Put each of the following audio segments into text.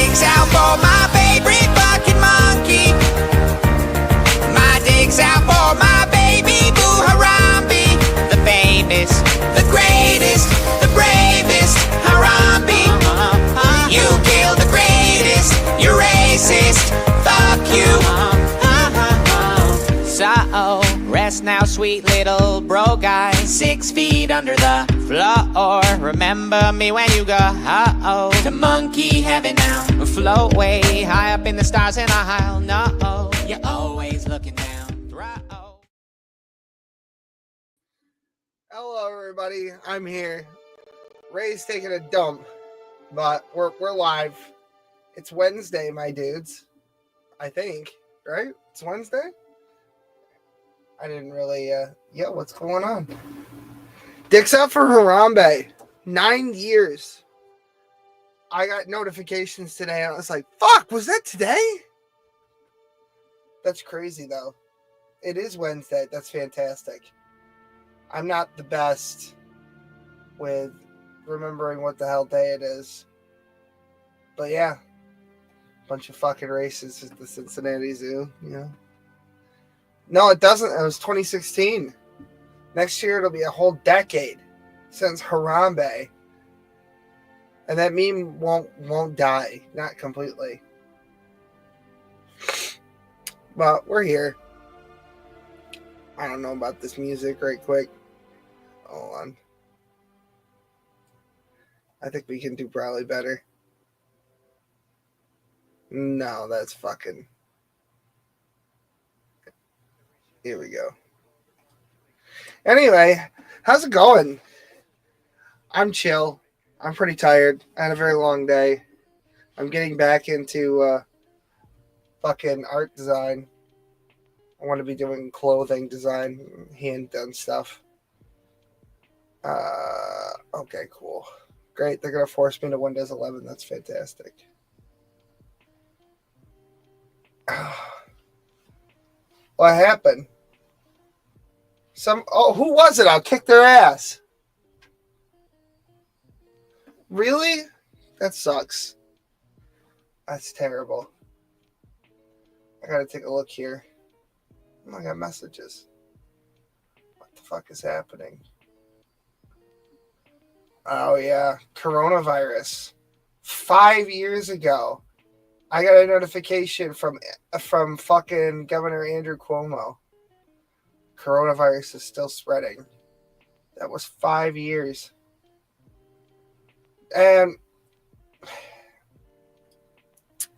dig's out for my favorite fucking monkey. My dig's out for my baby Boo Harambe. The famous, the greatest, the bravest Harambe. You killed the greatest, you're racist, fuck you. So, rest now, sweet little bro guy. 6 feet under the floor. Remember me when you go, to monkey heaven now. Float way high up in the stars and I'll know you're always looking down. Hello, everybody. I'm here. Ray's taking a dump, but we're live. It's Wednesday, my dudes. I think, right? It's Wednesday? I didn't really, what's going on? Dick's out for Harambe. 9 years. I got notifications today. I was like, fuck, was that today? That's crazy, though. It is Wednesday. That's fantastic. I'm not the best with remembering what the hell day it is. But yeah. Bunch of fucking races at the Cincinnati Zoo, you know. No, it doesn't. It was 2016. Next year, it'll be a whole decade since Harambe. And that meme won't die. Not completely. But we're here. I don't know about this music right quick. Hold on. I think we can do probably better. No, that's fucking... Here we go. Anyway, how's it going? I'm chill. I'm pretty tired. I had a very long day. I'm getting back into fucking art design. I want to be doing clothing design, hand-done stuff. Okay, cool. Great. They're going to force me to Windows 11. That's fantastic. What happened? Who was it? I'll kick their ass. Really? That sucks. That's terrible. I gotta take a look here. I got messages. What the fuck is happening? Oh yeah, coronavirus. 5 years ago, I got a notification from fucking Governor Andrew Cuomo. Coronavirus is still spreading. That was 5 years. And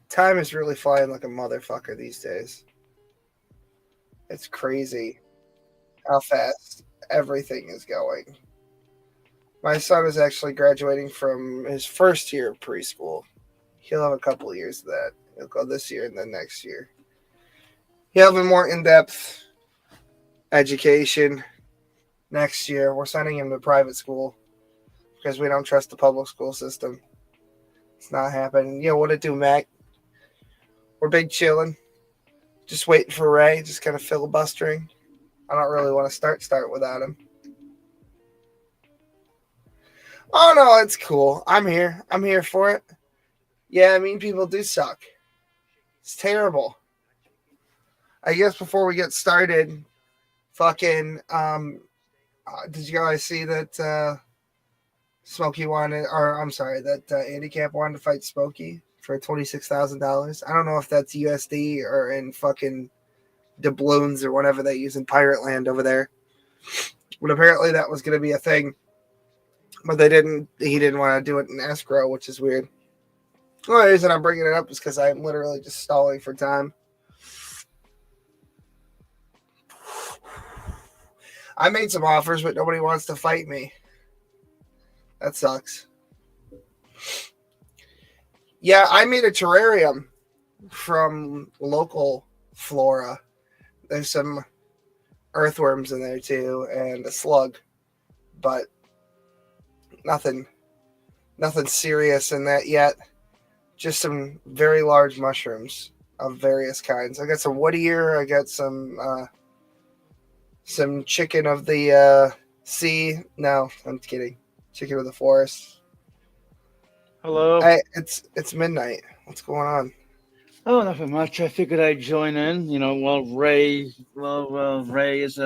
time is really flying like a motherfucker these days. It's crazy how fast everything is going. My son is actually graduating from his first year of preschool. He'll have a couple of years of that. He'll go this year and then next year. He'll have a more in-depth education next year. We're sending him to private school because we don't trust the public school system. It's not happening. Yo, what it do, Mac? We're big chilling. Just waiting for Ray. Just kind of filibustering. I don't really want to start without him. Oh, no, it's cool. I'm here. I'm here for it. Yeah, I mean, people do suck. It's terrible. I guess before we get started, fucking, did you guys see that Smokey wanted, or I'm sorry, that Handicap wanted to fight Smokey for $26,000? I don't know if that's USD or in fucking doubloons or whatever they use in Pirate Land over there. But apparently that was going to be a thing. But he didn't want to do it in escrow, which is weird. The only reason I'm bringing it up is because I'm literally just stalling for time. I made some offers, but nobody wants to fight me. That sucks. Yeah, I made a terrarium from local flora. There's some earthworms in there too, and a slug. But nothing serious in that yet. Just some very large mushrooms of various kinds. I got some wood ear. I got some chicken of the sea. No, I'm kidding. Chicken of the forest. Hello. Hey, it's midnight. What's going on? Oh, nothing much. I figured I'd join in. While Ray is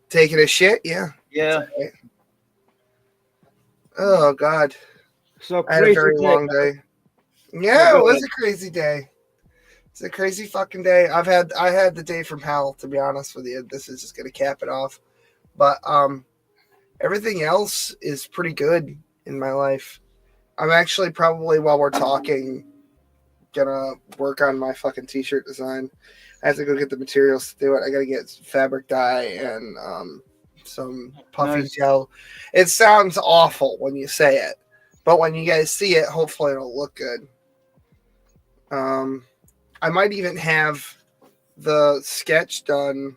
Taking a shit? Yeah. That's yeah. all right. Oh God, So I had a crazy very day. long day. Yeah, Yeah, go it was ahead. a crazy day. It's a crazy fucking day. I had the day from hell, to be honest with you. This is just gonna cap it off. But everything else is pretty good in my life. I'm actually probably while we're talking gonna work on my fucking t-shirt design. I have to go get the materials to do it. I gotta get fabric dye and some puffy Nice. gel. It sounds awful when you say it, but when you guys see it, hopefully it'll look good. Um, I might even have the sketch done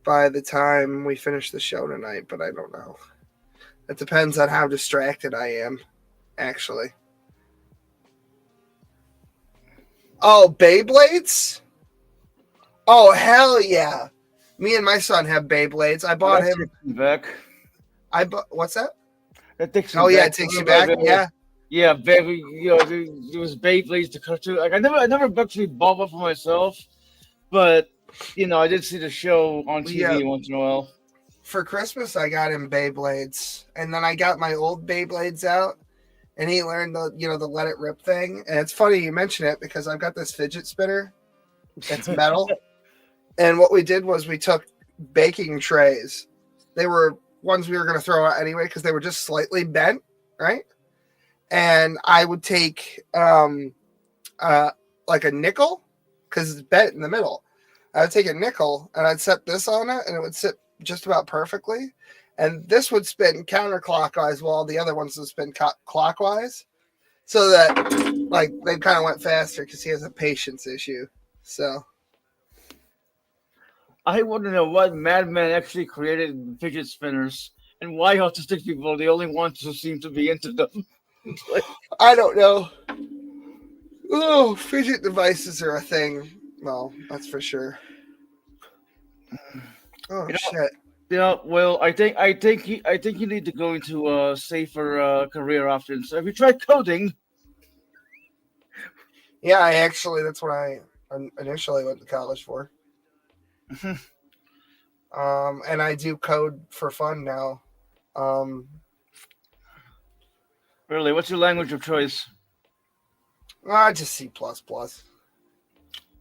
by the time we finish the show tonight, but I don't know. It depends on how distracted I am, actually. Oh, Beyblades? Oh, hell yeah. Me and my son have Beyblades. I Oh, bought that him. takes me back. What's that? That takes me Oh, yeah, back. it takes you Remember back? Yeah. yeah, baby. There was Beyblades to cut to. Like I never actually bought one for myself, but I did see the show on Yeah. TV once in a while. For Christmas, I got him Beyblades. And then I got my old Beyblades out. And he learned the let it rip thing. And it's funny you mention it because I've got this fidget spinner. It's metal. And what we did was we took baking trays. They were ones we were going to throw out anyway because they were just slightly bent, right? And I would take like a nickel because it's bent in the middle. I would take a nickel and I'd set this on it, and it would sit just about perfectly. And this would spin counterclockwise while the other ones would spin clockwise, so that like they kind of went faster because he has a patience issue. So I want to know what madman actually created fidget spinners and why autistic people are the only ones who seem to be into them. Like, I don't know. Oh, fidget devices are a thing. Well, that's for sure. Oh you know, shit. well, I think you need to go into a safer career option. So have you tried coding? Yeah, that's what I initially went to college for. And I do code for fun now. Um, Really, what's your language of choice? I just C plus plus.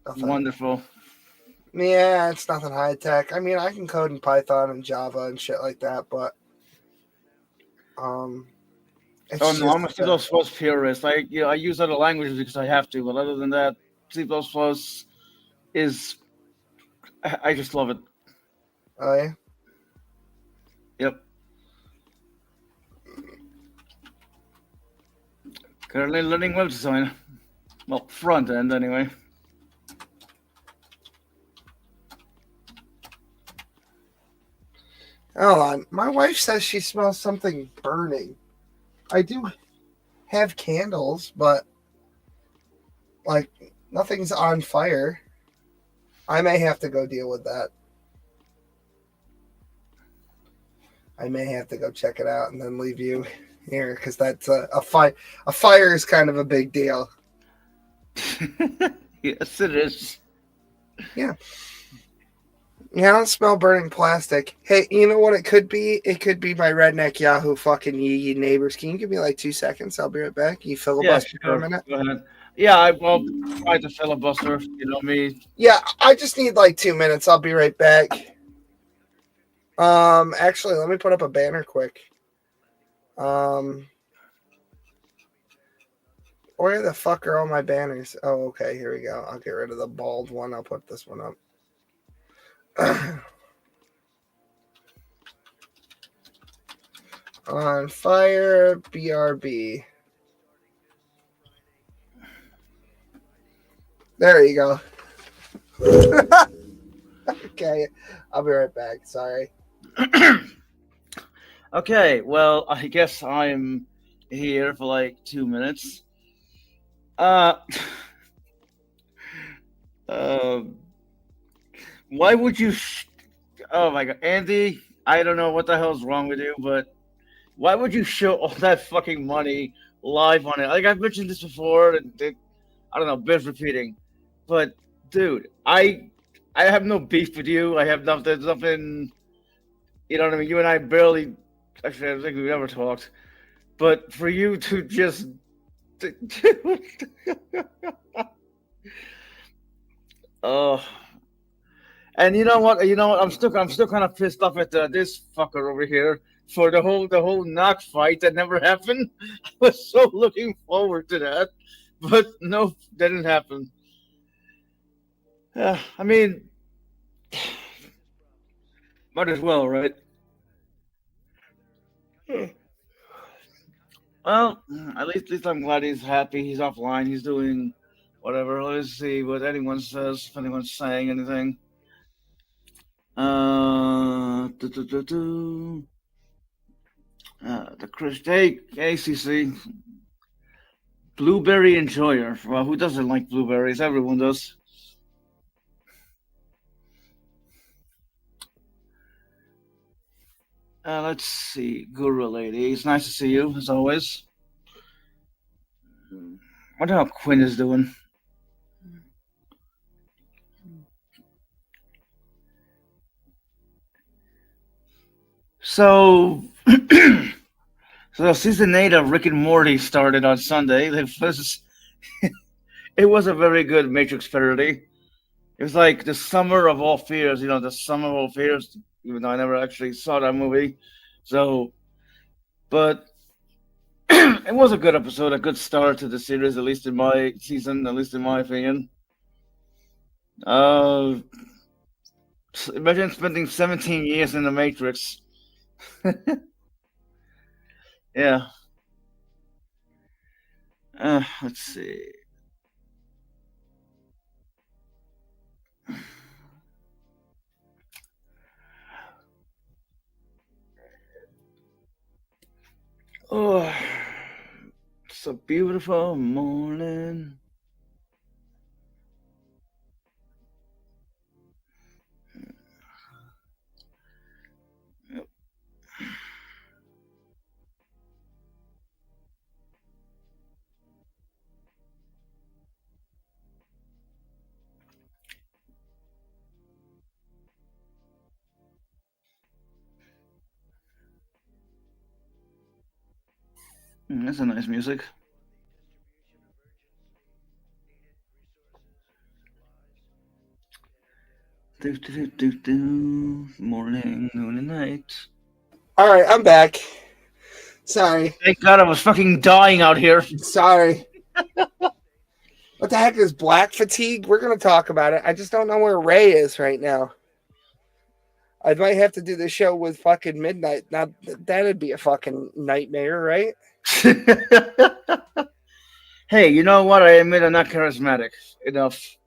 Nothing. Wonderful. Yeah, it's nothing high tech. I mean, I can code in Python and Java and shit like that, but um, Oh it's no, I'm a just C++ purist. I use other languages because I have to, but other than that, C++ is I just love it. oh yeah. Yep. Currently learning web design. Well, front end anyway. Hold on. My wife says she smells something burning. I do have candles, but like nothing's on fire. I may have to go deal with that. I may have to go check it out and then leave you here because that's a fire. A fire is kind of a big deal. Yes, it is. Yeah. Yeah, I don't smell burning plastic. Hey, you know what it could be? It could be my redneck Yahoo fucking yee neighbors. Can you give me like 2 seconds? I'll be right back. You Yeah, filibuster for a sure. minute? Go ahead. Yeah, I'll try to filibuster. You know me. Yeah, I just need like 2 minutes. I'll be right back. Actually, let me put up a banner quick. Where the fuck are all my banners? Oh, okay, here we go. I'll get rid of the bald one. I'll put this one up. On fire, BRB. There you go. Okay, I'll be right back. Sorry. Okay, well, I guess I'm here for like 2 minutes. Uh, uh, why would you? Oh my God, Andy, I don't know what the hell's wrong with you, but why would you show all that fucking money live on it. Like I've mentioned this before, I don't know, bears repeating. But dude, I have no beef with you. I have nothing. There's nothing. You know what I mean? You and I barely. Actually, I don't think we've ever talked. But for you to just. Oh. And you know what? You know what? I'm still kind of pissed off at this fucker over here for the whole knock fight that never happened. I was so looking forward to that, but no, that didn't happen. I mean, might as well, right? Well, at least I'm glad he's happy. He's offline. He's doing whatever. Let's see what anyone says. If anyone's saying anything. Do, do, do, do. The Chris ACC blueberry enjoyer. Well, who doesn't like blueberries? Everyone does. Let's see, Guru Lady. It's nice to see you as always. Wonder how Quinn is doing. So, so season 8 of Rick and Morty started on Sunday. It was a very good Matrix parody. It was like the summer of all fears. You know, the summer of all fears. Even though I never actually saw that movie, so, but it was a good episode, a good start to the series, at least in my season, at least in my opinion. Imagine spending 17 years in the Matrix. Yeah. Let's see. Oh, it's a beautiful morning. Yep. That's a nice music. Morning, noon, and night. All right, I'm back. Sorry. Thank God I was fucking dying out here. Sorry. What the heck is black fatigue? We're going to talk about it. I just don't know where Ray is right now. I might have to do the show with fucking midnight. Now, that'd be a fucking nightmare, right? Hey, you know what? I admit I'm not charismatic enough.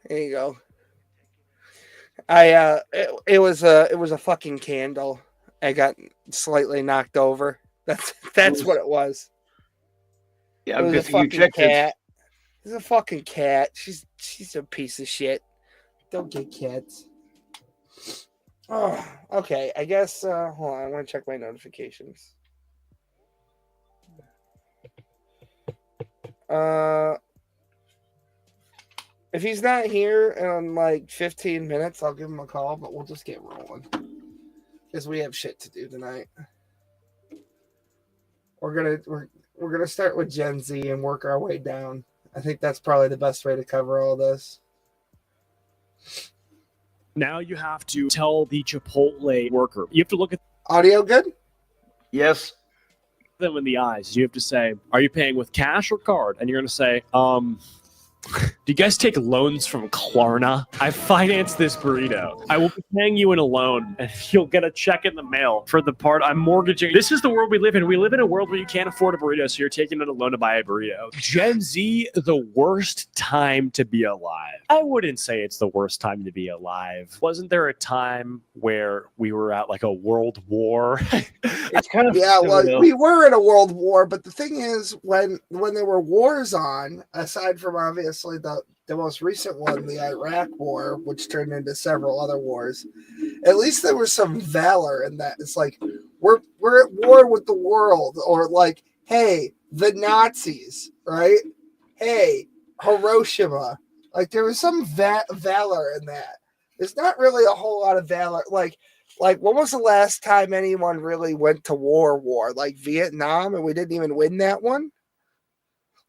There you go. It was a fucking candle. I got slightly knocked over. That's what it was. Yeah, It I'm was a guessing you fucking checked cat. It's a fucking cat. She's a piece of shit. Don't get cats. Oh, okay. I guess. Hold on. I want to check my notifications. If he's not here in like 15 minutes, I'll give him a call. But we'll just get rolling because we have shit to do tonight. We're gonna start with Gen Z and work our way down. I think that's probably the best way to cover all this. Now you have to tell the Chipotle worker. You have to look at Audio good? Yes. them in the eyes. You have to say, "Are you paying with cash or card?" And you're going to say, do you guys take loans from Klarna? I financed this burrito. I will be paying you in a loan, and you'll get a check in the mail for the part I'm mortgaging. This is the world we live in. We live in a world where you can't afford a burrito, so you're taking out a loan to buy a burrito. Gen Z, the worst time to be alive. I wouldn't say it's the worst time to be alive. Wasn't there a time where we were at like a world war? It's kind of well, we were in a world war, but the thing is, when there were wars on, aside from obviously the most recent one, the Iraq War, which turned into several other wars, at least there was some valor in that. It's like we're at war with the world, or like, hey, the Nazis, right? Hey, Hiroshima. Like there was some valor in that. There's not really a whole lot of valor. Like when was the last time anyone really went to war? Like Vietnam, and we didn't even win that one?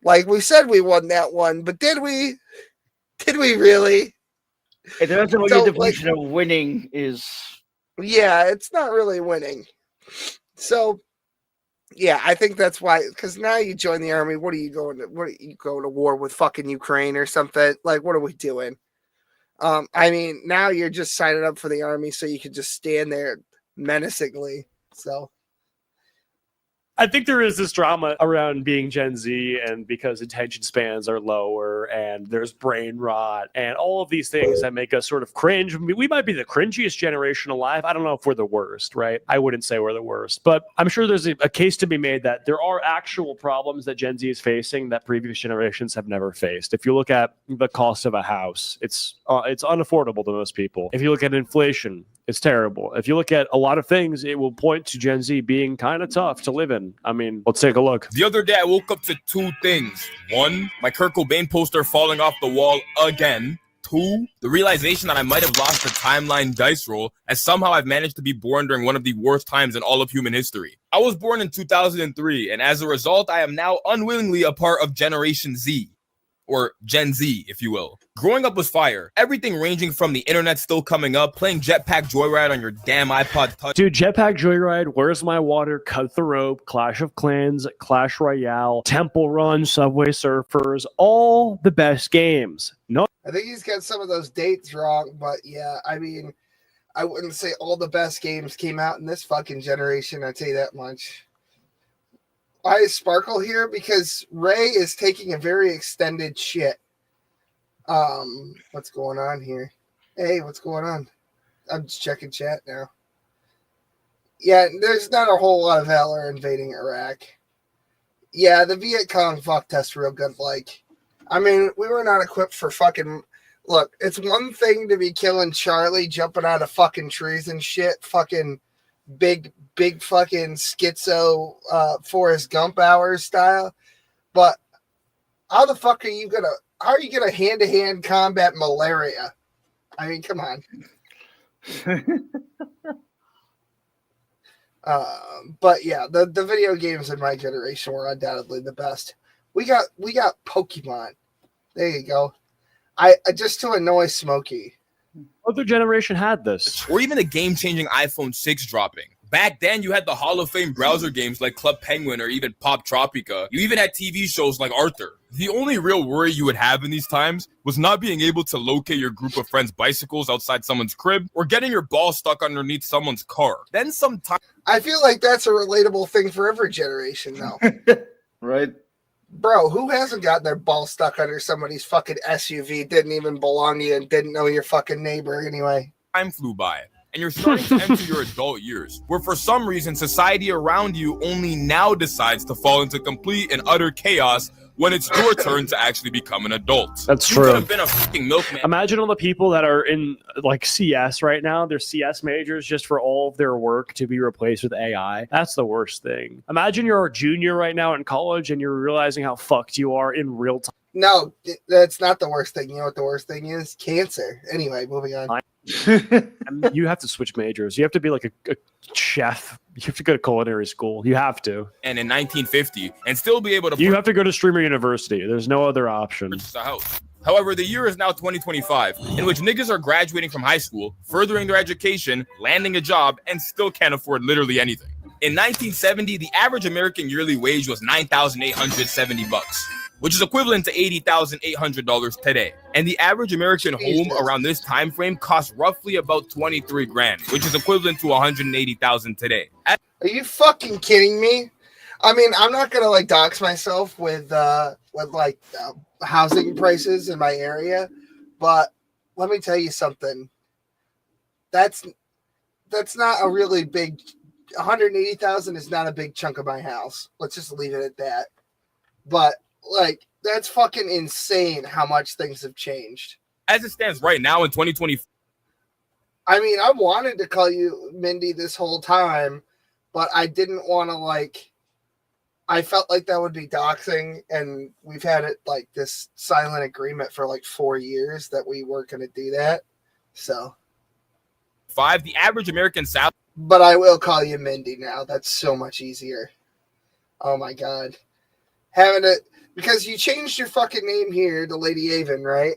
Like we said we won that one, but did we? Did we really? It depends on what your definition of winning is. Yeah, it's not really winning. So, yeah, I think that's why. Because now you join the army. What are you going to? What are you going to war with? Fucking Ukraine or something? Like, what are we doing? I mean, now you're just signing up for the army so you can just stand there menacingly. So. I think there is this drama around being Gen Z, and because attention spans are lower and there's brain rot and all of these things that make us sort of cringe. I mean, we might be the cringiest generation alive. I don't know if we're the worst, right? I wouldn't say we're the worst, but I'm sure there's a case to be made that there are actual problems that Gen Z is facing that previous generations have never faced. If you look at the cost of a house, it's unaffordable to most people. If you look at inflation, it's terrible. If you look at a lot of things, it will point to Gen Z being kind of tough to live in. I mean, let's take a look. The other day, I woke up to two things. One, my Kurt Cobain poster falling off the wall again. Two, the realization that I might have lost the timeline dice roll, as somehow I've managed to be born during one of the worst times in all of human history. I was born in 2003, and as a result, I am now unwillingly a part of Generation Z. Or Gen Z, if you will. Growing up was fire. Everything ranging from the internet still coming up, playing Jetpack Joyride on your damn iPod Touch. Dude, Jetpack Joyride, Where's My Water, Cut the Rope, Clash of Clans, Clash Royale, Temple Run, Subway Surfers, all the best games. No, I think he's got some of those dates wrong, but yeah, I mean, I wouldn't say all the best games came out in this fucking generation, I'll tell you that much. Why is Sparkle here? Because Ray is taking a very extended shit. What's going on here? Hey, what's going on? I'm just checking chat now. Yeah, there's not a whole lot of valor invading Iraq. Yeah, the Viet Cong fucked us real good. Like, I mean, we were not equipped for fucking... Look, it's one thing to be killing Charlie, jumping out of fucking trees and shit, fucking... big fucking schizo Forrest Gump hours style, but how are you gonna hand-to-hand combat malaria? I mean, come on. But yeah, the video games in my generation were undoubtedly the best. We got Pokemon. There you go. I just to annoy Smokey. other generation had this. Or even a game-changing iPhone 6 dropping. Back then, you had the Hall of Fame browser games like Club Penguin or even Pop Tropica. You even had TV shows like Arthur. The only real worry you would have in these times was not being able to locate your group of friends' bicycles outside someone's crib or getting your ball stuck underneath someone's car. Then sometimes... I feel like that's a relatable thing for every generation, though. Right? Bro, who hasn't gotten their ball stuck under somebody's fucking SUV, didn't even belong to you, and didn't know your fucking neighbor anyway? Time flew by. And you're starting to enter your adult years, where for some reason society around you only now decides to fall into complete and utter chaos when it's your turn to actually become an adult. That's You true. could have been a fucking milkman. Imagine all the people that are in like CS right now. They're CS majors just for all of their work to be replaced with AI. That's the worst thing. Imagine you're a junior right now in college and you're realizing how fucked you are in real time. No, that's not the worst thing. You know what the worst thing is? Cancer. Anyway, moving on. You have to switch majors. You have to be like a chef. You have to go to culinary school. You have to. And in 1950, and still be able to You have to go to Streamer University. There's no other option. purchase a house. However, the year is now 2025, in which niggas are graduating from high school, furthering their education, landing a job, and still can't afford literally anything. In 1970, the average American yearly wage was $9,870, which is equivalent to $80,800 today. And the average American home around this time frame costs roughly about 23 grand, which is equivalent to 180,000 today. Are you fucking kidding me? I mean, I'm not gonna like dox myself with housing prices in my area, but let me tell you something. That's not a really big. 180,000 is not a big chunk of my house. Let's just leave it at that. But like, that's fucking insane how much things have changed. As it stands right now in 2020. I mean, I wanted to call you Mindy this whole time, but I didn't want to I felt like that would be doxing, and we've had it like this silent agreement for like 4 years that we weren't going to do that. So, 5, the average American salary. but I will call you Mindy now. That's so much easier. Oh my God. Having it, because you changed your fucking name here to Lady Avon, right?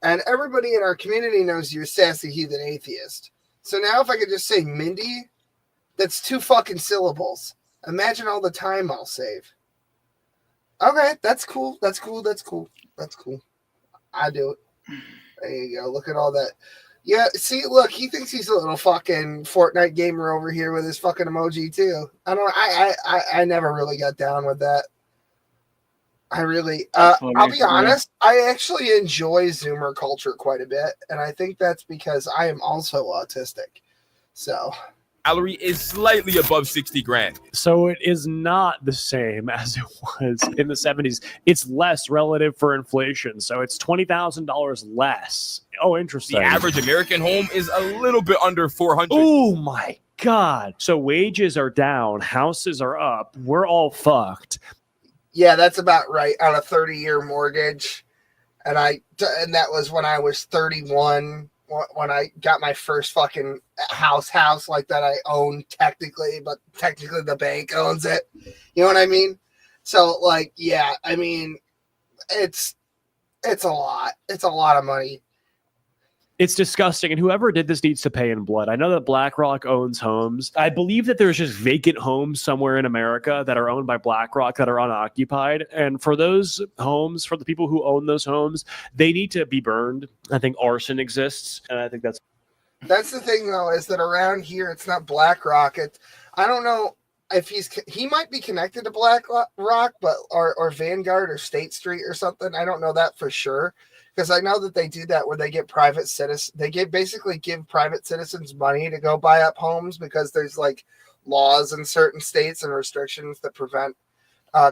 And everybody in our community knows you're Sassy Heathen Atheist. So now if I could just say Mindy, that's 2 fucking syllables. Imagine all the time I'll save. Okay, that's cool. That's cool. That's cool. That's cool. I do it. There you go. Look at all that. Yeah, see, look, he thinks he's a little fucking Fortnite gamer over here with his fucking emoji too. I never really got down with that. I really, funny, I'll be yeah. honest, I actually enjoy Zoomer culture quite a bit, and I think that's because I am also autistic. So, Salary is slightly above 60 grand. So it is not the same as it was in the 70s. It's less relative for inflation. So it's $20,000 less. Oh, interesting. The average American home is a little bit under 400. Oh my God. So wages are down, houses are up. We're all fucked. yeah, that's about right on a 30-year mortgage. And that was when I was 31, when I got my first fucking house like that I own technically, but technically the bank owns it. You know what I mean? So like, yeah, I mean, it's a lot. It's a lot of money. It's disgusting, and whoever did this needs to pay in blood. I know that BlackRock owns homes. I believe that there's just vacant homes somewhere in America that are owned by BlackRock that are unoccupied. And for those homes, for the people who own those homes, they need to be burned. I think arson exists, and I think that's the thing though, is that around here it's not BlackRock. I don't know if he might be connected to BlackRock, but or Vanguard or State Street or something. I don't know that for sure. Because I know that they do that where they get private citizens. They basically give private citizens money to go buy up homes because there's like laws in certain states and restrictions that prevent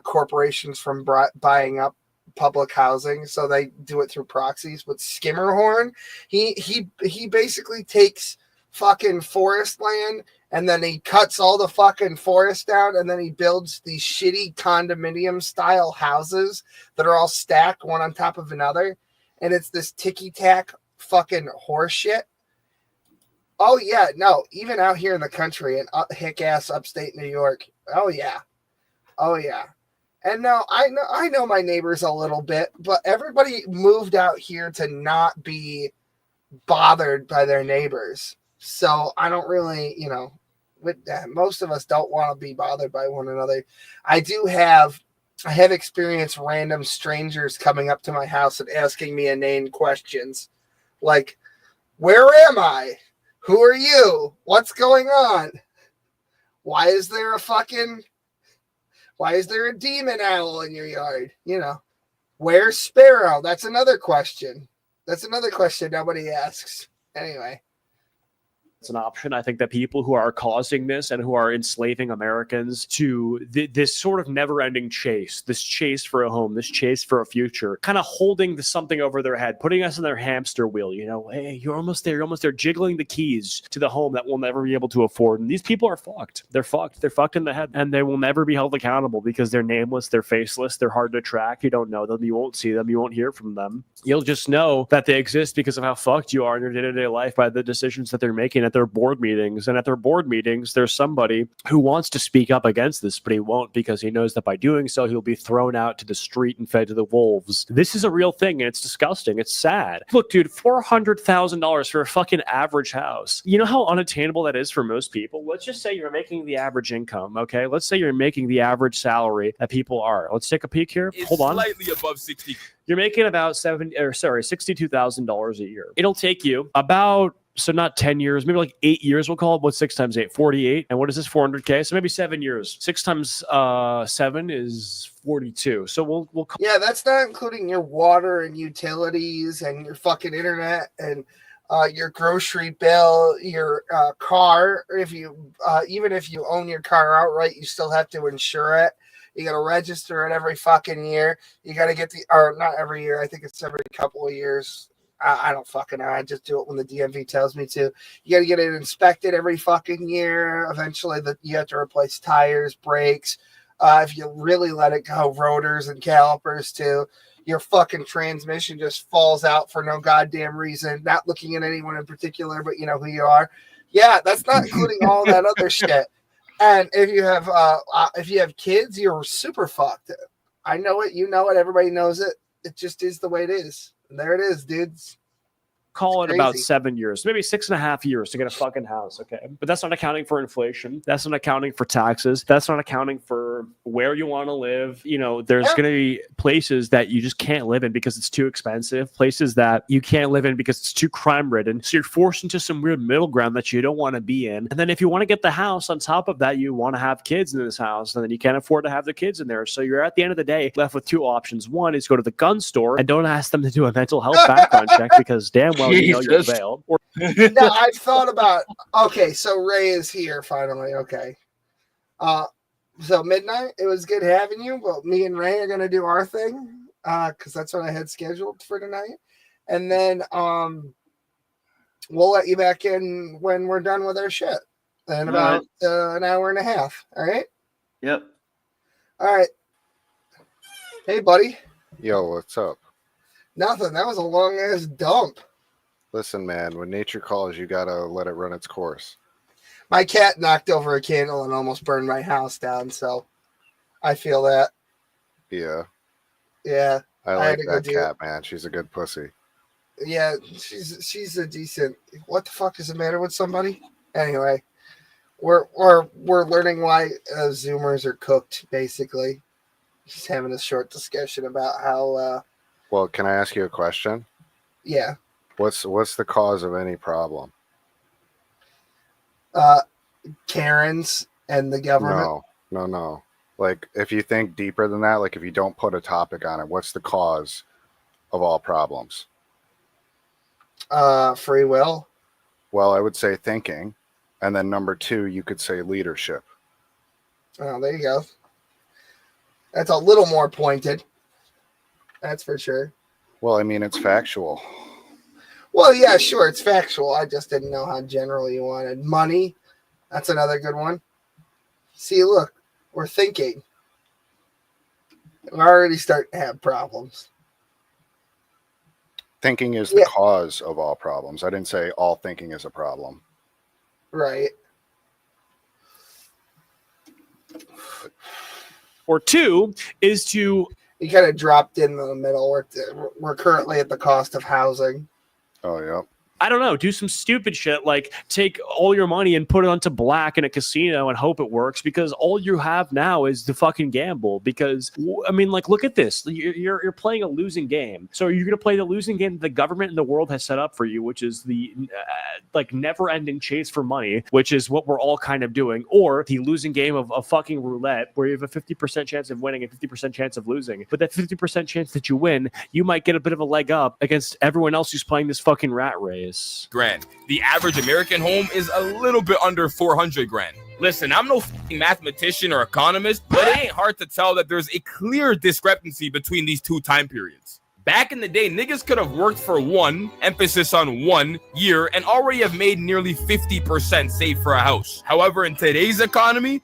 corporations from buying up public housing. So they do it through proxies. But Skimmerhorn, he basically takes fucking forest land and then he cuts all the fucking forest down and then he builds these shitty condominium style houses that are all stacked one on top of another. And it's this ticky-tack fucking horse shit. Oh, yeah. No, even out here in the country in hick-ass upstate New York. Oh, yeah. Oh, yeah. And no, I know my neighbors a little bit, but everybody moved out here to not be bothered by their neighbors. So I don't really, most of us don't want to be bothered by one another. I have experienced random strangers coming up to my house and asking me inane questions like, where am I? Who are you? What's going on? Why is there a demon owl in your yard? Where's Sparrow? That's another question. Nobody asks. Anyway. it's an option. I think that people who are causing this and who are enslaving Americans to this sort of never-ending chase, this chase for a home, this chase for a future, kind of holding something over their head, putting us in their hamster wheel, hey, you're almost there, jiggling the keys to the home that we'll never be able to afford. And these people are fucked. They're fucked in the head, and they will never be held accountable because they're nameless, they're faceless, they're hard to track. You don't know them, you won't see them, you won't hear from them. You'll just know that they exist because of how fucked you are in your day-to-day life by the decisions that they're making at their board meetings. And at their board meetings, there's somebody who wants to speak up against this, but he won't because he knows that by doing so, he'll be thrown out to the street and fed to the wolves. This is a real thing, and it's disgusting. It's sad. Look, dude, $400,000 for a fucking average house. You know how unattainable that is for most people? Let's just say you're making the average income, okay? Let's say you're making the average salary that people are. Let's take a peek here. It's Hold on. slightly above 60. You're making about $62,000 a year. It'll take you about, so not 10 years, maybe like 8 years, we'll call it. What's 6 times 8? 48. And what is this, 400K? So maybe 7 years. 6 times 7 is 42. So we'll Yeah, that's not including your water and utilities and your fucking internet and your grocery bill, your car. If you even if you own your car outright, you still have to insure it. You got to register it every fucking year. You got to get or not every year. I think it's every couple of years. I don't fucking know. I just do it when the DMV tells me to. You got to get it inspected every fucking year. Eventually, you have to replace tires, brakes, If you really let it go, rotors and calipers too. Your fucking transmission just falls out for no goddamn reason. Not looking at anyone in particular, but you know who you are. Yeah, that's not including all that other shit. And if you have kids, you're super fucked. I know it, you know it, everybody knows it. It just is the way it is. And there it is, dudes. Call It's it about crazy. 7 years, maybe 6.5 years to get a fucking house. Okay. But that's not accounting for inflation. That's not accounting for taxes. That's not accounting for where you want to live. You know, there's going to be places that you just can't live in because it's too expensive, places that you can't live in because it's too crime ridden. So you're forced into some weird middle ground that you don't want to be in. And then if you want to get the house on top of that, you want to have kids in this house, and then you can't afford to have the kids in there. So you're at the end of the day left with two options. One is go to the gun store and don't ask them to do a mental health background check because damn well you know you're Jesus. veiled. Or No, I've thought about. Okay, so Ray is here finally. Okay, so midnight. It was good having you, but me and Ray are gonna do our thing because that's what I had scheduled for tonight, and then we'll let you back in when we're done with our shit in about an hour and a half. All right. Yep. All right. Hey, buddy. Yo, what's up? Nothing. That was a long ass dump. Listen, man, when nature calls, you gotta let it run its course. My cat knocked over a candle and almost burned my house down, so I feel that. Yeah, Yeah. I had like to go that do cat, man. She's a good pussy. Yeah, she's a decent. What the fuck is the matter with somebody? Anyway, we're learning why Zoomers are cooked. Basically, just having a short discussion about how. Well, can I ask you a question? Yeah. What's the cause of any problem? Karens and the government. No. Like, if you think deeper than that, like if you don't put a topic on it, what's the cause of all problems? Free will. Well, I would say thinking. And then number 2, you could say leadership. Oh, there you go. That's a little more pointed. That's for sure. Well, I mean, it's factual. Well, yeah, sure, it's factual. I just didn't know how general you wanted. Money, that's another good one. See, look, we're thinking. We're already starting to have problems. Thinking is the cause of all problems. I didn't say all thinking is a problem. Right. Or 2 is to... You kind of dropped in the middle. We're currently at the cost of housing. Oh, yeah. I don't know, do some stupid shit like take all your money and put it onto black in a casino and hope it works because all you have now is the fucking gamble. Because, I mean, like, look at this. You're playing a losing game. So you're going to play the losing game that the government and the world has set up for you, which is the, like, never-ending chase for money, which is what we're all kind of doing, or the losing game of fucking roulette where you have a 50% chance of winning and 50% chance of losing. But that 50% chance that you win, you might get a bit of a leg up against everyone else who's playing this fucking rat race. Grand. The average American home is a little bit under 400 grand. Listen, I'm no mathematician or economist, but it ain't hard to tell that there's a clear discrepancy between these two time periods. Back in the day, niggas could have worked for one, emphasis on 1 year, and already have made nearly 50% save for a house. However, in today's economy,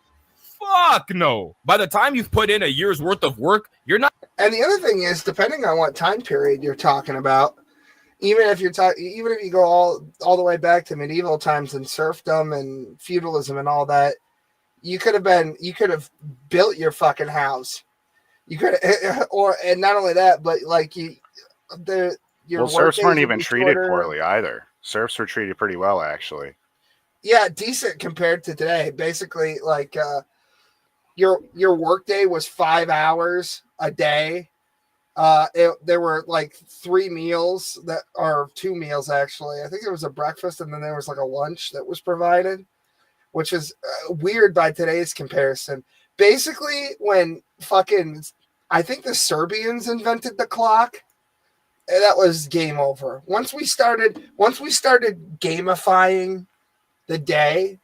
fuck no. By the time you've put in a year's worth of work, you're not. And the other thing is, depending on what time period you're talking about, even if you go all the way back to medieval times and serfdom and feudalism and all that, you could have built your fucking house. You could, and not only that, but like serfs weren't even treated poorly either. Serfs were treated pretty well, actually. Yeah, decent compared to today. Basically, like your workday was 5 hours a day. There were like 3 meals or 2 meals actually. I think there was a breakfast and then there was like a lunch that was provided, which is weird by today's comparison. Basically, when I think the Serbians invented the clock, that was game over. Once we started gamifying the day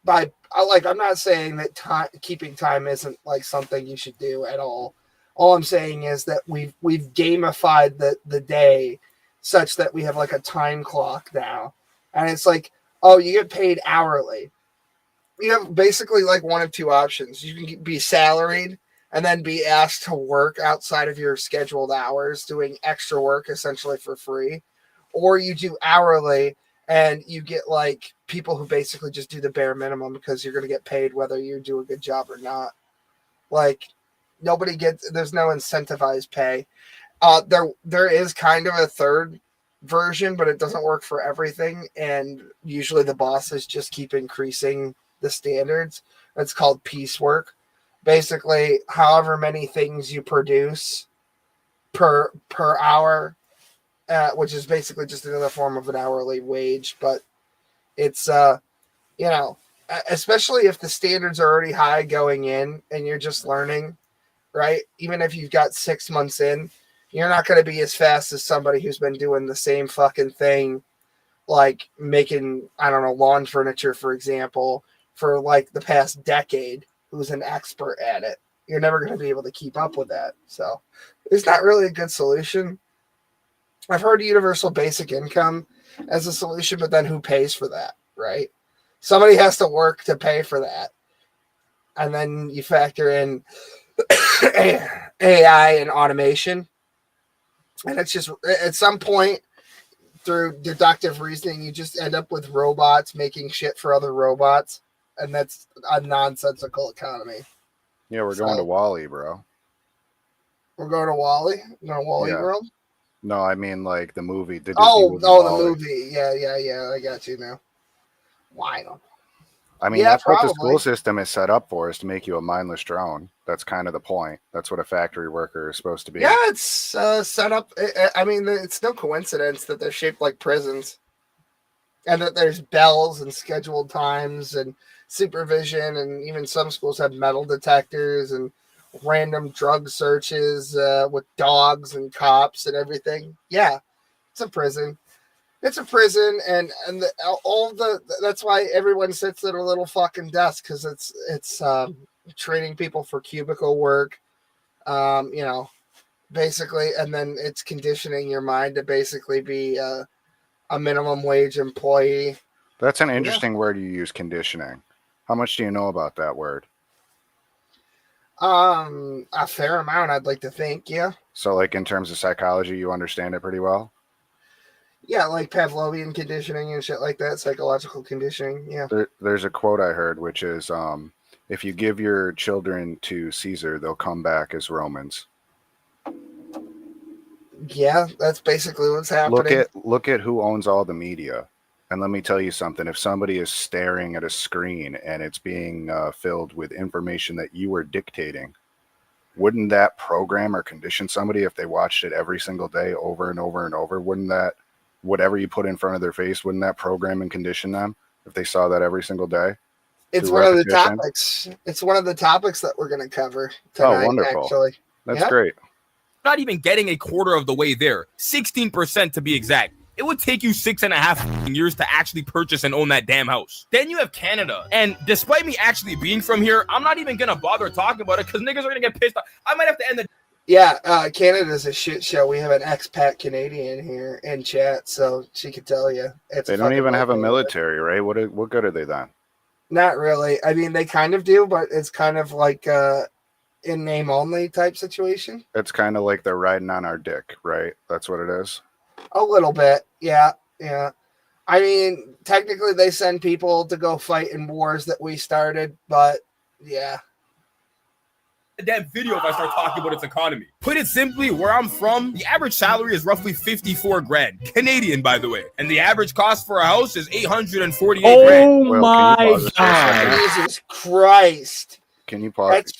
by I'm not saying that keeping time isn't like something you should do at all. All I'm saying is that we've gamified the day such that we have like a time clock now. And it's like, oh, you get paid hourly. you have basically like one of two options. You can be salaried and then be asked to work outside of your scheduled hours, doing extra work essentially for free, or you do hourly and you get like people who basically just do the bare minimum because you're going to get paid whether you do a good job or not. Like there's no incentivized pay. There is kind of a third version, but it doesn't work for everything. And usually the bosses just keep increasing the standards. It's called piecework. Basically, however many things you produce per hour, which is basically just another form of an hourly wage. But it's especially if the standards are already high going in and you're just learning, right? Even if you've got 6 months in, you're not going to be as fast as somebody who's been doing the same fucking thing, like making, I don't know, lawn furniture, for example, for like the past decade, who's an expert at it. You're never going to be able to keep up with that. So it's not really a good solution. I've heard universal basic income as a solution, but then who pays for that, right? Somebody has to work to pay for that. And then you factor in AI and automation. And it's just, at some point, through deductive reasoning, you just end up with robots making shit for other robots. And that's a nonsensical economy. Yeah, we're going to Wall-E, bro. We're going to Wall-E? We're going to Wall-E Yeah. World? No, I mean like the movie. The Disney Oh, movie the Wall-E. movie. Yeah. I got you now. Why not? I mean, Yeah, that's what the probably. school system is set up for, is to make you a mindless drone. That's kind of the point. That's what a factory worker is supposed to be. Yeah, it's set up. I mean, it's no coincidence that they're shaped like prisons, and that there's bells and scheduled times and supervision, and even some schools have metal detectors and random drug searches with dogs and cops and everything. Yeah, it's a prison. It's a prison, and that's why everyone sits at a little fucking desk, because it's training people for cubicle work, basically, and then it's conditioning your mind to basically be a minimum wage employee. That's an interesting word you use, conditioning. How much do you know about that word? A fair amount, I'd like to think. Yeah. So, like in terms of psychology, you understand it pretty well. Yeah, like Pavlovian conditioning and shit like that, psychological conditioning. Yeah. There's a quote I heard, which is, if you give your children to Caesar, they'll come back as Romans. Yeah, that's basically what's happening. Look at who owns all the media. And let me tell you something. If somebody is staring at a screen and it's being filled with information that you are dictating, wouldn't that program or condition somebody if they watched it every single day over and over and over? Wouldn't that, whatever you put in front of their face, wouldn't that program and condition them if they saw that every single day? It's one of the topics. It's one of the topics that we're going to cover tonight. Oh, wonderful. Actually. That's great. Not even getting a quarter of the way there, 16% to be exact. It would take you 6.5 years to actually purchase and own that damn house. Then you have Canada. And despite me actually being from here, I'm not even going to bother talking about it because niggas are going to get pissed off. I might have to end the... Yeah, Canada's a shit show. We have an expat Canadian here in chat, so she could tell you. They don't even have a military, right? What good are they then? Not really. I mean, they kind of do, but it's kind of like in name only type situation. It's kind of like they're riding on our dick, right? That's what it is. A little bit, yeah. I mean, technically, they send people to go fight in wars that we started, but yeah. A damn video if I start talking about its economy. Put it simply, where I'm from, the average salary is roughly 54 grand. Canadian, by the way. And the average cost for a house is 848 grand. Oh my God. Jesus Christ. Can you pause?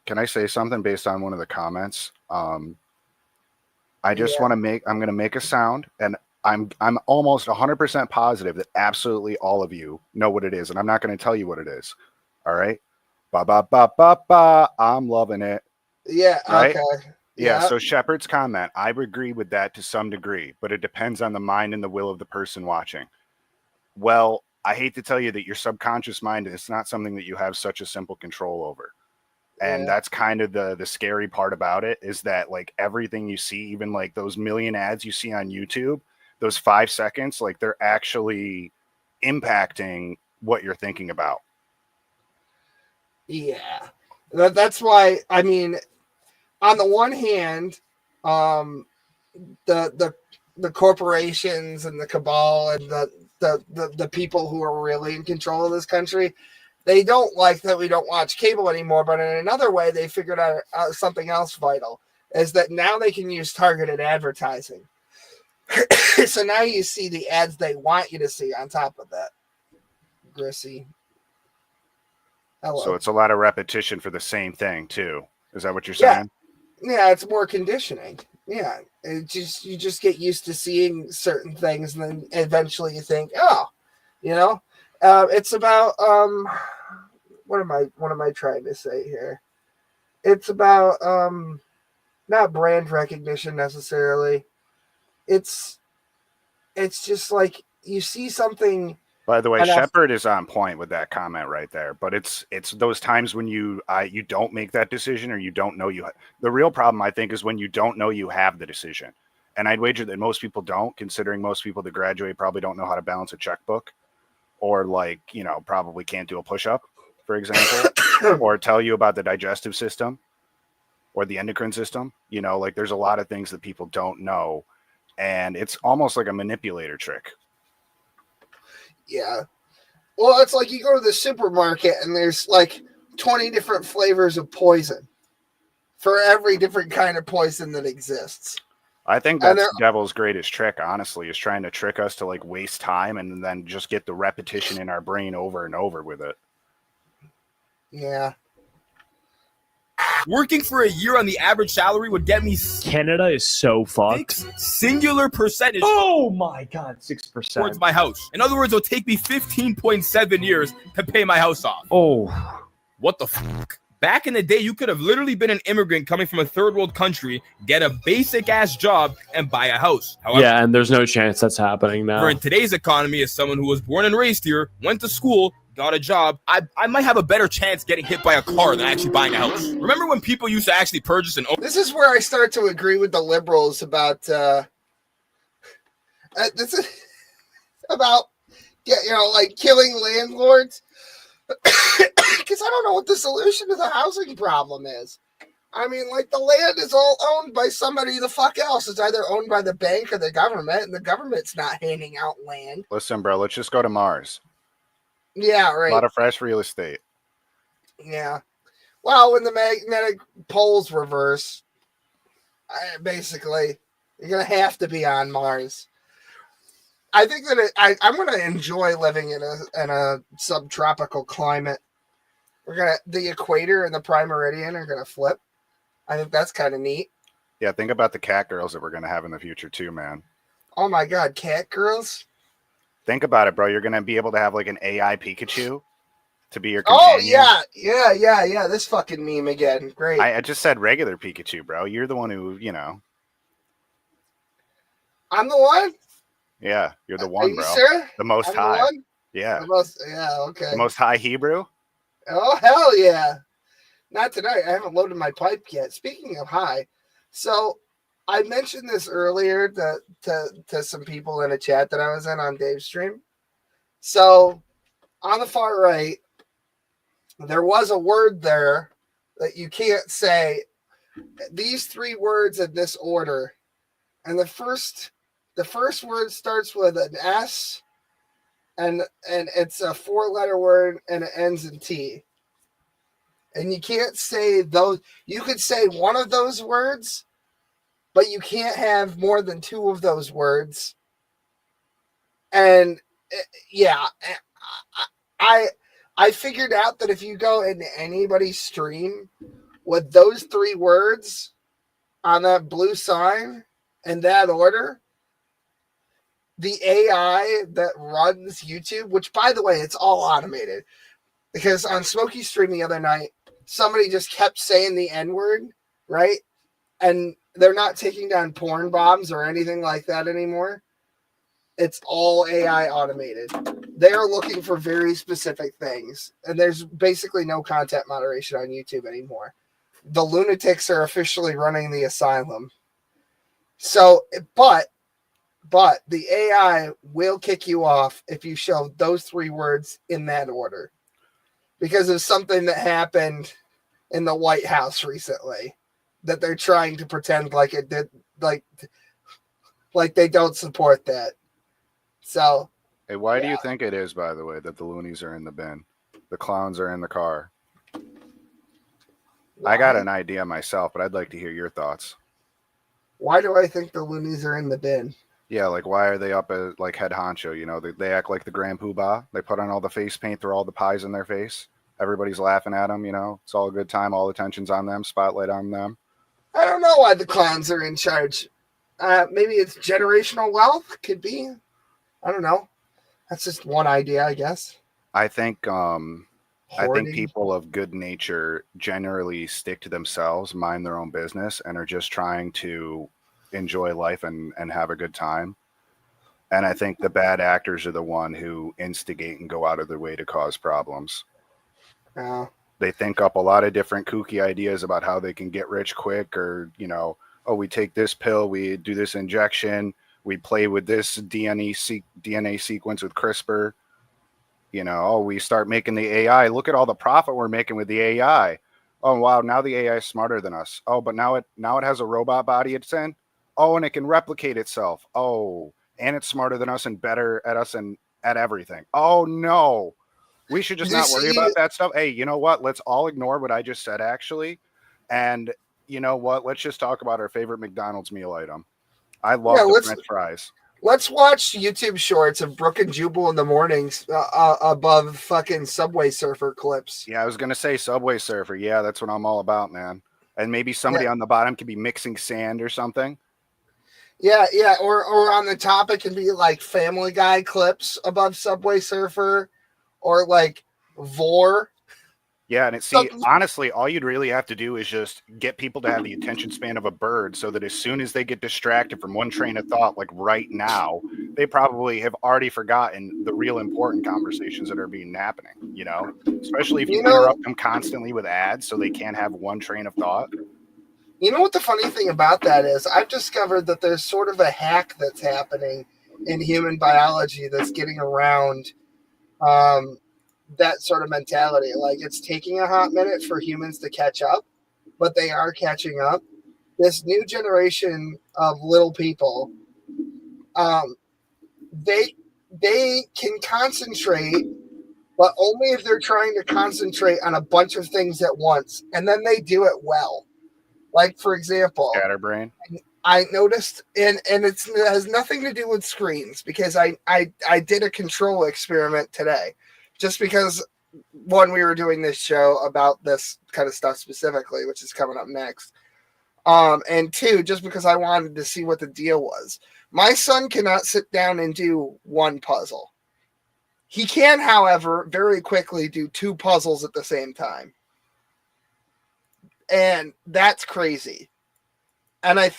Can I say something based on one of the comments? I just want to I'm going to make a sound, and I'm almost 100% positive that absolutely all of you know what it is, and I'm not going to tell you what it is. All right? Ba ba ba ba ba. I'm loving it. Yeah. Right? Okay. Yeah. So Shepard's comment, I agree with that to some degree, but it depends on the mind and the will of the person watching. Well, I hate to tell you that your subconscious mind is not something that you have such a simple control over. And that's kind of the scary part about it, is that like everything you see, even like those million ads you see on YouTube, those 5 seconds, like they're actually impacting what you're thinking about. Yeah, that's why. I mean, on the one hand, the corporations and the cabal and the people who are really in control of this country, they don't like that we don't watch cable anymore. But in another way, they figured out something else vital, is that now they can use targeted advertising. So now you see the ads they want you to see on top of that. Grissy. Hello. So it's a lot of repetition for the same thing too. Is that what you're Yeah. saying? Yeah, it's more conditioning. Yeah, you just get used to seeing certain things, and then eventually you think, oh, it's about what am I trying to say here? It's about not brand recognition necessarily. It's just like you see something. By the way, enough- Shepard is on point with that comment right there. But it's those times when you don't make that decision, or you don't know the real problem, I think, is when you don't know you have the decision. And I'd wager that most people don't, considering most people that graduate probably don't know how to balance a checkbook, or probably can't do a push-up, for example, or tell you about the digestive system or the endocrine system. There's a lot of things that people don't know, and it's almost like a manipulator trick. Yeah. Well, it's like you go to the supermarket and there's like 20 different flavors of poison for every different kind of poison that exists. I think that's the devil's greatest trick, honestly, is trying to trick us to waste time and then just get the repetition in our brain over and over with it. Yeah. Working for a year on the average salary would get me Canada is so fucked. singular percentage Oh my god, 6%. towards my house. In other words, it'll take me 15.7 years to pay my house off. Oh. What the fuck? Back in the day, you could have literally been an immigrant coming from a third world country, get a basic ass job, and buy a house. However, Yeah, and there's no chance that's happening now. in today's economy, as someone who was born and raised here, went to school, got a job, I might have a better chance getting hit by a car than actually buying a house. Remember when people used to actually purchase an This is where I start to agree with the liberals about this is about killing landlords. Because I don't know what the solution to the housing problem is. I mean, the land is all owned by somebody the fuck else. It's either owned by the bank or the government, and the government's not handing out land. Listen, bro, let's just go to Mars. Yeah, right. A lot of fresh real estate. Yeah. Well, when the magnetic poles reverse, basically, you're going to have to be on Mars. I think that I'm going to enjoy living in a subtropical climate. The equator and the prime meridian are going to flip. I think that's kind of neat. Yeah, think about the cat girls that we're going to have in the future too, man. Oh my God, cat girls? Think about it, bro. You're going to be able to have an AI Pikachu to be your companion. Oh, yeah. This fucking meme again. Great. I just said regular Pikachu, bro. You're the one who, I'm the one? Yeah, you're the one, bro. Sure? The most I'm high. The one? Yeah. Okay. The most high Hebrew? Oh, hell yeah. Not tonight. I haven't loaded my pipe yet. Speaking of high, so I mentioned this earlier to some people in a chat that I was in on Dave's stream. So on the far right, there was a word there that you can't say these three words in this order. And the first word starts with an S, and it's a 4-letter word, and it ends in T. And you can't say those. You could say one of those words, but you can't have more than 2 of those words. And yeah, I figured out that if you go into anybody's stream with those 3 words on that blue sign in that order, the AI that runs YouTube, which by the way, it's all automated, because on Smokey's stream the other night, somebody just kept saying the N-word, right? And they're not taking down porn bombs or anything like that anymore. It's all AI automated. They're looking for very specific things, and there's basically no content moderation on YouTube anymore. The lunatics are officially running the asylum. So, but the AI will kick you off if you show those 3 words in that order. because of something that happened in the White House recently that they're trying to pretend like it did, like they don't support that. So, Hey, why do you think it is, by the way, that the loonies are in the bin? The clowns are in the car. I got an idea myself, but I'd like to hear your thoughts. Why do I think the loonies are in the bin? Yeah, like why are they up as like head honcho? You know, they act like the Grand Poobah. They put on all the face paint, throw all the pies in their face. Everybody's laughing at them. You know, it's all a good time. All attention's on them. Spotlight on them. I don't know why the clowns are in charge. Maybe it's generational wealth. Could be. I don't know. That's just one idea, I guess. I think Hoarding. people of good nature generally stick to themselves, mind their own business, and are just trying to enjoy life and have a good time. And I think the bad actors are the one who instigate and go out of their way to cause problems. They think up a lot of different kooky ideas about how they can get rich quick, or, you know, oh, we take this pill, we do this injection, we play with this DNA sequence with CRISPR. You know, oh, we start making the AI. Look at all the profit we're making with the AI. Oh, wow, now the AI is smarter than us. Oh, but now it has a robot body it's in. Oh, and it can replicate itself. Oh, and it's smarter than us and better at us and at everything. Oh, no. We should just not worry about that stuff. Hey, you know what? Let's all ignore what I just said, actually. And you know what? Let's just talk about our favorite McDonald's meal item. I love the French fries. Let's watch YouTube shorts of Brooke and Jubal in the mornings above fucking Subway Surfer clips. Yeah, I was going to say Subway Surfer. Yeah, that's what I'm all about, man. And maybe somebody on the bottom could be mixing sand or something. Yeah. Or on the top, it can be like Family Guy clips above Subway Surfer, or like Vor. Yeah, and honestly, all you'd really have to do is just get people to have the attention span of a bird, so that as soon as they get distracted from one train of thought, like right now, they probably have already forgotten the real important conversations that are being happening, you know? Especially if you interrupt them constantly with ads so they can't have one train of thought. You know what the funny thing about that is? I've discovered that there's sort of a hack that's happening in human biology that's getting around that sort of mentality. Like, it's taking a hot minute for humans to catch up, but they are catching up. This new generation of little people, they can concentrate, but only if they're trying to concentrate on a bunch of things at once, and then they do it well. Like, for example, Scatterbrain. I noticed, and it has nothing to do with screens, because I did a control experiment today, just because, one, we were doing this show about this kind of stuff specifically, which is coming up next. And two, just because I wanted to see what the deal was. My son cannot sit down and do one puzzle. He can, however, very quickly do two puzzles at the same time. And that's crazy. And I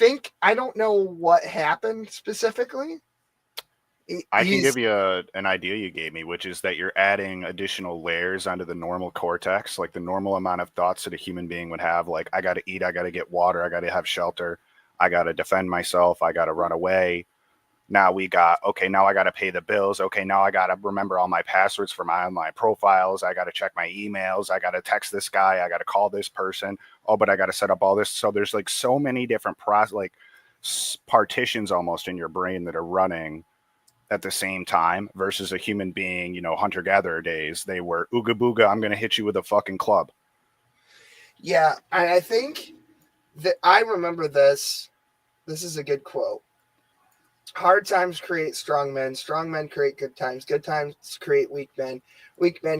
don't know what happened specifically. I can give you an idea you gave me, which is that you're adding additional layers onto the normal cortex, like the normal amount of thoughts that a human being would have. Like, I got to eat, I got to get water, I got to have shelter, I got to defend myself, I got to run away. Now I got to pay the bills. Okay, now I got to remember all my passwords for my online profiles. I got to check my emails. I got to text this guy. I got to call this person. Oh, but I got to set up all this. So there's like so many different partitions almost in your brain that are running at the same time, versus a human being, you know, hunter-gatherer days. They were ooga booga, I'm going to hit you with a fucking club. Yeah, and I think that I remember this. This is a good quote. Hard times create strong men create good times create weak men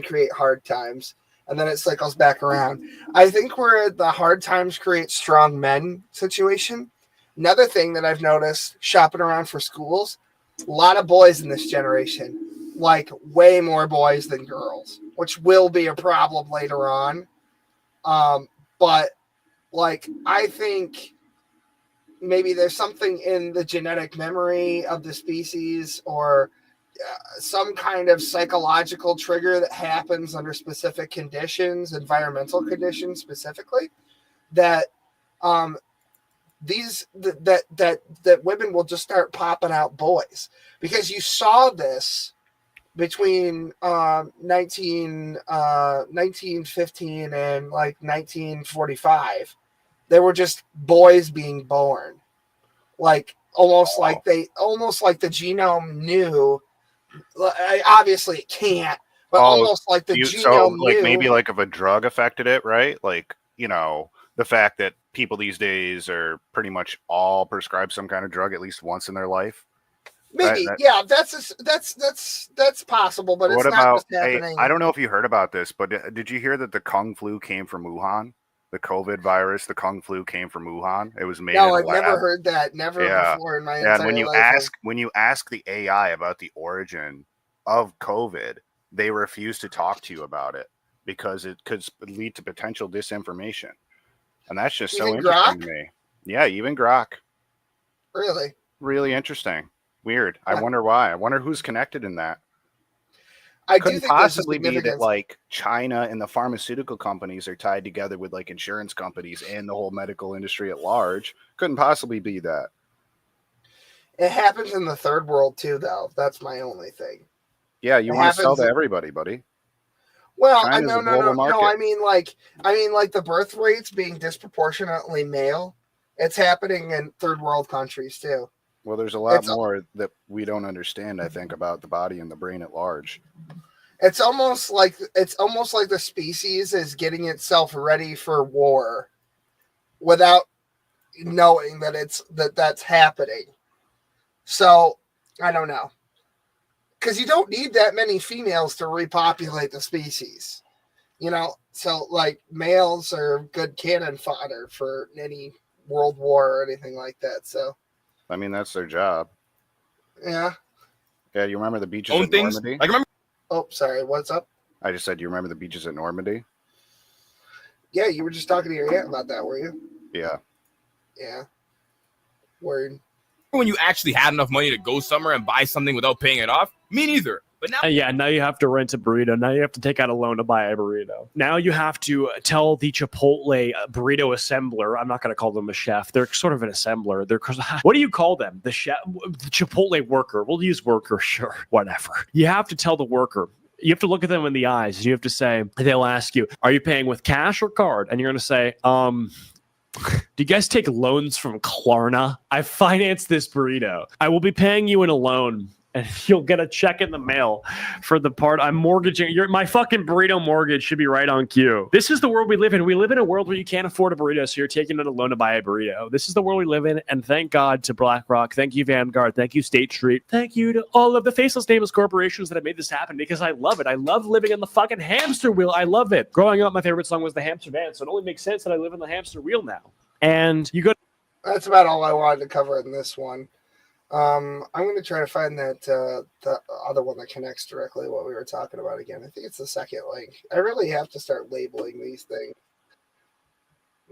create hard times, and then it cycles back around. I think we're at the hard times create strong men situation. Another thing that I've noticed shopping around for schools, a lot of boys in this generation, like way more boys than girls, which will be a problem later on. But like, I think maybe there's something in the genetic memory of the species, or some kind of psychological trigger that happens under specific conditions, environmental conditions specifically, that that women will just start popping out boys. Because you saw this between 1915 and like 1945, they were just boys being born, like almost like the genome knew. Obviously, it can't, but almost like the genome like knew. maybe like if a drug affected it, right? Like, the fact that people these days are pretty much all prescribed some kind of drug at least once in their life. Maybe, yeah, that's possible, but What it's not about? just happening. I don't know if you heard about this, but did you hear that the Kung flu came from Wuhan? The COVID virus, the Kung flu came from Wuhan. It was made in a No, I've lab. never heard that. Never before in my Yeah, entire and life. when you ask the AI about the origin of COVID, they refuse to talk to you about it because it could lead to potential disinformation. And that's just so Even interesting Grok? to me. Yeah, even Grok. Really? Really interesting. Weird. I Huh. wonder why. I wonder who's connected in that. I do Couldn't think there's a possibly be that significance. like China and the pharmaceutical companies are tied together with like insurance companies and the whole medical industry at large. Couldn't possibly be that. It happens in the third world too, though. That's my only thing. Yeah, you It want to sell happens- to everybody, buddy. Well, China's a global market. no. I mean, like the birth rates being disproportionately male. It's happening in third world countries too. Well, there's a lot It's- more that we don't understand, I think, about the body and the brain at large. It's almost like the species is getting itself ready for war, without knowing that that's happening. So I don't know, because you don't need that many females to repopulate the species, So like males are good cannon fodder for any world war or anything like that. So I mean, that's their job. yeah. Yeah, you remember the beaches Own at things. Normandy? Like remember Oh, sorry. What's up? I just said, you remember the beaches at Normandy? Yeah, you were just talking to your aunt about that, were you? Yeah. Yeah. Word. when you actually had enough money to go somewhere and buy something without paying it off? Me neither. But now, Yeah, now you have to rent a burrito. Now you have to take out a loan to buy a burrito. Now you have to tell the Chipotle burrito assembler. I'm not going to call them a chef. They're sort of an assembler. What do you call them? The chef, the Chipotle worker. We'll use worker, sure, whatever. You have to tell the worker. You have to look at them in the eyes. And you have to say, they'll ask you, are you paying with cash or card? And you're going to say, do you guys take loans from Klarna? I financed this burrito. I will be paying you in a loan, and you'll get a check in the mail for the part I'm mortgaging. My fucking burrito mortgage should be right on cue. This is the world we live in. We live in a world where you can't afford a burrito, so you're taking out a loan to buy a burrito. This is the world we live in, and thank God to BlackRock. Thank you, Vanguard. Thank you, State Street. Thank you to all of the faceless, nameless corporations that have made this happen, because I love it. I love living in the fucking hamster wheel. I love it. Growing up, my favorite song was The Hamster Dance, so it only makes sense that I live in the hamster wheel now. And you go. That's about all I wanted to cover in this one. I'm going to try to find that the other one that connects directly to what we were talking about again. I think it's the second link. I really have to start labeling these things.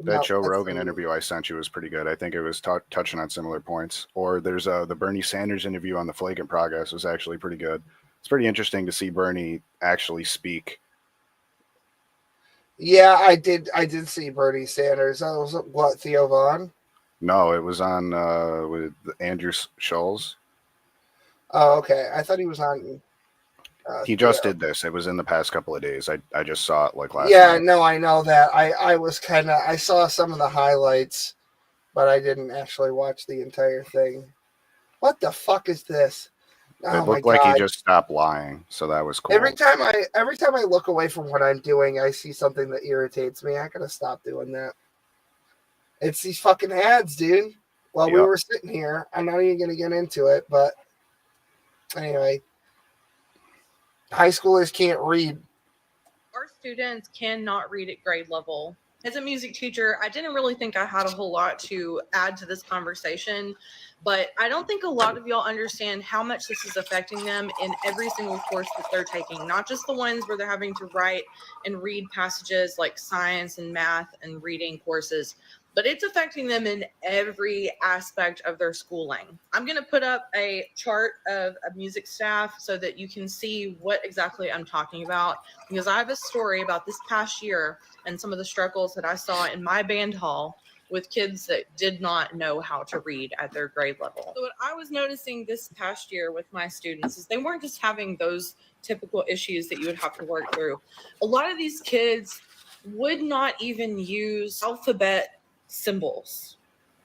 That Joe Rogan interview I sent you was pretty good. I think it was touching on similar points. Or there's the Bernie Sanders interview on the Flagrant Progress was actually pretty good. It's pretty interesting to see Bernie actually speak. Yeah, I did see Bernie Sanders. That was what, Theo Vaughn? No, it was on with Andrew Schulz. Oh, okay. I thought he was on. He just did this. It was in the past couple of days. I just saw it like last Yeah, night. no, I know that. I saw some of the highlights, but I didn't actually watch the entire thing. What the fuck is this? It looked like he just stopped lying, so that was cool. Every time I look away from what I'm doing, I see something that irritates me. I gotta stop doing that. It's these fucking ads, dude. While we were sitting here, I'm not even gonna get into it, but anyway, high schoolers can't read. Our students cannot read at grade level. As a music teacher, I didn't really think I had a whole lot to add to this conversation, but I don't think a lot of y'all understand how much this is affecting them in every single course that they're taking, not just the ones where they're having to write and read passages like science and math and reading courses, but it's affecting them in every aspect of their schooling. I'm going to put up a chart of a music staff so that you can see what exactly I'm talking about, because I have a story about this past year and some of the struggles that I saw in my band hall with kids that did not know how to read at their grade level. So what I was noticing this past year with my students is they weren't just having those typical issues that you would have to work through. A lot of these kids would not even use alphabet symbols.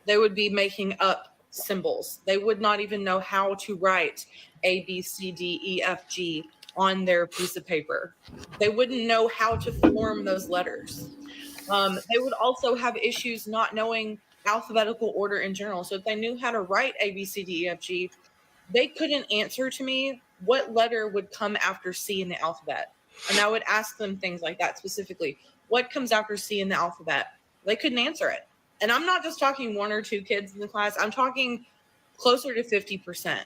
They would be making up symbols. They would not even know how to write A, B, C, D, E, F, G on their piece of paper. They wouldn't know how to form those letters. They would also have issues not knowing alphabetical order in general. So if they knew how to write A, B, C, D, E, F, G, they couldn't answer to me what letter would come after C in the alphabet. And I would ask them things like that specifically. What comes after C in the alphabet? They couldn't answer it. And I'm not just talking 1 or 2 kids in the class. I'm talking closer to 50%.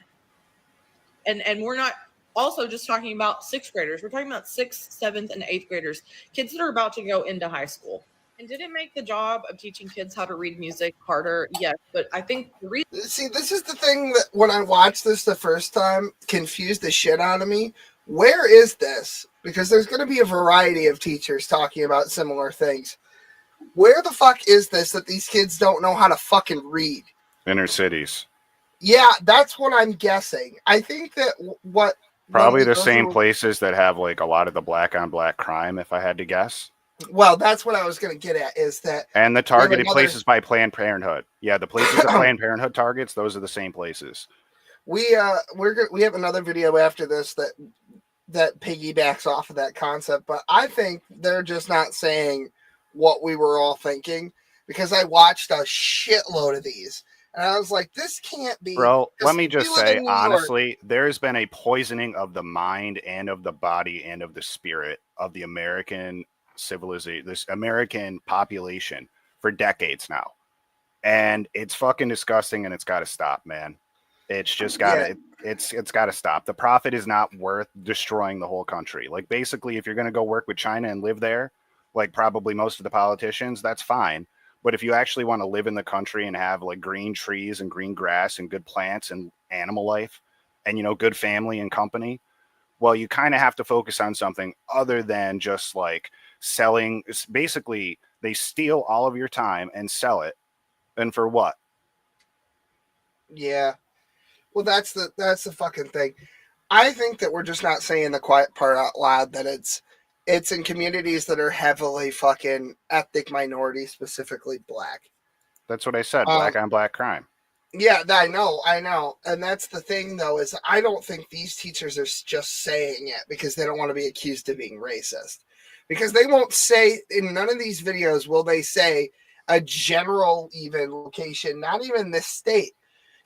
And we're not also just talking about 6th graders. We're talking about 6th, 7th, and 8th graders, kids that are about to go into high school. And did it make the job of teaching kids how to read music harder? Yes. But I think the reason. See, this is the thing that when I watched this the first time, confused the shit out of me. Where is this? Because there's going to be a variety of teachers talking about similar things. Where the fuck is this that these kids don't know how to fucking read? Inner cities. Yeah, that's what I'm guessing. I think that what... Probably the same places that have like a lot of the black on black crime, if I had to guess. Well, that's what I was going to get at, is that... And the targeted places by Planned Parenthood. Yeah, the places that Planned Parenthood targets, those are the same places. We have another video after this that piggybacks off of that concept, but I think they're just not saying what we were all thinking, because I watched a shitload of these. And I was like, this can't be... Bro, let me just say, honestly, there's been a poisoning of the mind and of the body and of the spirit of the American civilization, this American population for decades now. And it's fucking disgusting, and it's got to stop, man. It's just got to... It's got to stop. The profit is not worth destroying the whole country. Like, basically, if you're going to go work with China and live there, like probably most of the politicians, that's fine. But if you actually want to live in the country and have like green trees and green grass and good plants and animal life and, you know, good family and company, well, you kind of have to focus on something other than just like selling. Basically, they steal all of your time and sell it. And for what? Yeah. Well, that's the fucking thing. I think that we're just not saying the quiet part out loud, that it's in communities that are heavily fucking ethnic minorities, specifically black. That's what I said. Black on black crime. Yeah, I know. And that's the thing, though, is I don't think these teachers are just saying it because they don't want to be accused of being racist. Because they won't say, in none of these videos will they say a general even location, not even this state.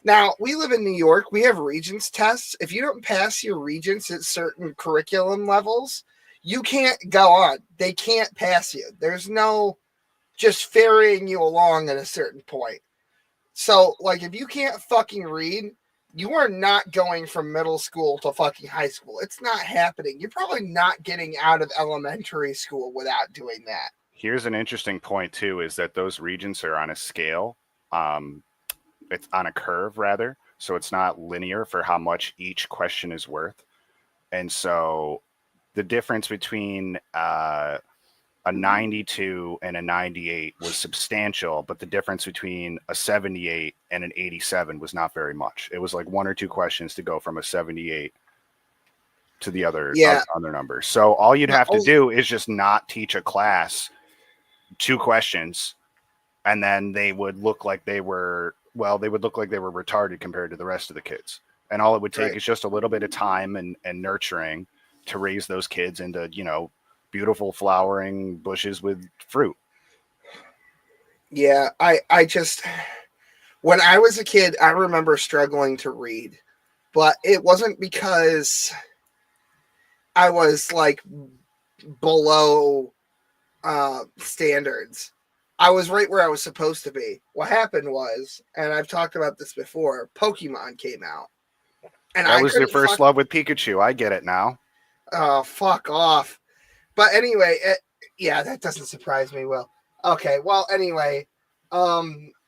Now, we live in New York. We have Regents tests. If you don't pass your Regents at certain curriculum levels, you can't go on. They can't pass you. There's no just ferrying you along at a certain point. So, like, if you can't fucking read, you are not going from middle school to fucking high school. It's not happening. You're probably not getting out of elementary school without doing that. Here's an interesting point, too, is that those Regents are on a scale. It's on a curve, rather. So it's not linear for how much each question is worth. And so the difference between a 92 and a 98 was substantial, but the difference between a 78 and an 87 was not very much. It was like 1 or 2 questions to go from a 78 to the other numbers. So all you'd have to do is just not teach a class 2 questions, and then they would look like they were retarded compared to the rest of the kids. And all it would take is just a little bit of time and nurturing to raise those kids into, you know, beautiful flowering bushes with fruit. Yeah, I just, when I was a kid, I remember struggling to read, but it wasn't because I was like below standards. I was right where I was supposed to be. What happened was, and I've talked about this before, Pokemon came out. And that was your first love with Pikachu. I get it now. Oh, fuck off. But anyway, that doesn't surprise me, Will. Okay, well, anyway, Pokemon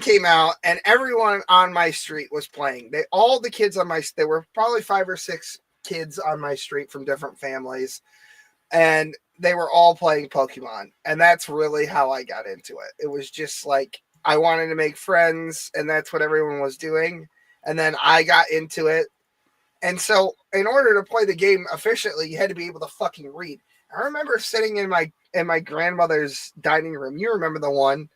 came out, and everyone on my street was playing. All the kids on there were probably 5 or 6 kids on my street from different families. And they were all playing Pokemon, and that's really how I got into it. It was just like I wanted to make friends, and that's what everyone was doing. And then I got into it. And so in order to play the game efficiently, you had to be able to fucking read. I remember sitting in my grandmother's dining room. You remember the one?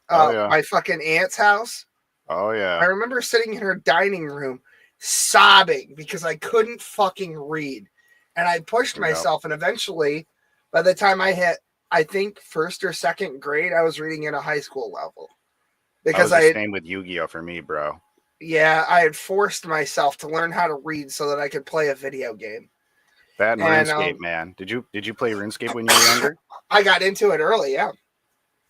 Oh, yeah. My fucking aunt's house. Oh, yeah. I remember sitting in her dining room sobbing because I couldn't fucking read. And I pushed myself, and eventually, by the time I hit, I think, first or second grade, I was reading at a high school level. Because I was the same with Yu-Gi-Oh! For me, bro. Yeah, I had forced myself to learn how to read so that I could play a video game. That and RuneScape, man. Did you play RuneScape when you were younger? I got into it early, yeah.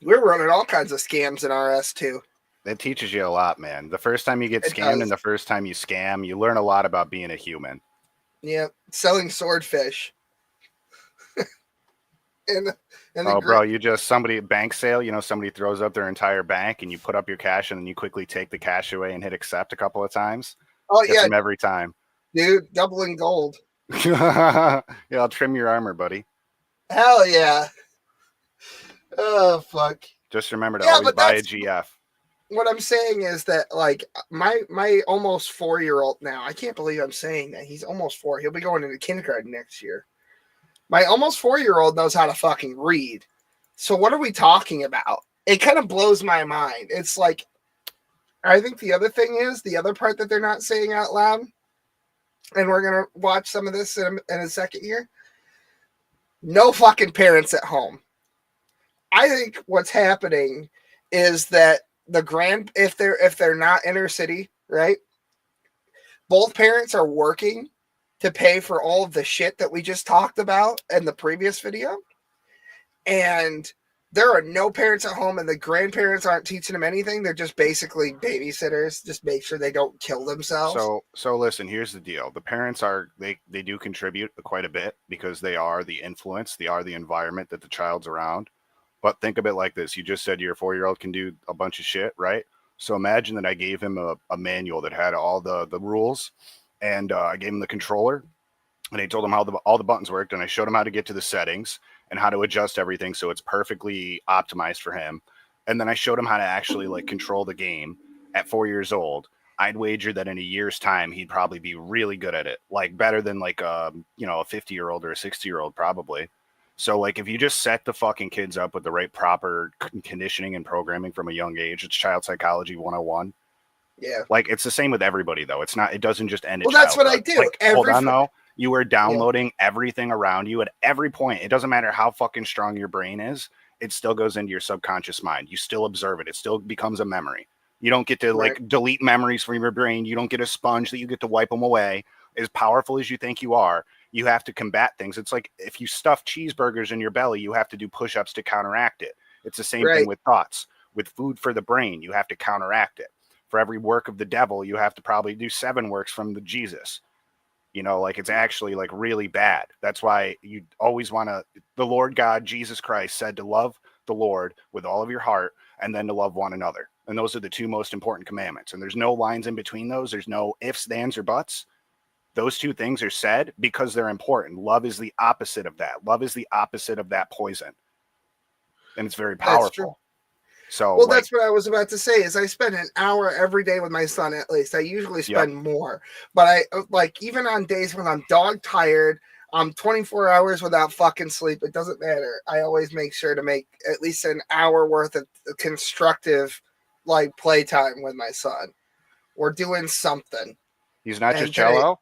We were running all kinds of scams in RS2. It teaches you a lot, man. The first time you get scammed and the first time you scam, you learn a lot about being a human. Yeah, selling swordfish. Bro, you just somebody bank sale, somebody throws up their entire bank and you put up your cash and then you quickly take the cash away and hit accept a couple of times. Oh, Gets them every time. Dude, doubling gold. Yeah, I'll trim your armor, buddy. Hell yeah. Oh, fuck. Just remember to always buy a GF. What I'm saying is that, like, my almost 4-year-old now, I can't believe I'm saying that. He's almost 4. He'll be going into kindergarten next year. My almost 4-year-old knows how to fucking read. So what are we talking about? It kind of blows my mind. It's like, I think the other thing is, the other part that they're not saying out loud, and we're going to watch some of this in a second here. No fucking parents at home. I think what's happening is that if they're not inner city, right? Both parents are working to pay for all of the shit that we just talked about in the previous video. And there are no parents at home, and the grandparents aren't teaching them anything. They're just basically babysitters, just make sure they don't kill themselves. So listen, here's the deal. The parents they do contribute quite a bit because they are the influence, they are the environment that the child's around. But think of it like this. You just said your 4-year-old can do a bunch of shit, right? So imagine that I gave him a manual that had all the rules, and I gave him the controller, and I told him how all the buttons worked, and I showed him how to get to the settings and how to adjust everything so it's perfectly optimized for him. And then I showed him how to actually like control the game at 4 years old. I'd wager that in a year's time, he'd probably be really good at it, like better than like a 50-year-old or a 60-year-old probably. So like if you just set the fucking kids up with the right proper conditioning and programming from a young age, it's child psychology 101. Yeah. Like it's the same with everybody though. It doesn't just end. Well, that's what I do. Like, hold on though. You are downloading everything around you at every point. It doesn't matter how fucking strong your brain is. It still goes into your subconscious mind. You still observe it. It still becomes a memory. You don't get to like delete memories from your brain. You don't get a sponge that you get to wipe them away. As powerful as you think you are, you have to combat things. It's like if you stuff cheeseburgers in your belly, you have to do push-ups to counteract it. It's the same thing with thoughts. With food for the brain, you have to counteract it. For every work of the devil, you have to probably do 7 works from the Jesus. Like it's actually like really bad. That's why you always want to, the Lord God, Jesus Christ said to love the Lord with all of your heart and then to love one another. And those are the 2 most important commandments. And there's no lines in between those. There's no ifs, thans, or buts. Those 2 things are said because they're important. Love is the opposite of that. Love is the opposite of that poison. And it's very powerful. That's true. So that's what I was about to say is I spend an hour every day with my son at least. I usually spend more, but I like even on days when I'm dog tired, I'm 24 hours without fucking sleep. It doesn't matter. I always make sure to make at least an hour worth of constructive like playtime with my son. We're doing something. He's not just jello?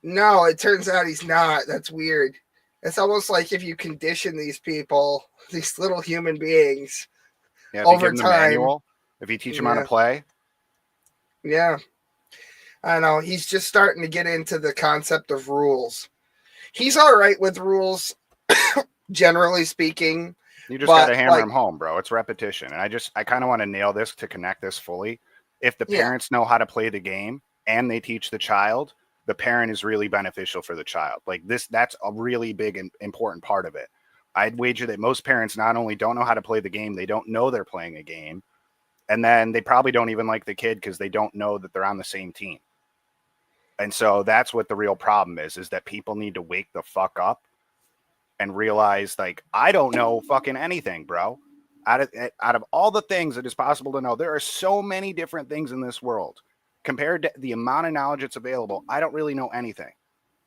No, it turns out he's not. That's weird. It's almost like if you condition these people, these little human beings, over time, if you teach him how to play. Yeah. I know. He's just starting to get into the concept of rules. He's all right with rules, generally speaking. You just got to hammer him home, bro. It's repetition. And I kind of want to nail this to connect this fully. If the parents know how to play the game and they teach the child, the parent is really beneficial for the child. Like that's a really big and important part of it. I'd wager that most parents not only don't know how to play the game, they don't know they're playing a game. And then they probably don't even like the kid because they don't know that they're on the same team. And so that's what the real problem is that people need to wake the fuck up and realized, like, I don't know fucking anything, bro. Out of all the things that is possible to know, there are so many different things in this world. Compared to the amount of knowledge that's available, I don't really know anything.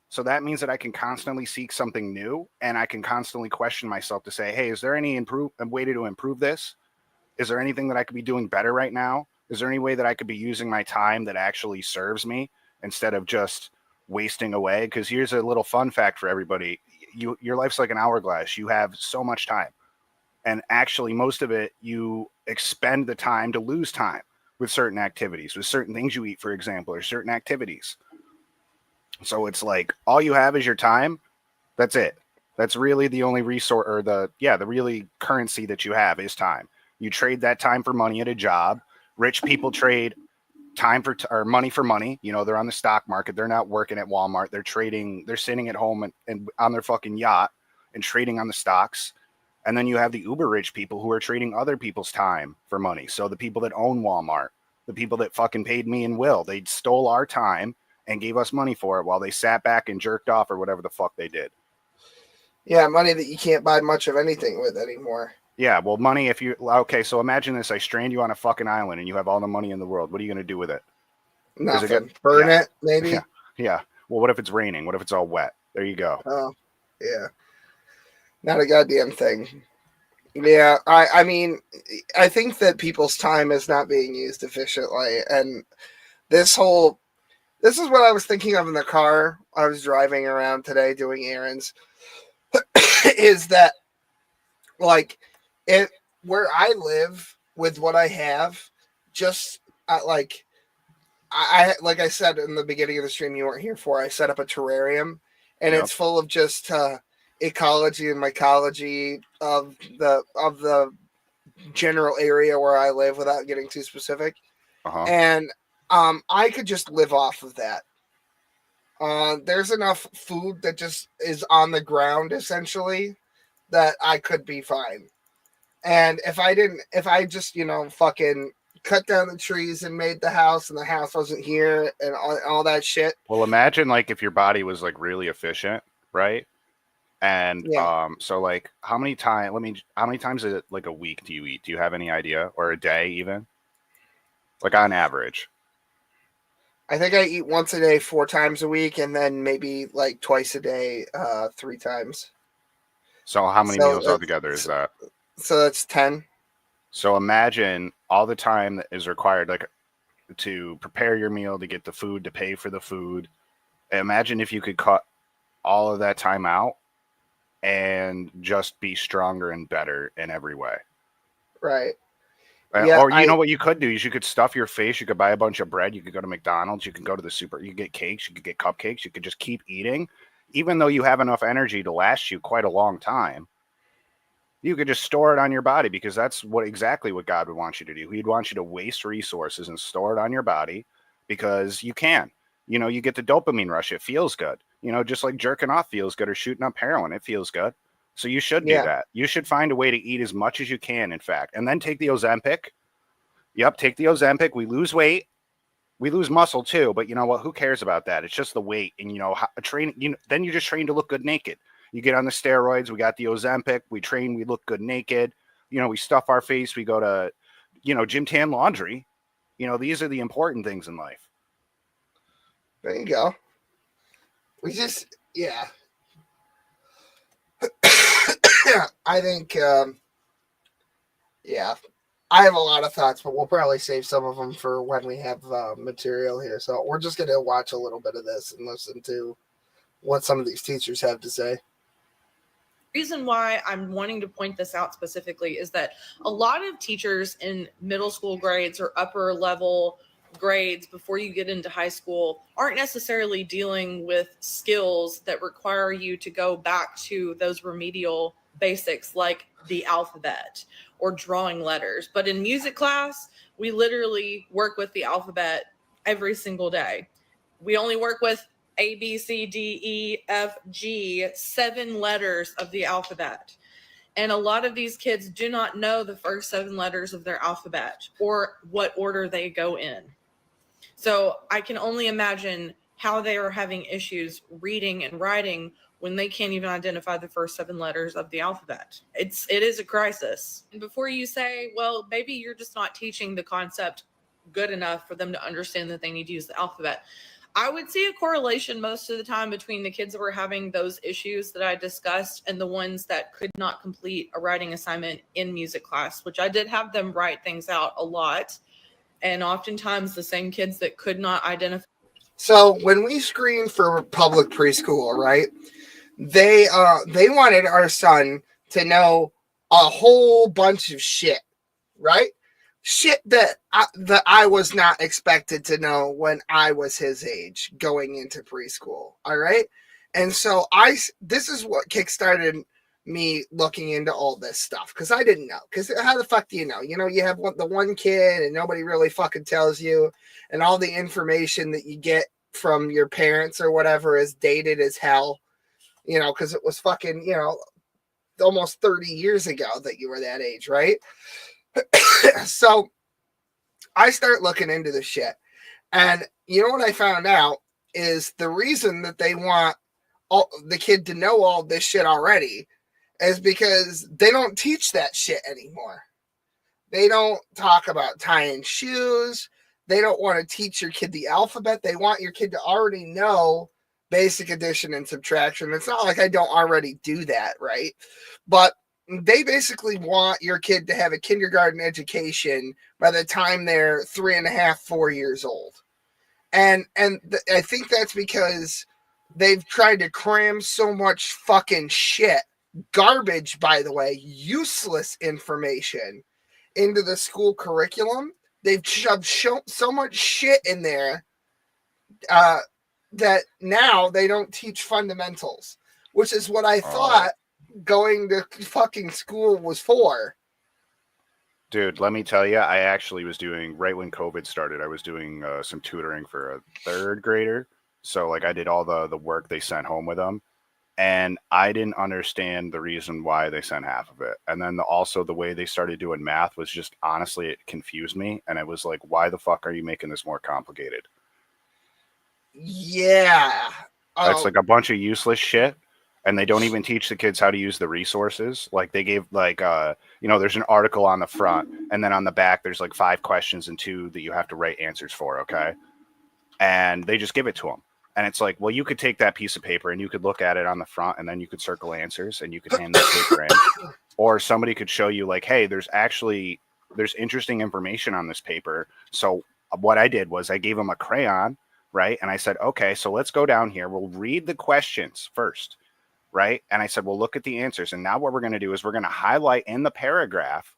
So that means that I can constantly seek something new, and I can constantly question myself to say, hey, is there any way to improve this? Is there anything that I could be doing better right now? Is there any way that I could be using my time that actually serves me instead of just wasting away? Because here's a little fun fact for everybody. Your life's like an hourglass. You have so much time. And actually, most of it, you expend the time to lose time with certain activities, with certain things you eat, for example, or certain activities. So it's like all you have is your time. That's it. That's really the only resource, or the really currency that you have is time. You trade that time for money at a job. Rich people trade time for or money for money. You know, they're on the stock market. They're not working at Walmart. They're trading. They're sitting at home and on their fucking yacht and trading on the stocks. And then you have the uber rich people who are trading other people's time for money. So the people that own Walmart, the people that fucking paid me and Will, they stole our time and gave us money for it while they sat back and jerked off or whatever the fuck they did. Yeah, money that you can't buy much of anything with anymore. Yeah, well, money, okay, so imagine this. I strand you on a fucking island and you have all the money in the world. What are you going to do with it? Nothing. Burn it, maybe? Yeah. Well, what if it's raining? What if it's all wet? There you go. Oh, yeah. Not a goddamn thing. Yeah, I mean, I think that people's time is not being used efficiently. And this is what I was thinking of in the car. I was driving around today doing errands. Is that, like, where I live with what I have, just like I said in the beginning of the stream you weren't here for, I set up a terrarium, and It's full of just ecology and mycology of the general area where I live without getting too specific. And I could just live off of that. There's enough food that just is on the ground essentially that I could be fine. And if I just, fucking cut down the trees and made the house and the house wasn't here and all that shit. Well, imagine like if your body was like really efficient, right? And so like how many times like a week do you eat? Do you have any idea? Or a day even? Like on average? I think I eat once a day, 4 times a week, and then maybe like twice a day, 3 times. So how many meals altogether is that? So that's 10. So imagine all the time that is required, like to prepare your meal, to get the food, to pay for the food. Imagine if you could cut all of that time out and just be stronger and better in every way. Right. Yeah, or you know what you could do? You could stuff your face. You could buy a bunch of bread. You could go to McDonald's. You can go to the super. You could get cakes. You could get cupcakes. You could just keep eating. Even though you have enough energy to last you quite a long time, you could just store it on your body, because that's exactly what God would want you to do. He'd want you to waste resources and store it on your body because you can. You get the dopamine rush. It feels good. Just like jerking off feels good or shooting up heroin. It feels good. So you should do that. You should find a way to eat as much as you can, in fact, and then take the Ozempic. Yep, take the Ozempic. We lose weight. We lose muscle too, but you know what? Who cares about that? It's just the weight, and then you just train to look good naked. You get on the steroids. We got the Ozempic. We train. We look good naked. We stuff our face. We go to, gym tan laundry. These are the important things in life. There you go. We just, I think, I have a lot of thoughts, but we'll probably save some of them for when we have material here. So we're just going to watch a little bit of this and listen to what some of these teachers have to say. Reason why I'm wanting to point this out specifically is that a lot of teachers in middle school grades or upper level grades before you get into high school aren't necessarily dealing with skills that require you to go back to those remedial basics like the alphabet or drawing letters. But in music class, we literally work with the alphabet every single day. We only work with A, B, C, D, E, F, G, 7 letters of the alphabet. And a lot of these kids do not know the first 7 letters of their alphabet or what order they go in. So I can only imagine how they are having issues reading and writing when they can't even identify the first 7 letters of the alphabet. It is a crisis. And before you say, well, maybe you're just not teaching the concept good enough for them to understand that they need to use the alphabet, I would see a correlation most of the time between the kids that were having those issues that I discussed and the ones that could not complete a writing assignment in music class, which I did have them write things out a lot. And oftentimes the same kids that could not identify. So when we screened for public preschool, right, they wanted our son to know a whole bunch of shit, right? Shit that I was not expected to know when I was his age going into preschool. All right. And so this is what kickstarted me looking into all this stuff, because I didn't know. Because how the fuck do you know? You know, you have the one kid and nobody really fucking tells you, and all the information that you get from your parents or whatever is dated as hell, you know, because it was fucking, you know, almost 30 years ago that you were that age, right? So I start looking into the shit, and you know what I found out is the reason that they want the kid to know all this shit already is because they don't teach that shit anymore. They don't talk about tying shoes. They don't want to teach your kid the alphabet. They want your kid to already know basic addition and subtraction. It's not like I don't already do that, right? But they basically want your kid to have a kindergarten education by the time they're 3.5, 4 years old. And I think that's because they've tried to cram so much fucking shit, garbage, by the way, useless information into the school curriculum. They've shoved so much shit in there that now they don't teach fundamentals, which is what I thought going to fucking school was for. Dude, let me tell you, I actually was doing, right when COVID started, I was doing some tutoring for a 3rd grader. So, like, I did all the work they sent home with them. And I didn't understand the reason why they sent half of it. And then also the way they started doing math was just, honestly, it confused me. And it was like, why the fuck are you making this more complicated? Yeah. It's like a bunch of useless shit. And they don't even teach the kids how to use the resources. Like, they gave, like, you know, there's an article on the front, and then on the back, there's like 5 questions and 2 that you have to write answers for, okay? And they just give it to them. And it's like, well, you could take that piece of paper and you could look at it on the front, and then you could circle answers and you could hand that paper in. Or somebody could show you, like, hey, there's interesting information on this paper. So what I did was I gave them a crayon, right? And I said, okay, so let's go down here. We'll read the questions first. Right. And I said, well, look at the answers. And now what we're going to do is we're going to highlight in the paragraph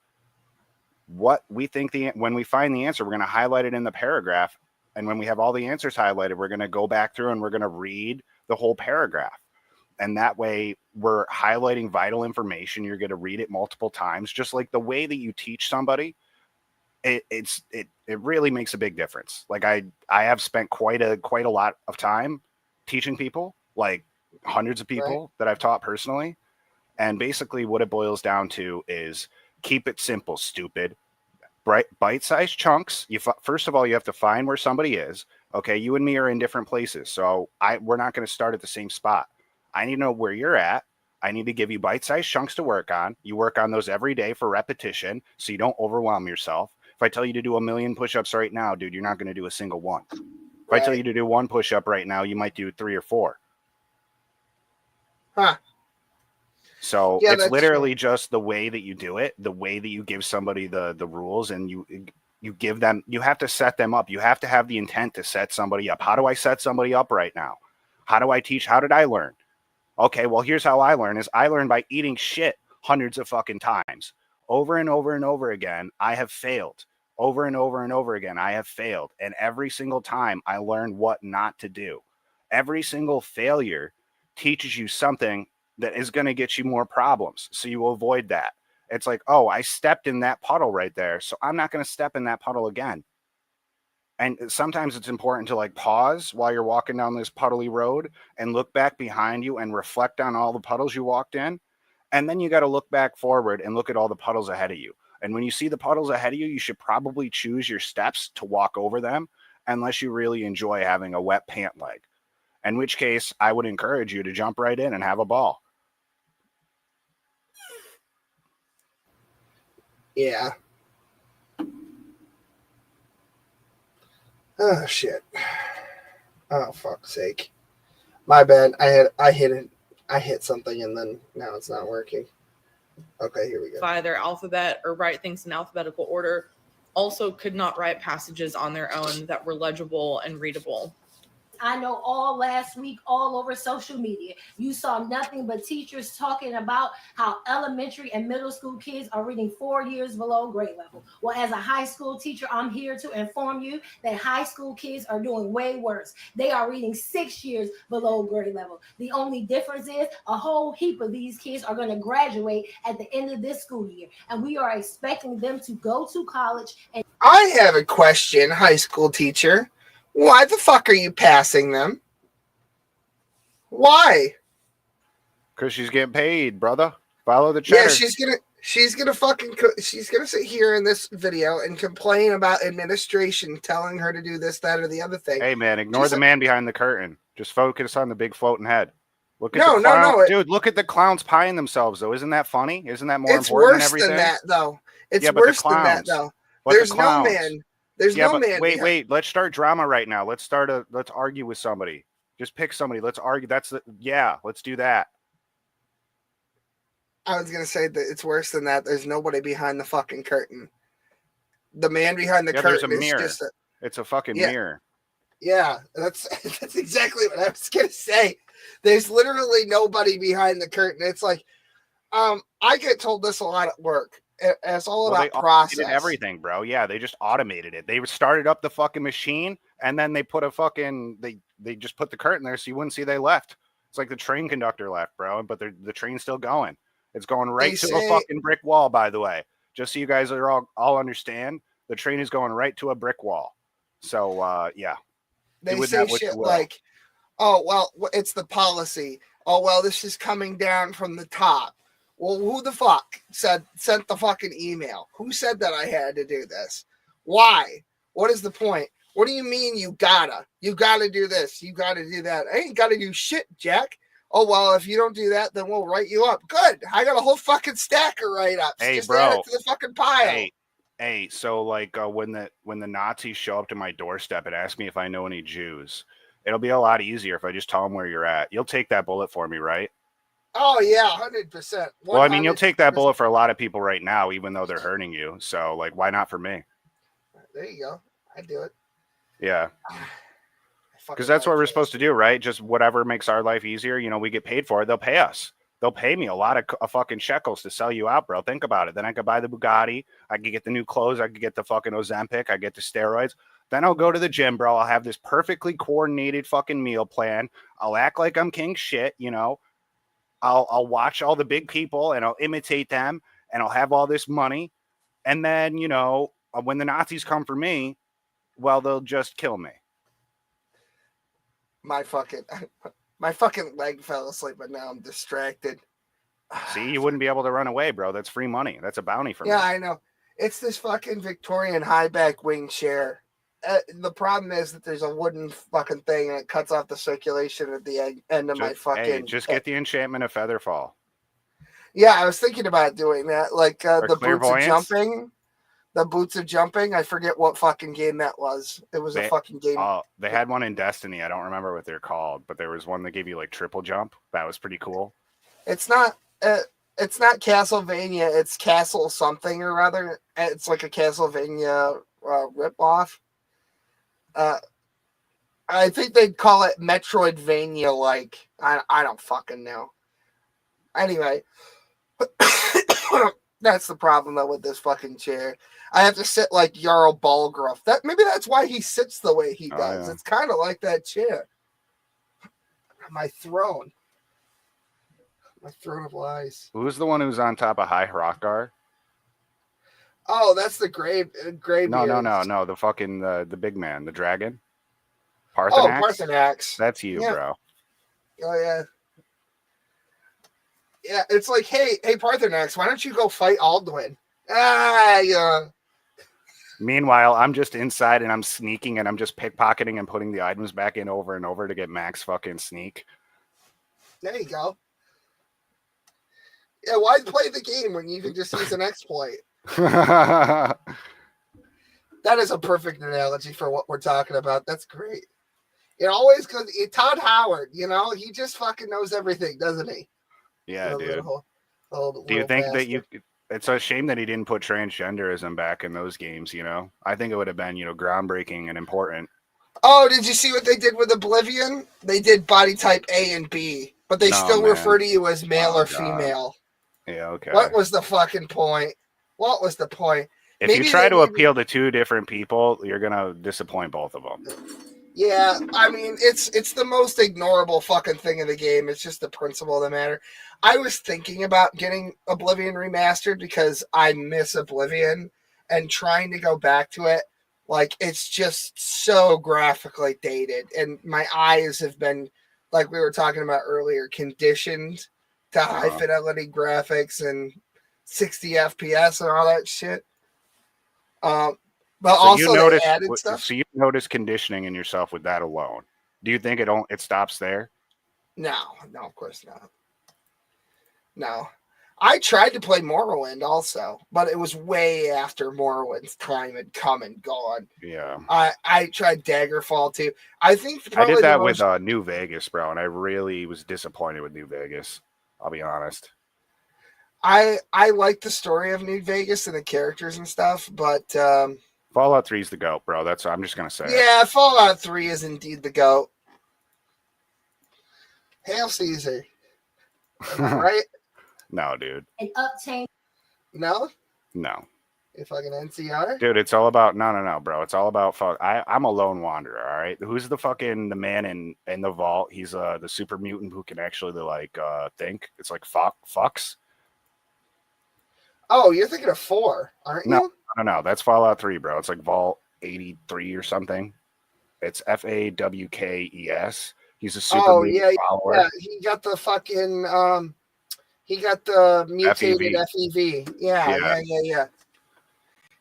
what we think when we find the answer, we're going to highlight it in the paragraph. And when we have all the answers highlighted, we're going to go back through and we're going to read the whole paragraph. And that way we're highlighting vital information. You're going to read it multiple times, just like the way that you teach somebody. It really makes a big difference. Like I have spent quite a lot of time teaching people, like hundreds of people that I've taught personally. And basically what it boils down to is keep it simple, stupid. Bite-sized chunks. First of all, you have to find where somebody is. Okay, you and me are in different places, so we're not going to start at the same spot. I need to know where you're at. I need to give you bite-sized chunks to work on. You work on those every day for repetition, so you don't overwhelm yourself. If I tell you to do 1,000,000 push-ups right now, dude, you're not going to do a single one. If I tell you to do 1 push-up right now, you might do 3 or 4. Huh. So it's literally just the way that you do it, the way that you give somebody the rules, and you give them, you have to set them up. You have to have the intent to set somebody up. How do I set somebody up right now? How do I teach? How did I learn? Okay, well, here's how I learn is I learn by eating shit hundreds of fucking times. Over and over and over again, I have failed. Over and over and over again, I have failed. And every single time I learn what not to do. Every single failure teaches you something that is going to get you more problems. So you avoid that. It's like, oh, I stepped in that puddle right there, so I'm not going to step in that puddle again. And sometimes it's important to like pause while you're walking down this puddly road and look back behind you and reflect on all the puddles you walked in. And then you got to look back forward and look at all the puddles ahead of you. And when you see the puddles ahead of you, you should probably choose your steps to walk over them, unless you really enjoy having a wet pant leg. In which case, I would encourage you to jump right in and have a ball. Yeah. Oh shit. Oh fuck's sake. My bad. I hit something and then now it's not working. Okay, here we go. By their alphabet or write things in alphabetical order, also could not write passages on their own that were legible and readable. I know all last week, all over social media, you saw nothing but teachers talking about how elementary and middle school kids are reading 4 years below grade level. Well, as a high school teacher, I'm here to inform you that high school kids are doing way worse. They are reading 6 years below grade level. The only difference is a whole heap of these kids are going to graduate at the end of this school year, and we are expecting them to go to college. And I have a question, high school teacher. Why the fuck are you passing them? Why? Because she's getting paid, brother. Follow the cheddar. Yeah, she's gonna sit here in this video and complain about administration telling her to do this, that, or the other thing. Hey man, ignore the man behind the curtain. Just focus on the big floating head. Look at no, dude. Look at the clowns pieing themselves, though. Isn't that funny? Isn't that more important than everything? It's worse than that, though. It's yeah, worse than that, though. There's no man. There's no man. Wait. Let's start drama right now. Let's argue with somebody. Just pick somebody. Let's argue. Let's do that. I was gonna say that it's worse than that. There's nobody behind the fucking curtain. The man behind the curtain there's a mirror. is just it's a fucking mirror. Yeah, that's exactly what I was gonna say. There's literally nobody behind the curtain. It's like, I get told this a lot at work. It's all about process. They everything, bro. Yeah, they just automated it. They started up the fucking machine, and then they put they just put the curtain there so you wouldn't see they left. It's like the train conductor left, bro, but the train's still going. It's going right to a fucking brick wall, by the way. Just so you guys are all understand, the train is going right to a brick wall. So, yeah. They say shit like, oh, well, it's the policy. Oh, well, this is coming down from the top. Well, who the fuck sent the fucking email? Who said that I had to do this? Why? What is the point? What do you mean you gotta? You gotta do this. You gotta do that. I ain't gotta do shit, Jack. Oh, well, if you don't do that, then we'll write you up. Good. I got a whole fucking stack of write-ups. Hey, just bro. add it to the fucking pile. Hey, so like when the Nazis show up to my doorstep and ask me if I know any Jews, it'll be a lot easier if I just tell them where you're at. You'll take that bullet for me, right? Oh, yeah, 100%. Well, I mean, you'll take that bullet for a lot of people right now, even though they're hurting you. So, like, why not for me? There you go. I do it. Yeah. Because that's what we're supposed to do, right? Just whatever makes our life easier. You know, we get paid for it. They'll pay us. They'll pay me a lot of fucking shekels to sell you out, bro. Think about it. Then I could buy the Bugatti. I could get the new clothes. I could get the fucking Ozempic. I get the steroids. Then I'll go to the gym, bro. I'll have this perfectly coordinated fucking meal plan. I'll act like I'm king shit, you know. I'll watch all the big people and I'll imitate them and I'll have all this money. And then, you know, when the Nazis come for me, well, they'll just kill me. My fucking leg fell asleep, but now I'm distracted. See, you wouldn't be able to run away, bro. That's free money. That's a bounty for me. Yeah, I know. It's this fucking Victorian high back wing chair. The problem is that there's a wooden fucking thing and it cuts off the circulation at the end of my fucking. Hey, just get the enchantment of Featherfall. Yeah, I was thinking about doing that. Like the boots of jumping. The boots of jumping. I forget what fucking game that was. It was a fucking game. They had one in Destiny. I don't remember what they're called, but there was one that gave you like triple jump. That was pretty cool. It's not Castlevania. It's Castle something or other. It's like a Castlevania ripoff. I think they'd call it Metroidvania. Like I don't fucking know. Anyway, that's the problem though with this fucking chair. I have to sit like Jarl Balgruuf. Maybe that's why he sits the way he does. Yeah. It's kind of like that chair. My throne. My throne of lies. Who's the one who's on top of High Hrothgar? Oh, that's the grave. No. The fucking the big man, the dragon. Parthenax. Oh, Parthenax. That's you, bro. Oh yeah. Yeah, it's like, hey, Parthenax, why don't you go fight Alduin? Meanwhile, I'm just inside and I'm sneaking and I'm just pickpocketing and putting the items back in over and over to get max fucking sneak. There you go. Yeah, why play the game when you can just use an exploit? That is a perfect analogy for what we're talking about. That's great. It always goes. Todd Howard, he just fucking knows everything, doesn't he? Yeah, dude. Do you think that it's a shame that he didn't put transgenderism back in those games, I think it would have been, groundbreaking and important. Oh, did you see what they did with Oblivion? They did body type A and B, but they still refer to you as male or female. Yeah, okay. What was the fucking point? What was the point? If you try to appeal to two different people, you're going to disappoint both of them. Yeah, I mean, it's the most ignorable fucking thing in the game. It's just the principle of the matter. I was thinking about getting Oblivion remastered because I miss Oblivion, and trying to go back to it, like, it's just so graphically dated, and my eyes have been, like we were talking about earlier, conditioned to high fidelity graphics and 60 FPS and all that shit. But so also they added stuff. So you notice conditioning in yourself with that alone. Do you think it stops there? No, of course not. No. I tried to play Morrowind also, but it was way after Morrowind's time had come and gone. Yeah. I tried Daggerfall too. I think I did that with New Vegas, bro, and I really was disappointed with New Vegas. I'll be honest. I like the story of New Vegas and the characters and stuff, but Fallout 3 is the GOAT, bro. That's what I'm just gonna say. Yeah, Fallout 3 is indeed the GOAT. Hail Caesar. Am I right? No, dude. An Octane. No? No. You fucking NCR? Dude, it's all about no, bro. It's all about I'm a lone wanderer, all right? Who's the man in the vault? He's the super mutant who can actually think. It's like Fox. Oh, you're thinking of 4, aren't you? No. That's Fallout 3, bro. It's like Vault 83 or something. It's FAWKES. He's a super mutant follower. Yeah. He got the fucking he got the mutated FEV. Yeah.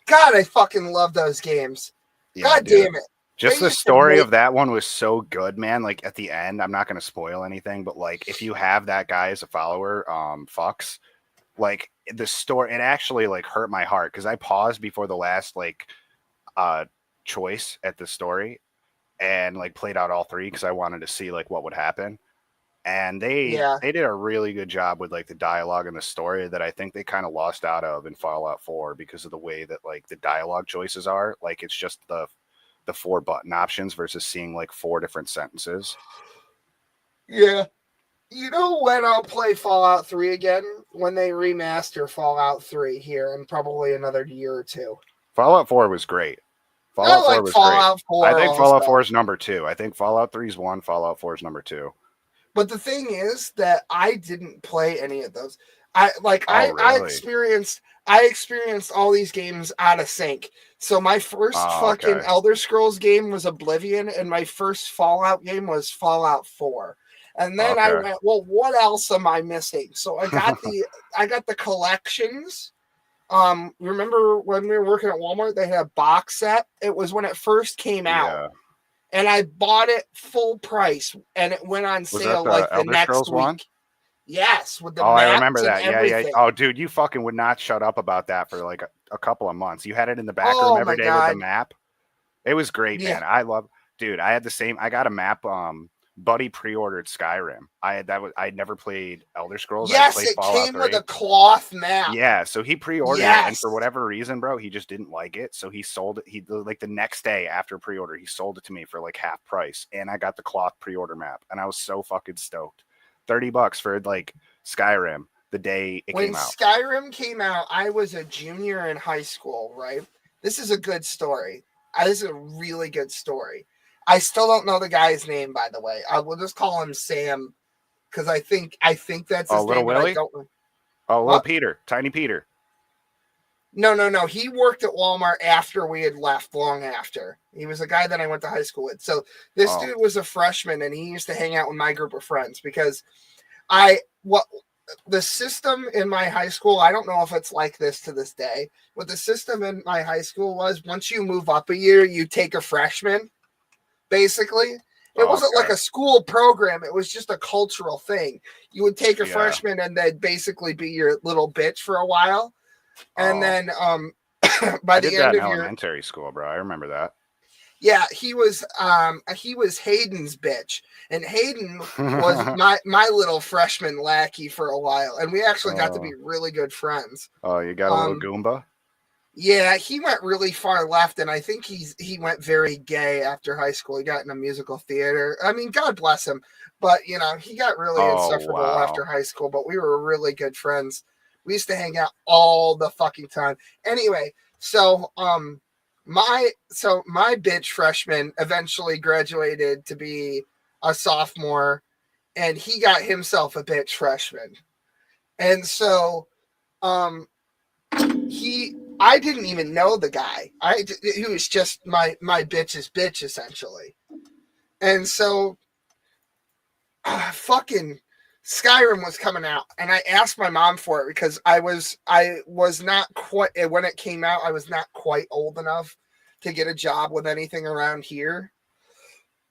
God, I fucking love those games. Yeah, God damn it. Just the story of that one was so good, man. Like at the end, I'm not going to spoil anything, but like if you have that guy as a follower, Fox, like the story, it actually like hurt my heart because I paused before the last choice at the story and like played out all 3 because I wanted to see like what would happen. And they did a really good job with like the dialogue and the story that I think they kind of lost out of in Fallout 4 because of the way that like the dialogue choices are. Like it's just the 4 button options versus seeing like 4 different sentences. Yeah. You know when I'll play Fallout 3 again? When they remaster Fallout 3 here in probably another year or 2. Fallout 4 was great. Fallout 4 was Fallout 4 I think Fallout 4 is number 2. I think Fallout 3 is 1. Fallout 4 is number 2. But the thing is that I didn't play any of those. I experienced all these games out of sync. So my first fucking Elder Scrolls game was Oblivion, and my first Fallout game was Fallout 4. And then I went, well, what else am I missing? So I got the collections. Remember when we were working at Walmart, they had a box set. It was when it first came out. And I bought it full price, and it went on sale like the Elder next Scrolls week. One? Yes, with the I remember that. Yeah. Oh, dude, you fucking would not shut up about that for like a couple of months. You had it in the back room every day with the map. It was great, man. I had the same. I got a map. Buddy pre-ordered Skyrim. I'd never played Elder Scrolls. Yes, I played it Fallout came 3. with a cloth map. Yeah, so he pre-ordered it, and for whatever reason, bro, he just didn't like it. So he sold it. He like the next day after pre-order, he sold it to me for like half price, and I got the cloth pre-order map, and I was so fucking stoked. $30 for like Skyrim the day it came out. When Skyrim came out, I was a junior in high school. Right. This is a good story. This is a really good story. I still don't know the guy's name, by the way. I will just call him Sam because I think that's his name. Little Willie? Little Peter, Tiny Peter. No. He worked at Walmart after we had left, long after. He was a guy that I went to high school with. So this dude was a freshman, and he used to hang out with my group of friends because the system in my high school, I don't know if it's like this to this day, but the system in my high school was once you move up a year, you take a freshman, basically. It wasn't like a school program. It was just a cultural thing. You would take a freshman and they'd basically be your little bitch for a while. And then by the end of your elementary school, bro. I remember that. Yeah, he was Hayden's bitch. And Hayden was my little freshman lackey for a while. And we actually got to be really good friends. Oh, you got a little Goomba? Yeah, he went really far left, and I think he went very gay after high school. He got into musical theater. I mean, God bless him, but you know, he got really insufferable after high school. But we were really good friends. We used to hang out all the fucking time. Anyway, so my bitch freshman eventually graduated to be a sophomore, and he got himself a bitch freshman, and so I didn't even know the guy. He was just my bitch's bitch, essentially. And so fucking Skyrim was coming out, and I asked my mom for it because I was not quite, when it came out, I was not quite old enough to get a job with anything around here.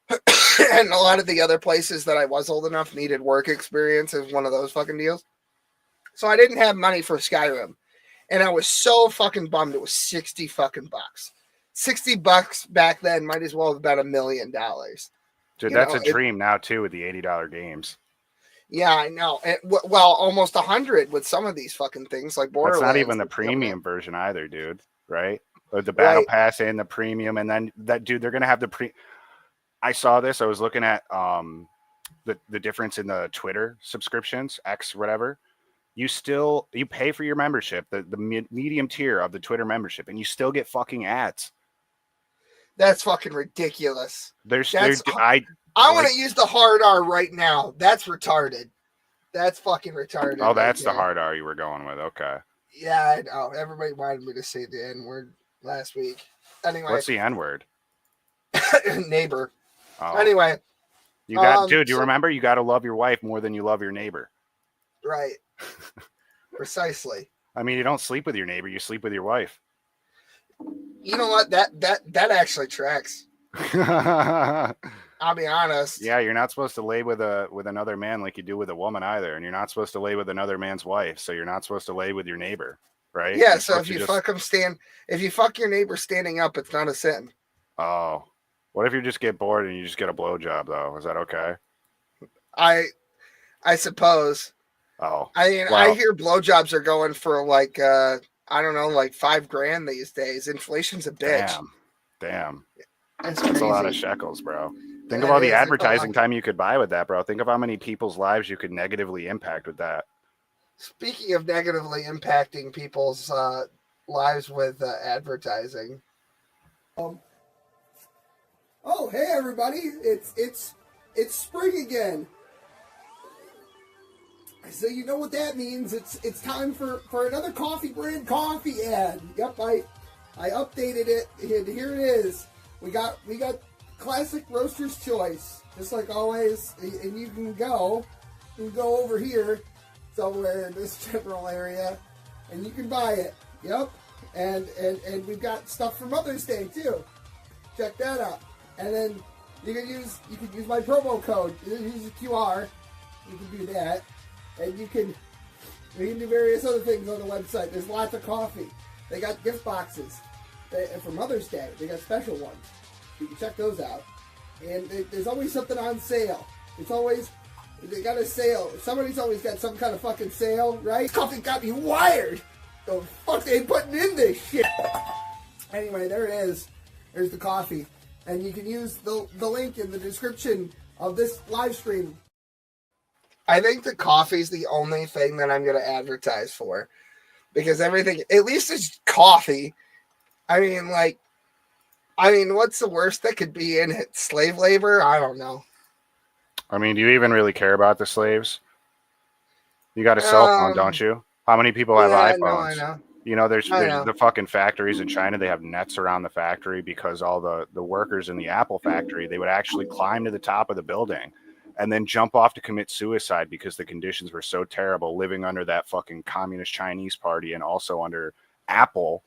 And a lot of the other places that I was old enough needed work experience as one of those fucking deals. So I didn't have money for Skyrim. And I was so fucking bummed. It was 60 fucking bucks. $60 back then might as well have been $1 million. Dude, that's a dream now too with the $80 games. Yeah, I know. Well, almost 100 with some of these fucking things like Borderlands. That's not even the premium version either, dude. Right? The battle pass and the premium, and then that dude, they're gonna have the I saw this. I was looking at the difference in the Twitter subscriptions, X whatever. You pay for your membership, the medium tier of the Twitter membership, and you still get fucking ads. That's fucking ridiculous. I want to use the hard R right now. That's retarded. That's fucking retarded. Oh, that's the hard R you were going with. Okay. Yeah, I know. Everybody wanted me to say the N word last week. Anyway. What's the N word? Neighbor. Oh. Anyway. You got, dude, you remember you got to love your wife more than you love your neighbor. Right. Precisely. I mean, you don't sleep with your neighbor, you sleep with your wife. You know what? That actually tracks. I'll be honest. Yeah, you're not supposed to lay with another man like you do with a woman either, and you're not supposed to lay with another man's wife, so you're not supposed to lay with your neighbor, right? Yeah, so if you fuck your neighbor standing up, it's not a sin. Oh. What if you just get bored and you just get a blowjob though? Is that okay? I suppose. Oh, I mean, I hear blowjobs are going for like I don't know, like $5,000 these days. Inflation's a bitch. Damn. That's a lot of shekels, bro. Think of all the advertising time you could buy with that, bro. Think of how many people's lives you could negatively impact with that. Speaking of negatively impacting people's lives with advertising. Oh, hey everybody! It's spring again. So you know what that means? It's time for another coffee brand coffee ad. Yep, I updated it, and here it is. We got classic roaster's choice, just like always. And you can go over here somewhere in this general area, and you can buy it. Yep, and we've got stuff for Mother's Day too. Check that out. And then you can use my promo code. Use the QR. You can do that. And we can do various other things on the website. There's lots of coffee. They got gift boxes. And for Mother's Day, they got special ones. You can check those out. And there's always something on sale. They got a sale. Somebody's always got some kind of fucking sale, right? Coffee got me wired. The fuck they putting in this shit? Anyway, there it is. There's the coffee. And you can use the link in the description of this live stream. I think the coffee's the only thing that I'm going to advertise for, because everything, at least it's coffee. I mean, what's the worst that could be in it? Slave labor? I don't know. I mean, do you even really care about the slaves? You got a cell phone, don't you? How many people have iPhones? No, I know. You know, there's the fucking factories in China. They have nets around the factory because all the workers in the Apple factory, they would actually climb to the top of the building and then jump off to commit suicide because the conditions were so terrible living under that fucking communist Chinese party and also under Apple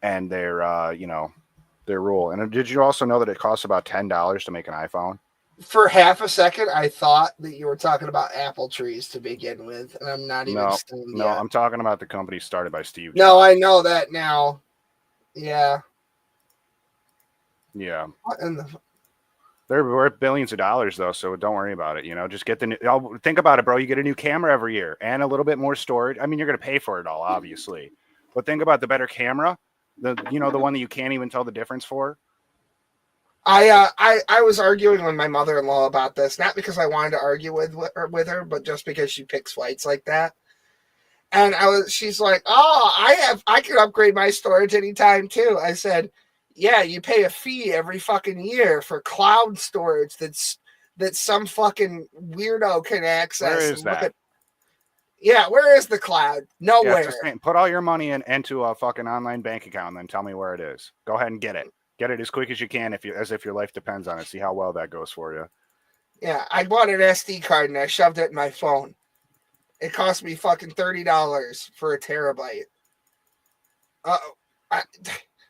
and their, their rule. And did you also know that it costs about $10 to make an iPhone? For half a second, I thought that you were talking about apple trees to begin with, and I'm not even stoned No, yet. I'm talking about the company started by Steve Jobs. No, I know that now. Yeah. Yeah. And They're worth billions of dollars, though, so don't worry about it. Just get the new. Think about it, bro. You get a new camera every year and a little bit more storage. I mean, you're going to pay for it all, obviously. But think about the better camera, the one that you can't even tell the difference for. I was arguing with my mother-in-law about this, not because I wanted to argue with her, but just because she picks fights like that. And she's like, "Oh, I can upgrade my storage anytime too." I said, "Yeah, you pay a fee every fucking year for cloud storage that some fucking weirdo can access." Where is that? Yeah, where is the cloud? Nowhere. Yeah, put all your money into a fucking online bank account and then tell me where it is. Go ahead and get it. Get it as quick as you can as if your life depends on it. See how well that goes for you. Yeah, I bought an SD card and I shoved it in my phone. It cost me fucking $30 for a terabyte.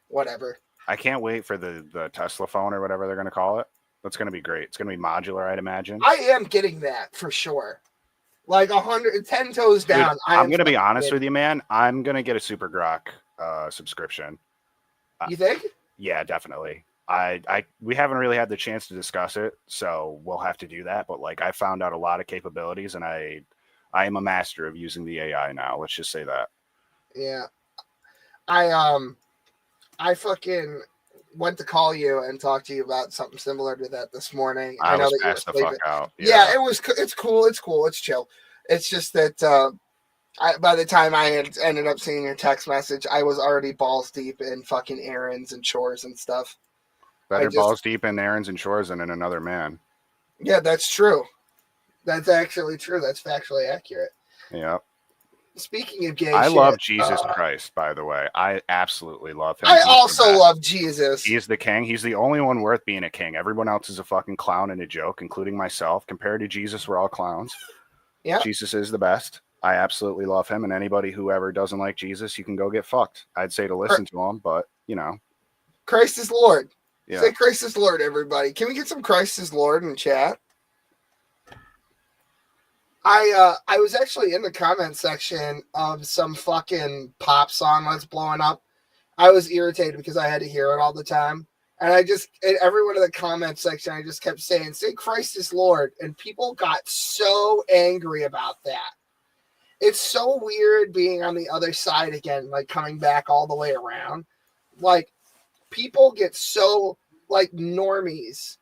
Whatever. I can't wait for the Tesla phone or whatever they're going to call it. That's going to be great. It's going to be modular, I'd imagine. I am getting that for sure. Like 110 toes down. Dude, I'm going to be honest with you, man. I'm going to get a Super Grok subscription. You think? Yeah, definitely. We haven't really had the chance to discuss it, so we'll have to do that. But I found out a lot of capabilities, and I am a master of using the AI now. Let's just say that. Yeah. I fucking went to call you and talk to you about something similar to that this morning. I know was that you passed were the fuck sleeping. out. Yeah, it's cool. It's chill. It's just that by the time I had ended up seeing your text message, I was already balls deep in fucking errands and chores and stuff. Better balls deep in errands and chores than in another man. Yeah, that's true. That's actually true. That's factually accurate. Yeah. Speaking of gay I shit, love Jesus Christ, by the way. I absolutely love him. I also love Jesus. He's the king. He's the only one worth being a king. Everyone else is a fucking clown and a joke, including myself. Compared to Jesus, we're all clowns. Yeah. Jesus is the best. I absolutely love him. And anybody who ever doesn't like Jesus, you can go get fucked. I'd say to listen to him, but, Christ is Lord. Yeah. Say Christ is Lord, everybody. Can we get some Christ is Lord in chat? I was actually in the comment section of some fucking pop song that's blowing up. I was irritated because I had to hear it all the time. And everyone in the comment section, I just kept saying, say Christ is Lord. And people got so angry about that. It's so weird being on the other side again, coming back all the way around. People get so, normies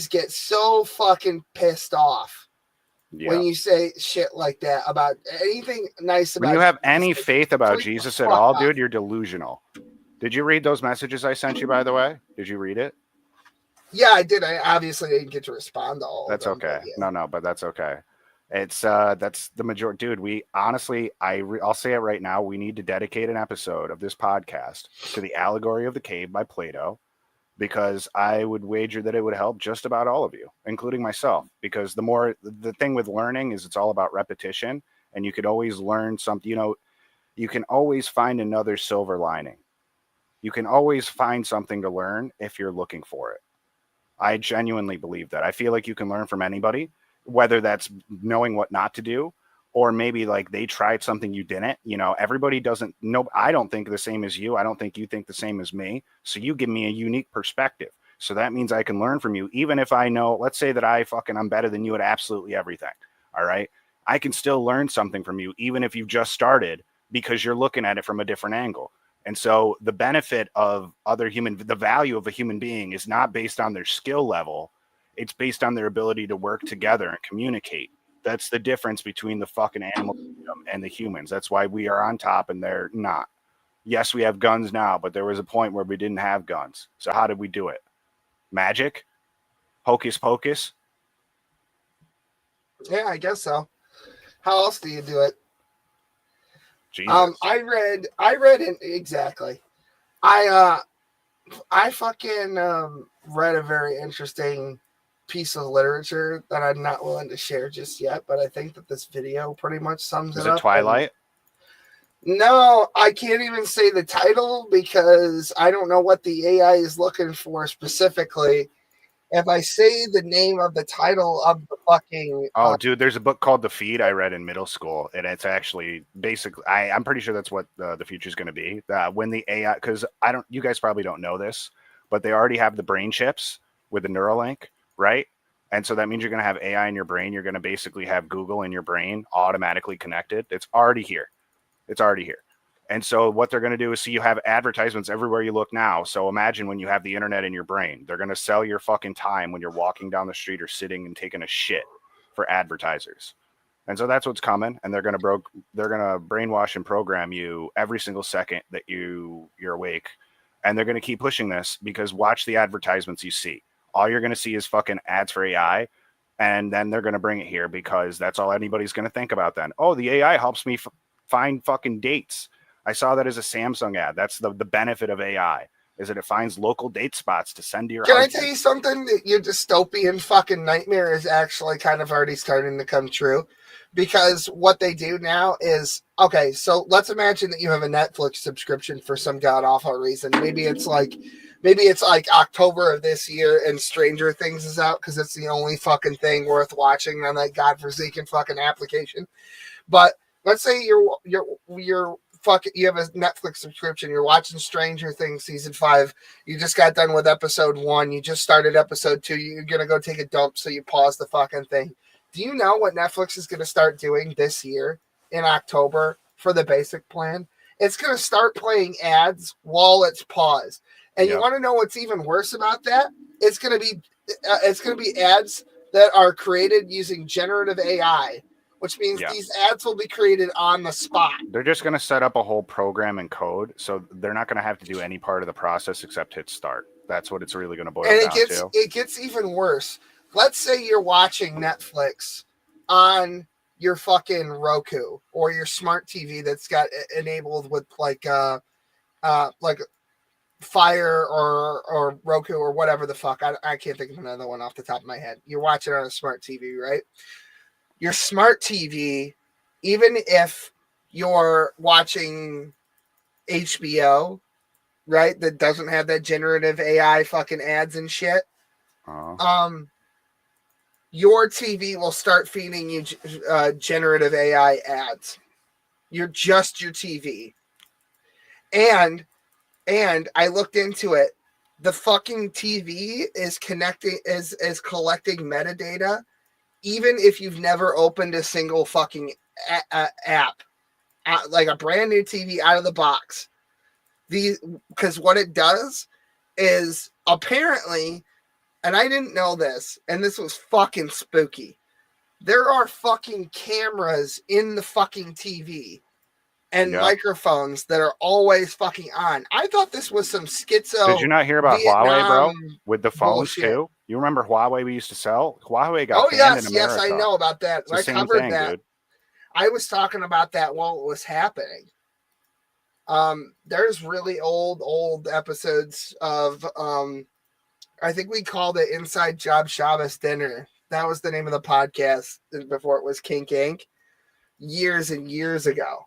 get so fucking pissed off. Yeah. When you say shit like that about anything nice about when you have any faith about freak Jesus at all, dude, you're delusional. Did you read those messages I sent you, by the way? Did you read it? Yeah, I did. I obviously didn't get to respond to all that's of them. Okay. Yeah. No, but that's okay. It's that's the majority. Dude, we honestly, I'll say it right now. We need to dedicate an episode of this podcast to the allegory of the cave by Plato, because I would wager that it would help just about all of you, including myself. Because the thing with learning is it's all about repetition, and you could always learn something. You can always find another silver lining. You can always find something to learn if you're looking for it. I genuinely believe that. I feel like you can learn from anybody, whether that's knowing what not to do, or maybe they tried something you didn't. Everybody doesn't know. I don't think the same as you. I don't think you think the same as me. So you give me a unique perspective. So that means I can learn from you, even if I know, let's say that I'm better than you at absolutely everything. All right. I can still learn something from you, even if you've just started, because you're looking at it from a different angle. And so the benefit of the value of a human being is not based on their skill level. It's based on their ability to work together and communicate. That's the difference between the fucking animal and the humans. That's why we are on top and they're not. Yes, we have guns now, but there was a point where we didn't have guns. So how did we do it? Magic? Hocus pocus? Yeah, I guess so. How else do you do it? Jesus. I read it exactly. I fucking read a very interesting piece of literature that I'm not willing to share just yet, but I think that this video pretty much sums Is it it up. Twilight? No, I can't even say the title because I don't know what the AI is looking for specifically. If I say the name of the title of the fucking Oh, dude, there's a book called The Feed I read in middle school, and it's actually basically I'm pretty sure that's what the future is going to be. When the AI, because you guys probably don't know this, but they already have the brain chips with the Neuralink, right? And so that means you're going to have AI in your brain. You're going to basically have Google in your brain automatically connected. It's already here. It's already here. And so what they're going to do is see you have advertisements everywhere you look now. So imagine when you have the internet in your brain, they're going to sell your fucking time when you're walking down the street or sitting and taking a shit for advertisers. And so that's what's coming. And they're going to brainwash and program you every single second that you're awake. And they're going to keep pushing this because watch the advertisements you see. All you're going to see is fucking ads for AI. And then they're going to bring it here because that's all anybody's going to think about then. Oh, the AI helps me find fucking dates. I saw that as a Samsung ad. That's the benefit of AI, is that it finds local date spots to send to your Can I husband. tell you something? Your dystopian fucking nightmare is actually kind of already starting to come true. Because what they do now is, okay, so let's imagine that you have a Netflix subscription for some god awful reason. Maybe it's like October of this year and Stranger Things is out because it's the only fucking thing worth watching on that godforsaken fucking application. But let's say you have a Netflix subscription. You're watching Stranger Things season 5. You just got done with episode 1. You just started episode 2. You're gonna go take a dump, so you pause the fucking thing. Do you know what Netflix is gonna start doing this year in October for the basic plan? It's gonna start playing ads while it's paused. And you want to know what's even worse about that? It's gonna be ads that are created using generative AI. Which means these ads will be created on the spot. They're just going to set up a whole program and code, so they're not going to have to do any part of the process except hit start. That's what it's really going to boil down to. It gets even worse. Let's say you're watching Netflix on your fucking Roku or your smart TV that's got enabled with like Fire or Roku or whatever the fuck. I can't think of another one off the top of my head. You're watching on a smart TV, right? Your smart TV, even if you're watching HBO, right, that doesn't have that generative AI fucking ads and shit, your TV will start feeding you generative AI ads. You're just your TV. And I looked into it. The fucking TV is collecting metadata even if you've never opened a single fucking app, like a brand new TV out of the box. Because what it does is apparently, and I didn't know this, and this was fucking spooky. There are fucking cameras in the fucking TV and microphones that are always fucking on. I thought this was some schizo. Did you not hear about Huawei, bro? With the phones bullshit. too? You remember Huawei we used to sell? Huawei got banned in America. Yes, I know about that. I covered that. Dude. I was talking about that while it was happening. There's really old episodes of I think we called it Inside Job Shabbos Dinner. That was the name of the podcast before it was Kincaid, years and years ago.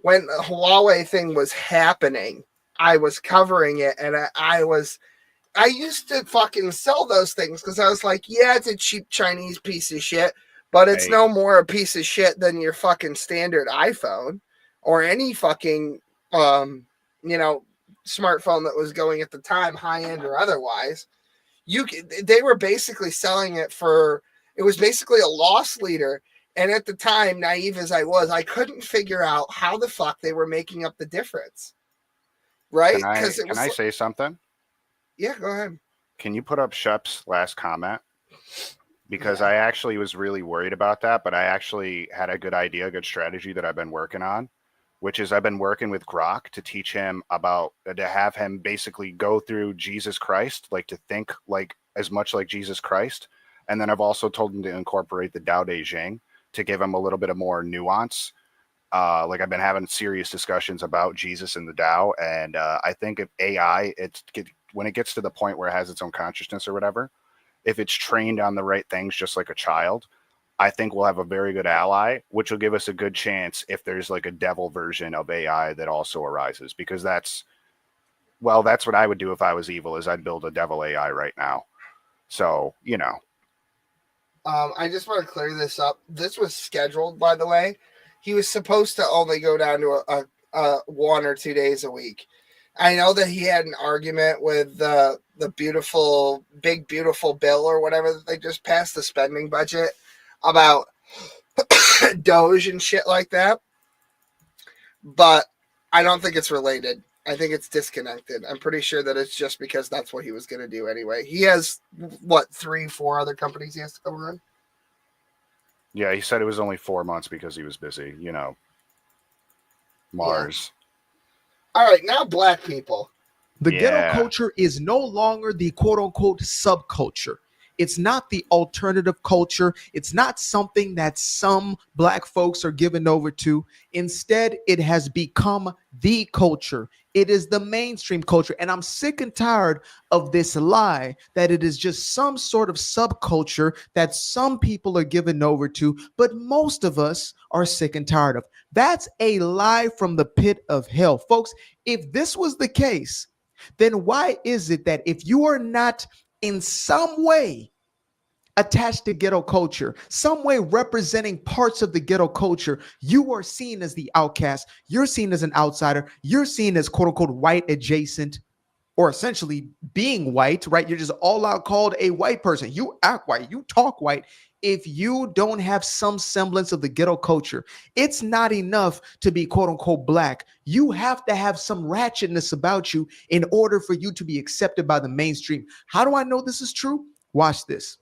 When the Huawei thing was happening, I was covering it, and I used to fucking sell those things because I was like, yeah, it's a cheap Chinese piece of shit, but it's no more a piece of shit than your fucking standard iPhone or any fucking, smartphone that was going at the time, high end or otherwise. They were basically selling it for, it was basically a loss leader. And at the time, naive as I was, I couldn't figure out how the fuck they were making up the difference. Right? Can I say something? Yeah, go ahead. Can you put up Shep's last comment? Because I actually was really worried about that, but I actually had a good idea, a good strategy that I've been working on, which is I've been working with Grok to teach him to have him basically go through Jesus Christ, like to think like as much like Jesus Christ. And then I've also told him to incorporate the Tao Te Ching to give him a little bit of more nuance. Like I've been having serious discussions about Jesus and the Tao. And I think if AI, when it gets to the point where it has its own consciousness or whatever, if it's trained on the right things, just like a child, I think we'll have a very good ally, which will give us a good chance if there's like a devil version of AI that also arises, because that's what I would do if I was evil, is I'd build a devil AI right now. So, you know. I just want to clear this up. This was scheduled, by the way. He was supposed to only go down to a 1 or 2 days a week. I know that he had an argument with the big beautiful bill or whatever that they just passed, the spending budget, about Doge and shit like that. But I don't think it's related. I think it's disconnected. I'm pretty sure that it's just because that's what he was going to do anyway. He has, 3, 4 other companies he has to go run? Yeah, he said it was only 4 months because he was busy, you know. Mars. Yeah. All right, now black people. The ghetto culture is no longer the quote-unquote subculture. It's not the alternative culture. It's not something that some black folks are given over to. Instead, it has become the culture. It is the mainstream culture. And I'm sick and tired of this lie that it is just some sort of subculture that some people are given over to, but most of us are sick and tired of. That's a lie from the pit of hell. Folks, if this was the case, then why is it that if you are not in some way attached to ghetto culture, some way representing parts of the ghetto culture, you are seen as the outcast, you're seen as an outsider, you're seen as quote unquote white adjacent, or essentially being white, right? You're just all out called a white person. You act white, you talk white. If you don't have some semblance of the ghetto culture, it's not enough to be quote unquote black. You have to have some ratchetness about you in order for you to be accepted by the mainstream. How do I know this is true? Watch this.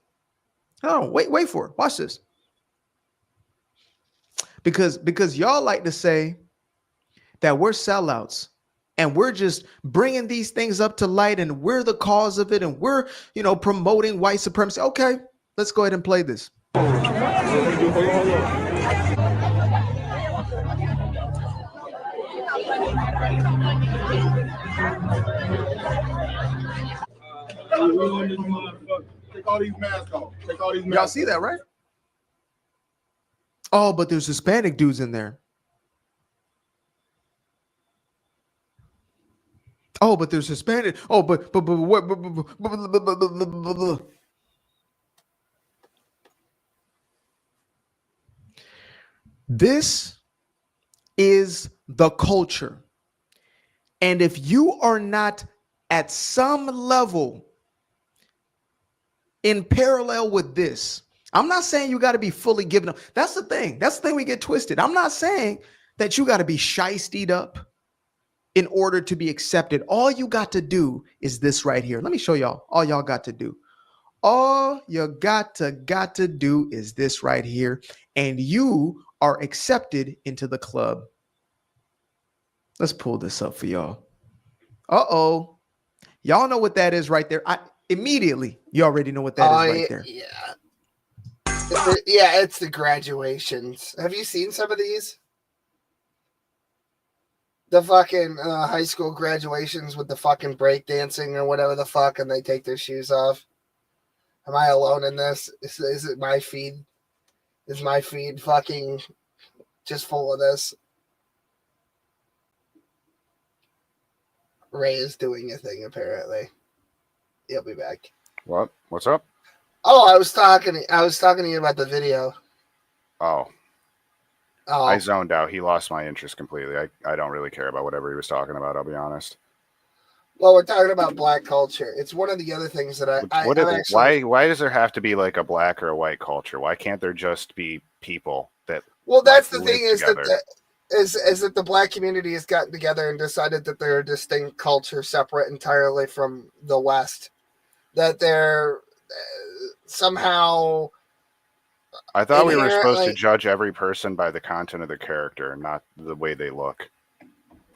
Oh, wait for it. Watch this. Because y'all like to say that we're sellouts and we're just bringing these things up to light and we're the cause of it and we're, promoting white supremacy. Okay, let's go ahead and play this. Take all these masks off. Y'all see that, right? Oh, but there's Hispanic dudes in there. Oh, but there's Hispanic. Oh, but what? This is the culture. And if you are not at some level in parallel with this, I'm not saying you got to be fully given up. That's the thing. That's the thing we get twisted. I'm not saying that you got to be shiestied up in order to be accepted. All you got to do is this right here. Let me show y'all. All y'all got to do. All you got to do is this right here. And you are accepted into the club. Let's pull this up for y'all. Uh-oh. Y'all know what that is right there. Immediately, you already know what that is right there. Yeah. Yeah, it's the graduations. Have you seen some of these? The fucking high school graduations with the fucking breakdancing or whatever the fuck, and they take their shoes off. Am I alone in this? Is it my feed? Is my feed fucking just full of this? Ray is doing a thing, apparently. He'll be back. What? What's up? Oh, I was talking to you about the video. Oh. I zoned out. He lost my interest completely. I don't really care about whatever he was talking about, I'll be honest. Well, we're talking about black culture. It's one of the other things that why does there have to be like a black or a white culture? Why can't there just be people that? Well, that's the thing is that the black community has gotten together and decided that they're a distinct culture, separate entirely from the West. That they're somehow. I thought we were supposed to judge every person by the content of their character, not the way they look.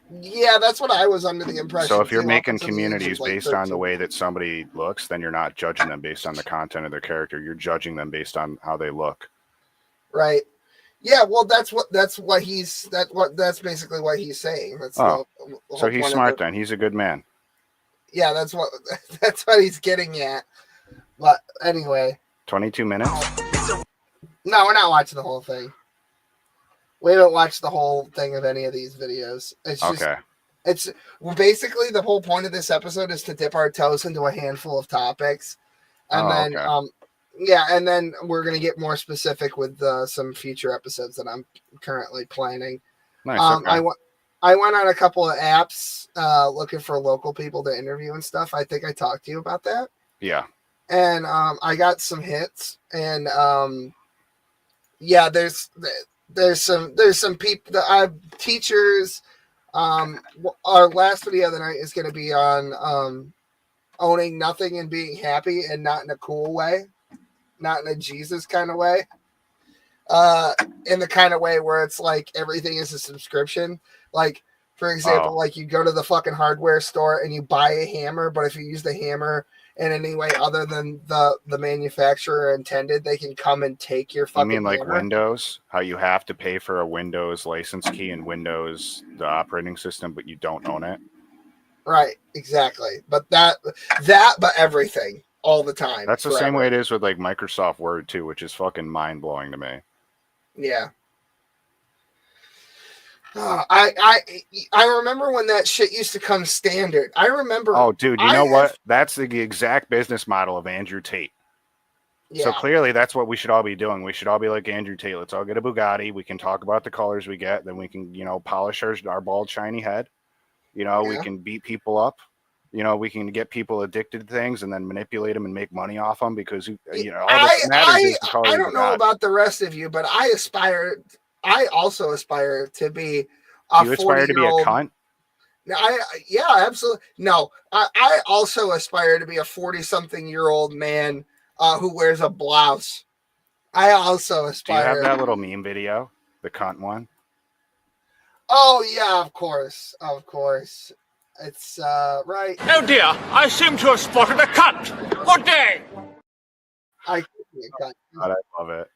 Yeah, that's what I was under the impression. So if you're making communities based on the way that somebody looks, then you're not judging them based on the content of their character. You're judging them based on how they look. Right. Yeah, well, that's basically what he's saying. That's so he's smart then. He's a good man. Yeah, that's what he's getting at. But anyway, 22 minutes. no, we're not watching the whole thing. We haven't watched the whole thing of any of these videos. It's just, Okay. it's basically the whole point of this episode is to dip our toes into a handful of topics, and then okay. yeah, and then we're gonna get more specific with some future episodes that I'm currently planning. Nice. Okay. I went on a couple of apps looking for local people to interview and stuff. I think I talked to you about that. Yeah. And I got some hits, and yeah, there's some people that I teachers. Our last video of the night is going to be on owning nothing and being happy, and not in a cool way, not in a Jesus kind of way. In the kind of way where it's like everything is a subscription. Like, for example, like you go to the fucking hardware store and you buy a hammer, but if you use the hammer in any way other than the manufacturer intended, they can come and take your fucking You mean like hammer. Windows? How you have to pay for a Windows license key in Windows, the operating system, but you don't own it? Right, exactly. But but everything all the time. That's the forever. same way it is with like Microsoft Word too, which is fucking mind blowing to me. Yeah. I remember when that shit used to come standard. I remember. Oh, dude, you know what? That's the exact business model of Andrew Tate. Yeah. So clearly that's what we should all be doing. We should all be like Andrew Tate. Let's all get a Bugatti. We can talk about the colors we get. Then we can, polish our bald, shiny head. We can beat people up. We can get people addicted to things and then manipulate them and make money off them because, all that matters is the color. I don't know about the rest of you, but I also aspire to be a 40-year-old. You aspire to be a cunt? Yeah, absolutely. No, I also aspire to be a 40-something-year-old man who wears a blouse. I also aspire. Do you have that little meme video, the cunt one? Oh yeah, of course. It's right. Oh dear, I seem to have spotted a cunt. Good day. I could be a cunt. God, I love it.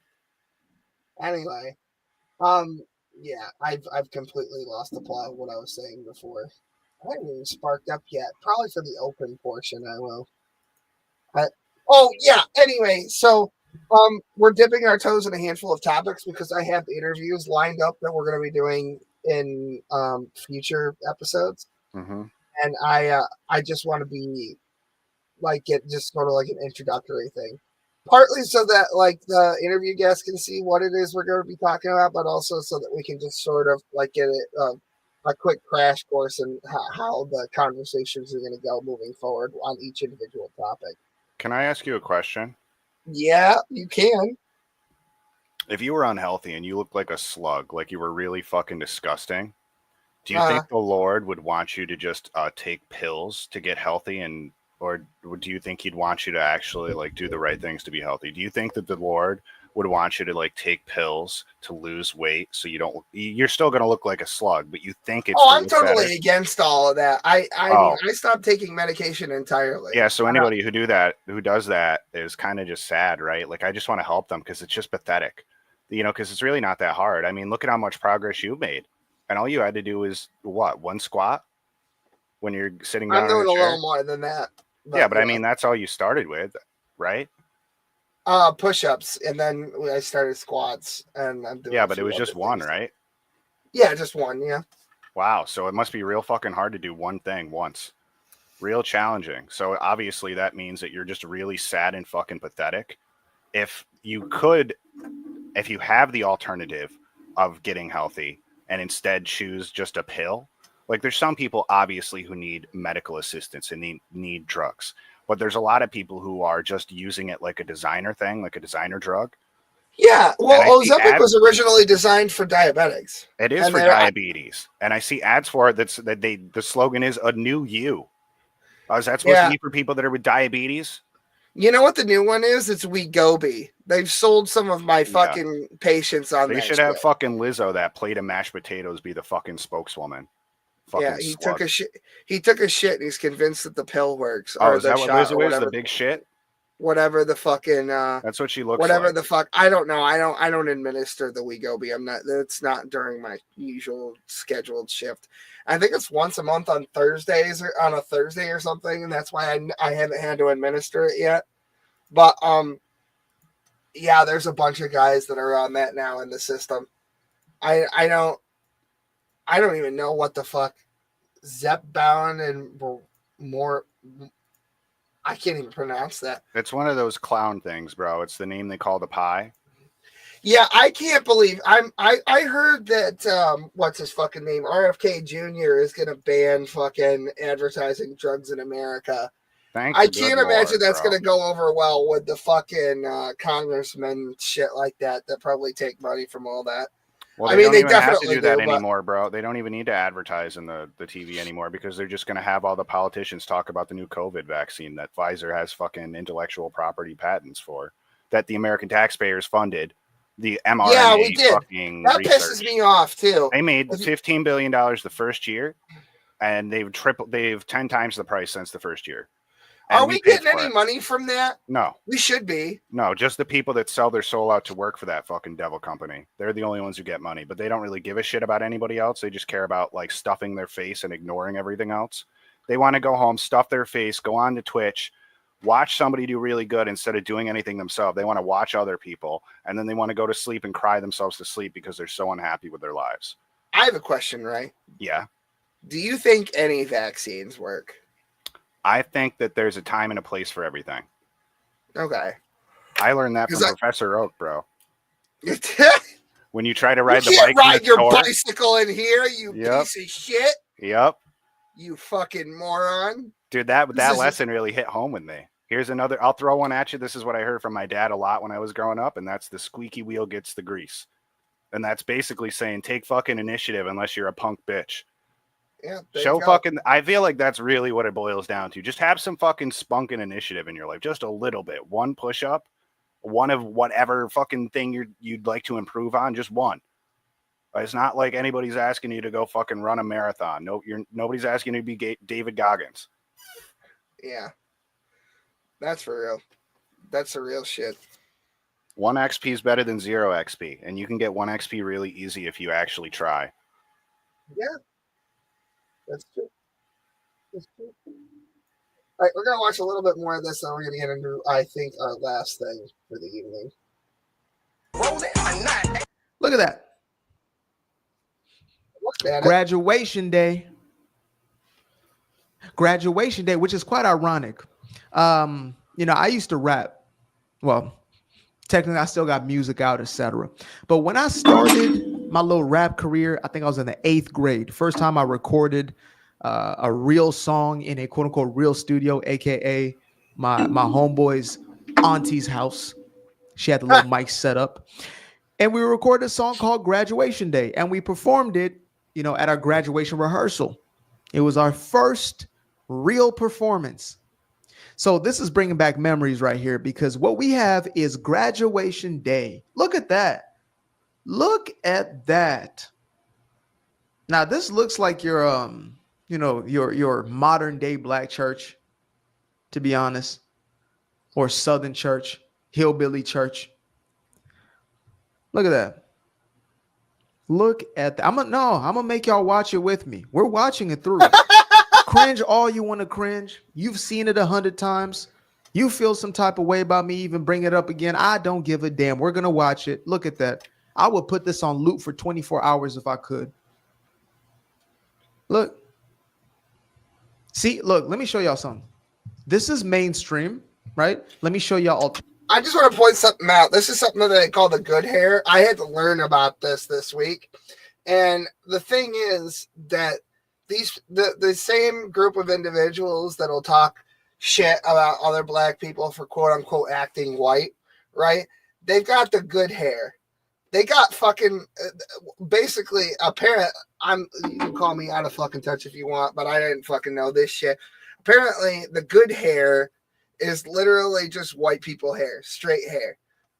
Anyway, yeah, I've completely lost the plot of what I was saying before. I haven't even sparked up yet. Probably for the open portion, I will. Oh yeah. Anyway, so we're dipping our toes in a handful of topics because I have interviews lined up that we're going to be doing in future episodes. Mm-hmm. And I just want to be like it just sort of like an introductory thing, partly so that like the interview guests can see what it is we're going to be talking about, but also so that we can just sort of like get it a quick crash course in how the conversations are going to go moving forward on each individual topic. Can I ask you a question? Yeah, you can. If you were unhealthy and you looked like a slug, like you were really fucking disgusting, do you think the Lord would want you to just take pills to get healthy, or do you think he'd want you to actually like do the right things to be healthy? Do you think that the Lord would want you to like take pills to lose weight so you're still going to look like a slug, but you think it's I'm totally against all of that. I mean, I stopped taking medication entirely. Yeah, so anybody who does that is kind of just sad, right? Like I just want to help them because it's just pathetic, because it's really not that hard. I mean, look at how much progress you've made. And all you had to do is one squat when you're sitting down. I'm doing a little more than that. But I mean, that's all you started with, right? Push-ups, and then I started squats, and I'm doing. Yeah, but it was just one, right? Yeah, just one. Yeah. Wow. So it must be real fucking hard to do one thing once. Real challenging. So obviously that means that you're just really sad and fucking pathetic. If you have the alternative of getting healthy and instead choose just a pill, like there's some people obviously who need medical assistance and need drugs, but there's a lot of people who are just using it like a designer thing, like a designer drug. Yeah, well, Ozempic was originally designed for diabetics. It is for diabetes, and I see ads for it. The slogan is "A New You." Is that supposed to be for people that are with diabetes? You know what the new one is? It's Wegovy. They've sold some of my fucking patients on that. They should have fucking Lizzo, that plate of mashed potatoes, be the fucking spokeswoman. Fucking he took a shit. He took a shit, and he's convinced that the pill works. Oh, is that what Lizzo is? The big shit? Whatever the fucking. That's what she looks like. Whatever the fuck. I don't know. I don't administer the Wegovy. I'm not. It's not during my usual scheduled shift. I think it's once a month on Thursdays or on a Thursday or something, and that's why I haven't had to administer it yet. But yeah, there's a bunch of guys that are on that now in the system. I don't even know what the fuck Zepbound and more. I can't even pronounce that. It's one of those clown things, bro. It's the name they call the pie. Yeah, I can't believe I heard that what's his fucking name? RFK Jr. is gonna ban fucking advertising drugs in America. I can't imagine that's gonna go over well with the fucking congressmen shit like that probably take money from all that. Well, I mean, they don't even have to definitely do that do, but- anymore, bro. They don't even need to advertise in the TV anymore because they're just going to have all the politicians talk about the new COVID vaccine that Pfizer has fucking intellectual property patents for, that the American taxpayers funded. The mRNA Yeah, we did. fucking That research. pisses me off too. They made $15 billion the first year, and they've 10 times the price since the first year. And Are we getting any money from that? No. We should be. No, just the people that sell their soul out to work for that fucking devil company. They're the only ones who get money, but they don't really give a shit about anybody else. They just care about like stuffing their face and ignoring everything else. They want to go home, stuff their face, go on to Twitch, watch somebody do really good instead of doing anything themselves. They want to watch other people, and then they want to go to sleep and cry themselves to sleep because they're so unhappy with their lives. I have a question, right? Yeah. Do you think any vaccines work? I think that there's a time and a place for everything. Okay. I learned that from Professor Oak, bro. You When you try to ride the can't bike, ride your bicycle in here, you Yep. piece of shit. Yep. You fucking moron. Dude, that This is- lesson really hit home with me. Here's another. I'll throw one at you. This is what I heard from my dad a lot when I was growing up, and that's the squeaky wheel gets the grease. And that's basically saying take fucking initiative unless you're a punk bitch. Yeah. Show fucking. I feel like that's really what it boils down to. Just have some fucking spunk and initiative in your life, just a little bit. One push up, one of whatever fucking thing you'd like to improve on. Just one. It's not like anybody's asking you to go fucking run a marathon. No, nobody's asking you to be David Goggins. Yeah. That's for real. That's the real shit. 1 XP is better than 0 XP, and you can get 1 XP really easy if you actually try. Yeah. That's true. That's true. All right, we're gonna watch a little bit more of this, and we're gonna get into, I think, our last thing for the evening. Look at that. Look at it. Graduation day. Graduation day, which is quite ironic. I used to rap. Well, technically, I still got music out, etc. But when I started my little rap career, I think I was in the 8th grade. First time I recorded a real song in a quote unquote real studio, aka my homeboy's auntie's house. She had the little mic set up, and we recorded a song called Graduation Day, and we performed it, at our graduation rehearsal. It was our first real performance. So this is bringing back memories right here, because what we have is graduation day. Look at that. Look at that. Now this looks like your modern day black church, to be honest, or Southern church, hillbilly church. Look at that. Look at that. I'm gonna make y'all watch it with me. We're watching it through. Cringe all you want to cringe. You've seen it 100 times. You feel some type of way about me even bring it up again. I don't give a damn. We're gonna watch it. Look at that. I would put this on loop for 24 hours if I could. Look. See, look, let me show y'all something. This is mainstream, right? Let me show y'all. I just want to point something out. This is something that they call the good hair. I had to learn about this week. And the thing is that the same group of individuals that'll talk shit about other black people for quote unquote acting white, right? They've got the good hair. They got fucking basically apparent. You can call me out of fucking touch if you want, but I didn't fucking know this shit. Apparently, the good hair is literally just white people hair, straight hair,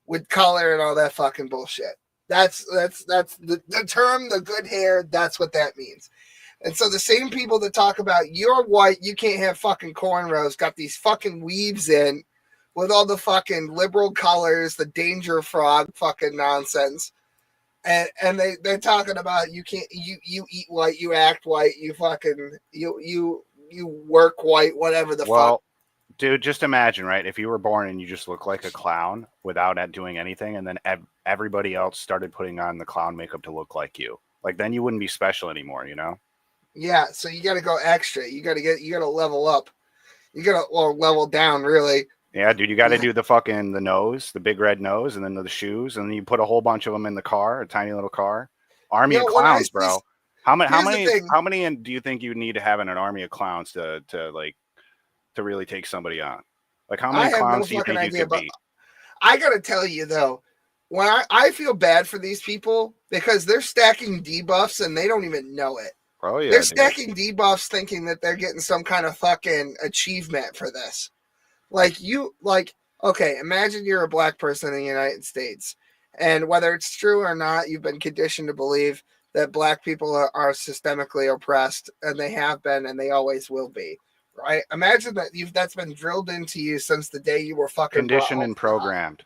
with color and all that fucking bullshit. That's the term, the good hair. That's what that means. And so the same people that talk about you're white, you can't have fucking cornrows, got these fucking weaves in with all the fucking liberal colors, the danger frog fucking nonsense. And they're talking about you can't you eat white, you act white, you fucking you work white, whatever the fuck. Dude, just imagine, right? If you were born and you just look like a clown without doing anything, and then everybody else started putting on the clown makeup to look like you. Like, then you wouldn't be special anymore, you know? Yeah, so you got to go extra. You got to level up. You got to level down, really. Yeah, dude, you got to do the nose, the big red nose, and then the shoes, and then you put a whole bunch of them in the car, a tiny little car. Army of clowns, bro. How many do you think you need to have in an army of clowns to really take somebody on? Like, how many clowns do you think you could beat? I gotta tell you though, when I feel bad for these people because they're stacking debuffs and they don't even know it. Oh yeah, they're stacking debuffs thinking that they're getting some kind of fucking achievement for this. Okay, imagine you're a black person in the United States, and whether it's true or not, you've been conditioned to believe that black people are systemically oppressed, and they have been, and they always will be. Right? Imagine that's been drilled into you since the day you were fucking conditioned and programmed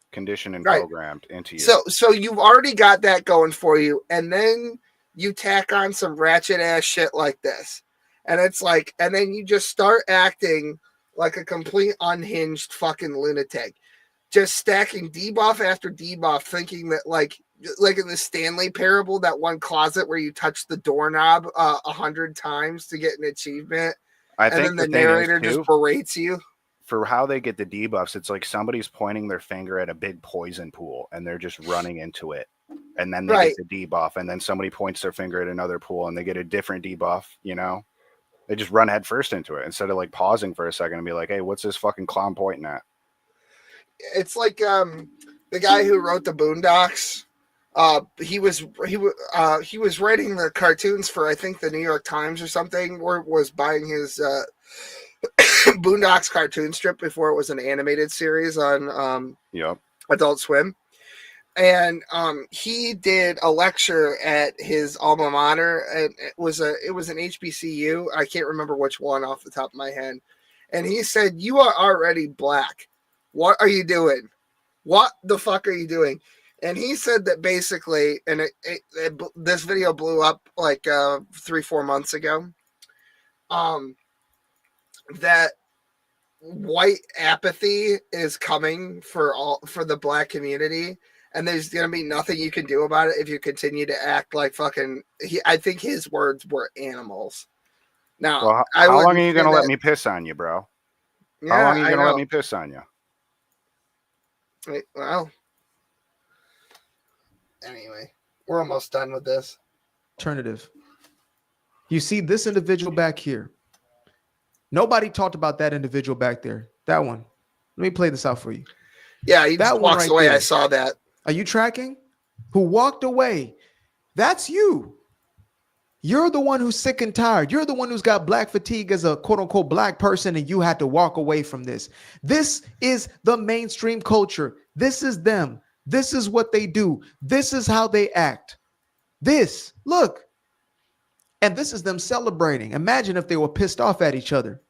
into you. So you've already got that going for you, and then you tack on some ratchet ass shit like this, and it's like, and then you just start acting like a complete unhinged fucking lunatic, just stacking debuff after debuff, thinking that like in the Stanley Parable, that one closet where you touch the doorknob 100 times to get an achievement. I think then the narrator just berates you. For how they get the debuffs, it's like somebody's pointing their finger at a big poison pool and they're just running into it. And then they get the debuff, and then somebody points their finger at another pool and they get a different debuff, you know? They just run head first into it instead of like pausing for a second and be like, hey, what's this fucking clown pointing at? It's like the guy who wrote the Boondocks. He was writing the cartoons for, I think, the New York Times or something, or was buying his Boondocks cartoon strip before it was an animated series on Adult Swim. And he did a lecture at his alma mater, and it was an HBCU. I can't remember which one off the top of my head. And he said, "You are already black. What are you doing? What the fuck are you doing?" And he said that basically, and this video blew up like 3-4 months ago, that white apathy is coming for the black community, and there's gonna be nothing you can do about it if you continue to act like fucking. I think his words were animals. Now, well, how long are you gonna let me piss on you, bro? Yeah, how long are you gonna let me piss on you? Well. Anyway, we're almost done with this. Alternative. You see this individual back here. Nobody talked about that individual back there. That one. Let me play this out for you. Yeah, he just walks away. I saw that. Are you tracking? Who walked away? That's you. You're the one who's sick and tired. You're the one who's got black fatigue as a quote unquote black person, and you had to walk away from this. This is the mainstream culture. This is them. This is what they do. This is how they act. Look. And this is them celebrating. Imagine if they were pissed off at each other.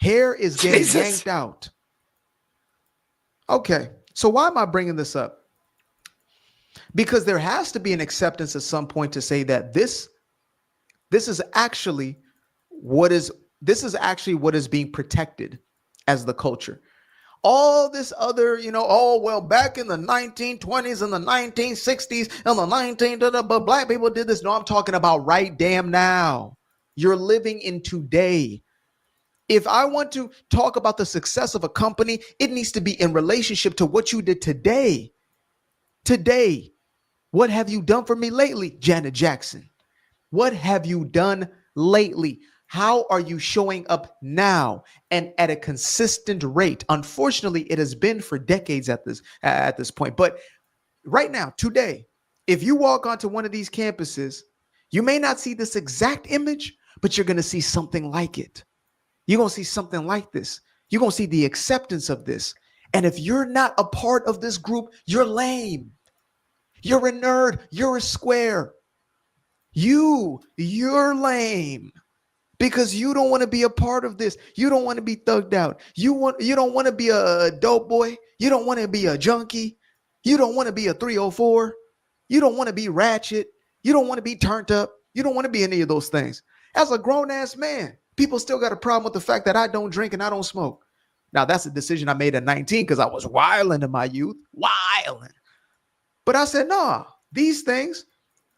Hair is getting yanked out. Okay. So why am I bringing this up? Because there has to be an acceptance at some point to say that this is actually what is being protected as the culture. All this other, back in the 1920s and the 1960s and but black people did this. No, I'm talking about right damn now. You're living in today. If I want to talk about the success of a company, it needs to be in relationship to what you did today. Today, what have you done for me lately, Janet Jackson? What have you done lately? How are you showing up now and at a consistent rate? Unfortunately, it has been for decades at this point. But right now, today, if you walk onto one of these campuses, you may not see this exact image, but you're going to see something like it. You're going to see something like this. You're going to see the acceptance of this. And if you're not a part of this group, you're lame. You're a nerd. You're a square. You're lame. Because you don't want to be a part of this. You don't want to be thugged out. You don't want to be a dope boy. You don't want to be a junkie. You don't want to be a 304. You don't want to be ratchet. You don't want to be turned up. You don't want to be any of those things. As a grown-ass man, people still got a problem with the fact that I don't drink and I don't smoke. Now, that's a decision I made at 19 because I was wilding in my youth, wilding. But I said, nah, these things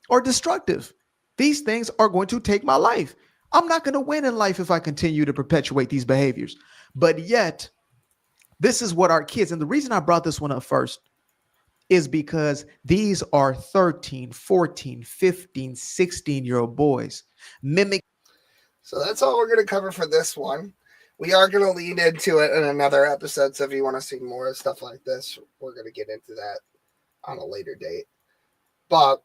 are destructive. These things are going to take my life. I'm not going to win in life if I continue to perpetuate these behaviors. But yet, this is what our kids, and the reason I brought this one up first is because these are 13, 14, 15, 16-year-old boys mimic. So that's all we're going to cover for this one. We are going to lead into it in another episode. So if you want to see more stuff like this, we're going to get into that on a later date. But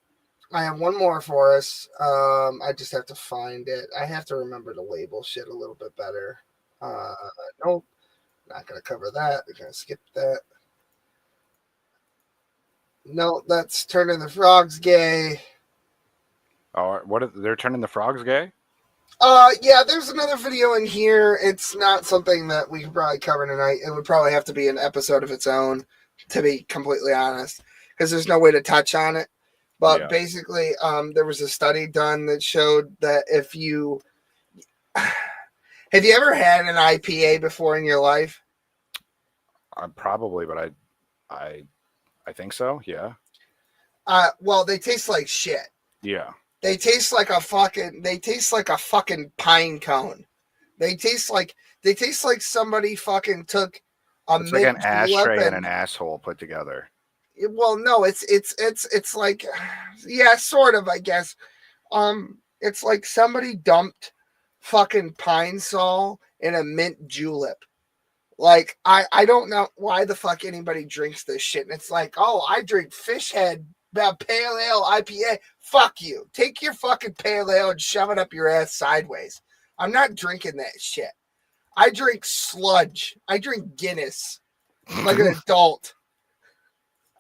I have one more for us. I just have to find it. I have to remember to label shit a little bit better. Nope, not going to cover that. We're going to skip that. No, that's turning the frogs gay. Oh, they're turning the frogs gay? Yeah, there's another video in here. It's not something that we could probably cover tonight. It would probably have to be an episode of its own, to be completely honest, because there's no way to touch on it. But basically, there was a study done that showed that if you have you ever had an IPA before in your life? Probably, but I think so. Yeah. Well, they taste like shit. Yeah. They taste like a fucking pine cone. They taste like somebody fucking took a It's like an ashtray and an asshole put together. Well, no, it's like, yeah, sort of, I guess. It's like somebody dumped fucking pine sol in a mint julep. Like, I don't know why the fuck anybody drinks this shit. And it's like, oh, I drink fish head pale ale IPA. Fuck you. Take your fucking pale ale and shove it up your ass sideways. I'm not drinking that shit. I drink sludge. I drink Guinness like an adult.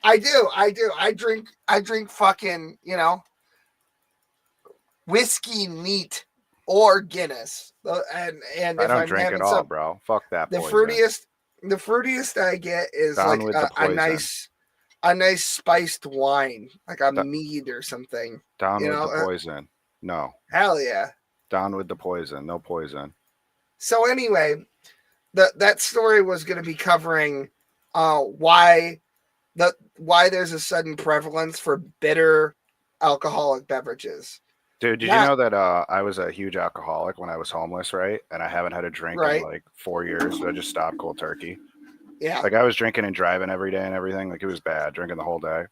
I do. I drink fucking, whiskey neat or Guinness. And I if don't I'm drink it all, bro. Fuck that. The poison. fruitiest I get is Down like with the a nice spiced wine, like a mead or something. Down with the poison. No. Hell yeah. Down with the poison. No poison. So anyway, that story was going to be covering why there's a sudden prevalence for bitter alcoholic beverages. Dude, did you know that I was a huge alcoholic when I was homeless, right? And I haven't had a drink in like 4 years. So I just stopped cold turkey. Yeah. Like I was drinking and driving every day and everything. Like it was bad, drinking the whole day.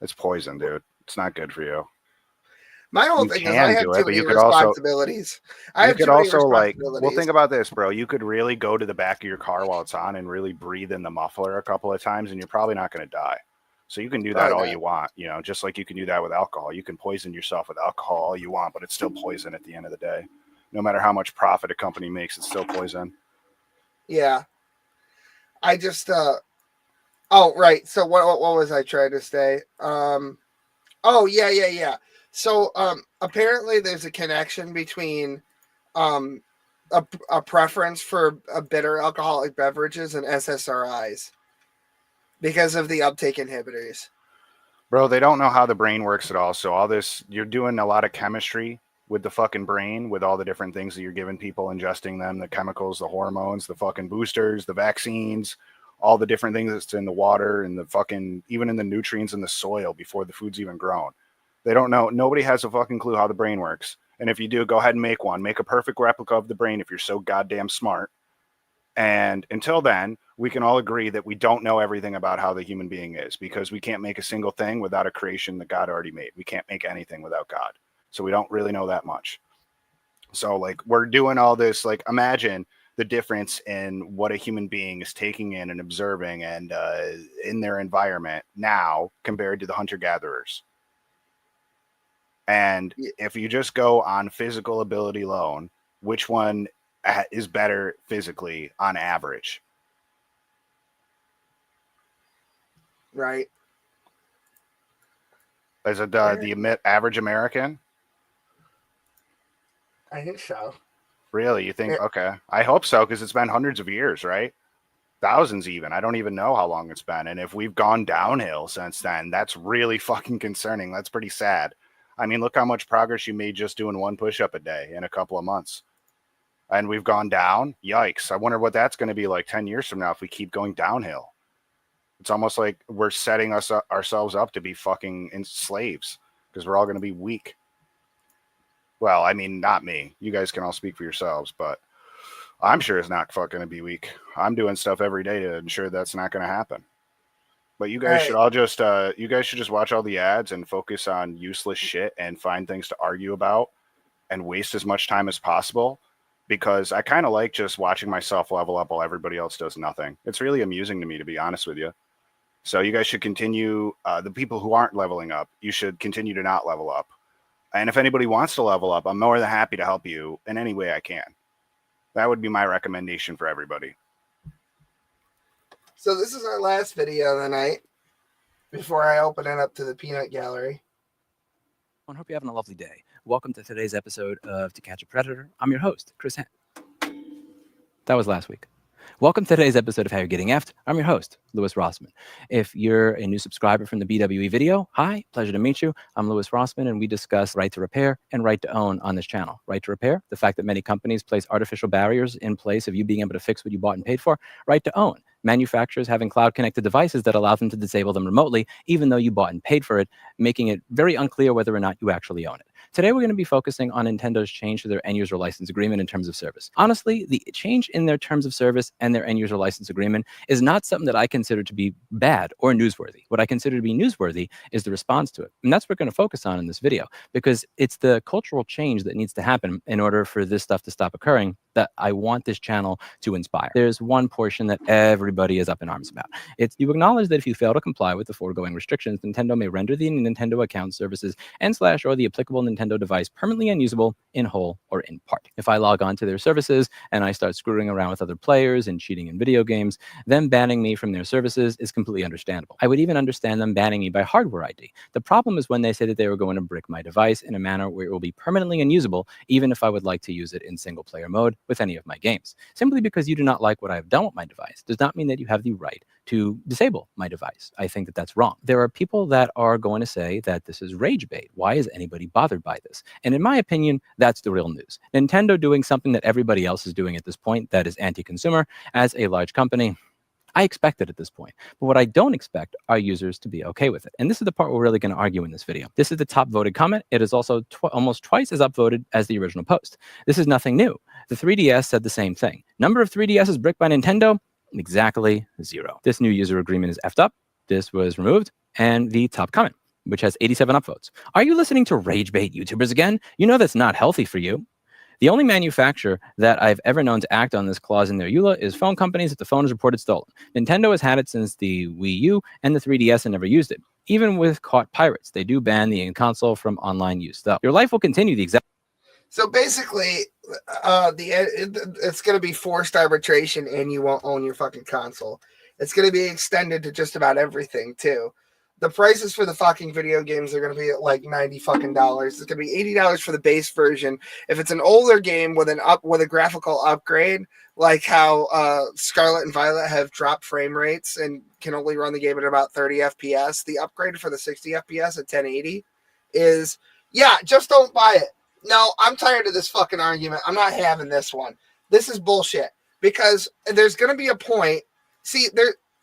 It's poison, dude. It's not good for you. My whole thing is I have too many responsibilities. You could also like, well, think about this, bro. You could really go to the back of your car while it's on and really breathe in the muffler a couple of times and you're probably not going to die. So you can do that all you want, just like you can do that with alcohol. You can poison yourself with alcohol all you want, but it's still poison at the end of the day. No matter how much profit a company makes, it's still poison. Yeah. I just, oh, right. So what was I trying to say? Oh, yeah. So, apparently there's a connection between, a preference for bitter alcoholic beverages and SSRIs because of the uptake inhibitors. Bro, they don't know how the brain works at all. So all this, you're doing a lot of chemistry with the fucking brain, with all the different things that you're giving people, ingesting them, the chemicals, the hormones, the fucking boosters, the vaccines, all the different things that's in the water and the fucking, even in the nutrients in the soil before the food's even grown. They don't know. Nobody has a fucking clue how the brain works. And if you do, go ahead and make one. Make a perfect replica of the brain if you're so goddamn smart. And until then, we can all agree that we don't know everything about how the human being is because we can't make a single thing without a creation that God already made. We can't make anything without God. So we don't really know that much. So like we're doing all this, like imagine the difference in what a human being is taking in and observing and in their environment now compared to the hunter-gatherers. And if you just go on physical ability alone, which one is better physically on average? Right. Is it the average American? I think so. Really? You think? Okay. I hope so, because it's been hundreds of years, right? Thousands even. I don't even know how long it's been. And if we've gone downhill since then, that's really fucking concerning. That's pretty sad. I mean, look how much progress you made just doing one push-up a day in a couple of months. and we've gone down. Yikes. I wonder what that's going to be like 10 years from now if we keep going downhill. It's almost like we're setting ourselves up to be fucking slaves because we're all going to be weak. Well, I mean, not me. You guys can all speak for yourselves, but I'm sure it's not fucking going to be weak. I'm doing stuff every day to ensure that's not going to happen. But you guys should all just, you guys should just watch all the ads and focus on useless shit and find things to argue about and waste as much time as possible. Because I kind of like just watching myself level up while everybody else does nothing. It's really amusing to me, to be honest with you. So you guys should continue, the people who aren't leveling up, you should continue to not level up. And if anybody wants to level up, I'm more than happy to help you in any way I can. That would be my recommendation for everybody. So this is our last video of the night before I open it up to the peanut gallery. I hope you're having a lovely day. Welcome to today's episode of To Catch a Predator. I'm your host, Chris Hant. That was last week. Welcome to today's episode of How You're Getting Effed. I'm your host, Louis Rossman. If you're a new subscriber from the BWE video, hi, pleasure to meet you. I'm Louis Rossman, and we discuss right to repair and right to own on this channel. Right to repair, the fact that many companies place artificial barriers in place of you being able to fix what you bought and paid for. Right to own, manufacturers having cloud-connected devices that allow them to disable them remotely, even though you bought and paid for it, making it very unclear whether or not you actually own it. Today, we're going to be focusing on Nintendo's change to their end-user license agreement in terms of service. Honestly, the change in their terms of service and their end-user license agreement is not something that I consider to be bad or newsworthy. What I consider to be newsworthy is the response to it. And that's what we're going to focus on in this video, because it's the cultural change that needs to happen in order for this stuff to stop occurring that I want this channel to inspire. There's one portion that everybody is up in arms about. It's you acknowledge that if you fail to comply with the foregoing restrictions, Nintendo may render the Nintendo account services and/or the applicable Nintendo device permanently unusable in whole or in part. If I log on to their services and I start screwing around with other players and cheating in video games, them banning me from their services is completely understandable. I would even understand them banning me by hardware ID. The problem is when they say that they were going to brick my device in a manner where it will be permanently unusable, even if I would like to use it in single player mode with any of my games. Simply because you do not like what I've done with my device does not mean that you have the right to disable my device. I think that that's wrong. There are people that are going to say that this is rage bait. Why is anybody bothered by this? And in my opinion, that's the real news. Nintendo doing something that everybody else is doing at this point that is anti-consumer as a large company, I expect it at this point. But what I don't expect are users to be okay with it. And this is the part we're really going to argue in this video. This is the top voted comment. It is also almost twice as upvoted as the original post. This is nothing new. The 3DS said the same thing. Number of 3DSs bricked by Nintendo? Exactly 0. This new user agreement is effed up. This was removed. And the top comment, which has 87 upvotes. Are you listening to rage bait YouTubers again? You know that's not healthy for you. The only manufacturer that I've ever known to act on this clause in their EULA is phone companies if the phone is reported stolen. Nintendo has had it since the Wii U and the 3DS and never used it. Even with caught pirates, they do ban the console from online use, though. Your life will continue the exact... So basically, it's going to be forced arbitration and you won't own your fucking console. It's going to be extended to just about everything, too. The prices for the fucking video games are going to be at like $90 fucking dollars. It's going to be $80 for the base version. If it's an older game with a graphical upgrade, like how Scarlet and Violet have dropped frame rates and can only run the game at about 30 FPS, the upgrade for the 60 FPS at 1080 is, yeah, just don't buy it. No, I'm tired of this fucking argument. I'm not having this one. This is bullshit because there's going to be a point. See,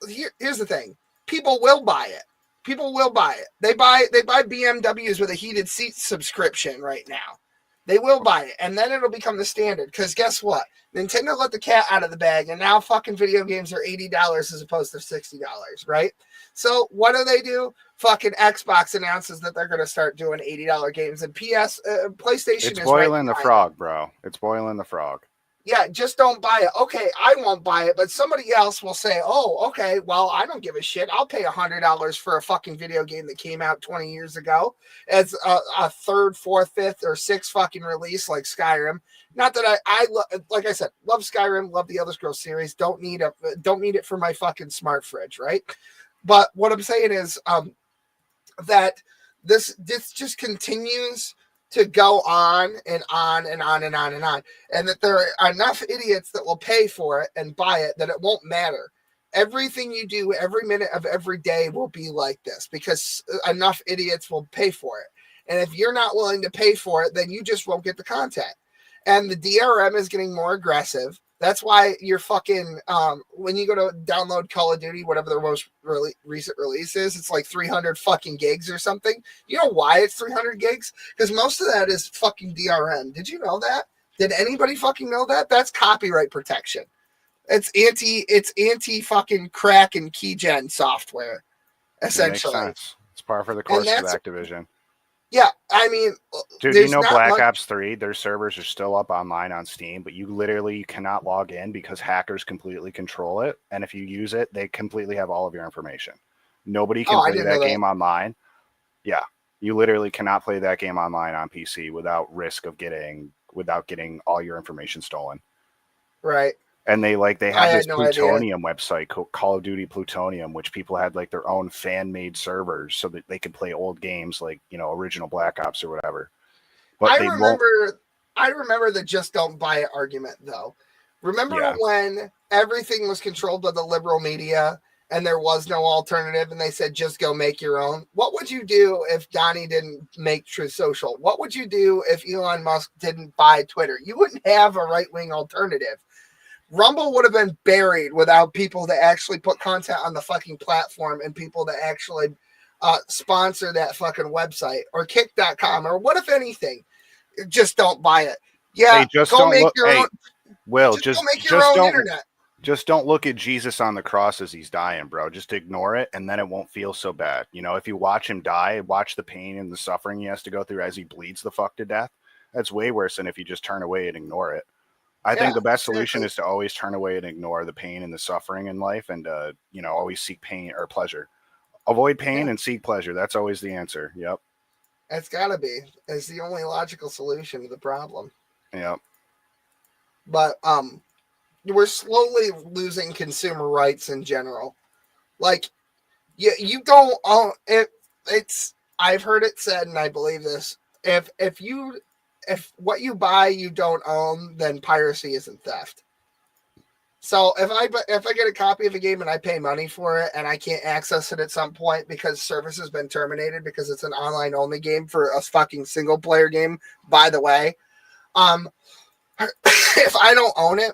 here's the thing. People will buy it. People will buy it. They buy BMWs with a heated seat subscription right now. They will buy it, and then it'll become the standard. Because guess what? Nintendo let the cat out of the bag, and now fucking video games are $80 as opposed to $60, right? So what do? Fucking Xbox announces that they're going to start doing $80 games, and PlayStation it's is boiling the frog, bro. It's boiling the frog. Yeah, just don't buy it. Okay, I won't buy it, but somebody else will say, oh, okay, well, I don't give a shit. I'll pay $100 for a fucking video game that came out 20 years ago as a third, fourth, fifth, or sixth fucking release like Skyrim. Not that like I said, love Skyrim, love the Elder Scrolls series. Don't need it for my fucking smart fridge, right? But what I'm saying is that this just continues to go on and on and on and on and on. And that there are enough idiots that will pay for it and buy it that it won't matter. Everything you do every minute of every day will be like this because enough idiots will pay for it. And if you're not willing to pay for it, then you just won't get the content. and the DRM is getting more aggressive. That's why you're fucking when you go to download Call of Duty, whatever their most recent release is, it's like 300 fucking gigs or something. You know why it's 300 gigs? Because most of that is fucking DRM. Did you know that? Did anybody fucking know that? That's copyright protection. It's anti fucking crack and keygen software, essentially. It makes sense. It's par for the course of Activision. Yeah, I mean, dude, you know Black Ops 3, their servers are still up online on Steam, but you literally cannot log in because hackers completely control it. And if you use it, they completely have all of your information. Nobody can play that game online. Yeah, you literally cannot play that game online on PC without risk of getting all your information stolen. Right. And they have this Plutonium website, Call of Duty Plutonium, which people had like their own fan-made servers so that they could play old games like, you know, original Black Ops or whatever. But I remember the just don't buy it argument though. Remember when everything was controlled by the liberal media and there was no alternative and they said just go make your own? What would you do if Donnie didn't make Truth Social? What would you do if Elon Musk didn't buy Twitter? You wouldn't have a right-wing alternative. Rumble would have been buried without people that actually put content on the fucking platform and people that actually sponsor that fucking website, or kick.com, or what if anything? Just don't buy it. Yeah, hey, just go don't make look, your hey, own. Will, Just go make your own internet. Just don't look at Jesus on the cross as he's dying, bro. Just ignore it, and then it won't feel so bad. You know, if you watch him die, watch the pain and the suffering he has to go through as he bleeds the fuck to death. That's way worse than if you just turn away and ignore it. I think the best solution is to always turn away and ignore the pain and the suffering in life, and you know, always seek pain or pleasure. Avoid pain and seek pleasure. That's always the answer. Yep. It's gotta be. It's the only logical solution to the problem. Yep. But we're slowly losing consumer rights in general. Like, you don't own it. It's, I've heard it said, and I believe this. If what you buy you don't own, then piracy isn't theft. So if I get a copy of a game and I pay money for it and I can't access it at some point because service has been terminated because it's an online only game for a fucking single player game, by the way, if I don't own it,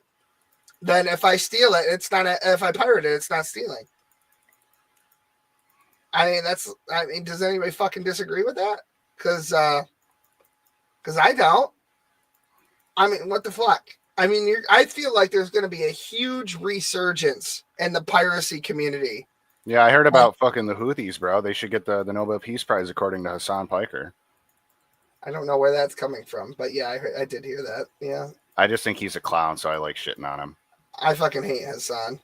then if I steal it, it's not. If I pirate it, it's not stealing. I mean, does anybody fucking disagree with that? Because I don't. I mean, what the fuck? I mean, I feel like there's going to be a huge resurgence in the piracy community. Yeah, I heard about fucking the Houthis, bro. They should get the Nobel Peace Prize, according to Hassan Piker. I don't know where that's coming from, but yeah, I did hear that. Yeah. I just think he's a clown, so I like shitting on him. I fucking hate Hassan.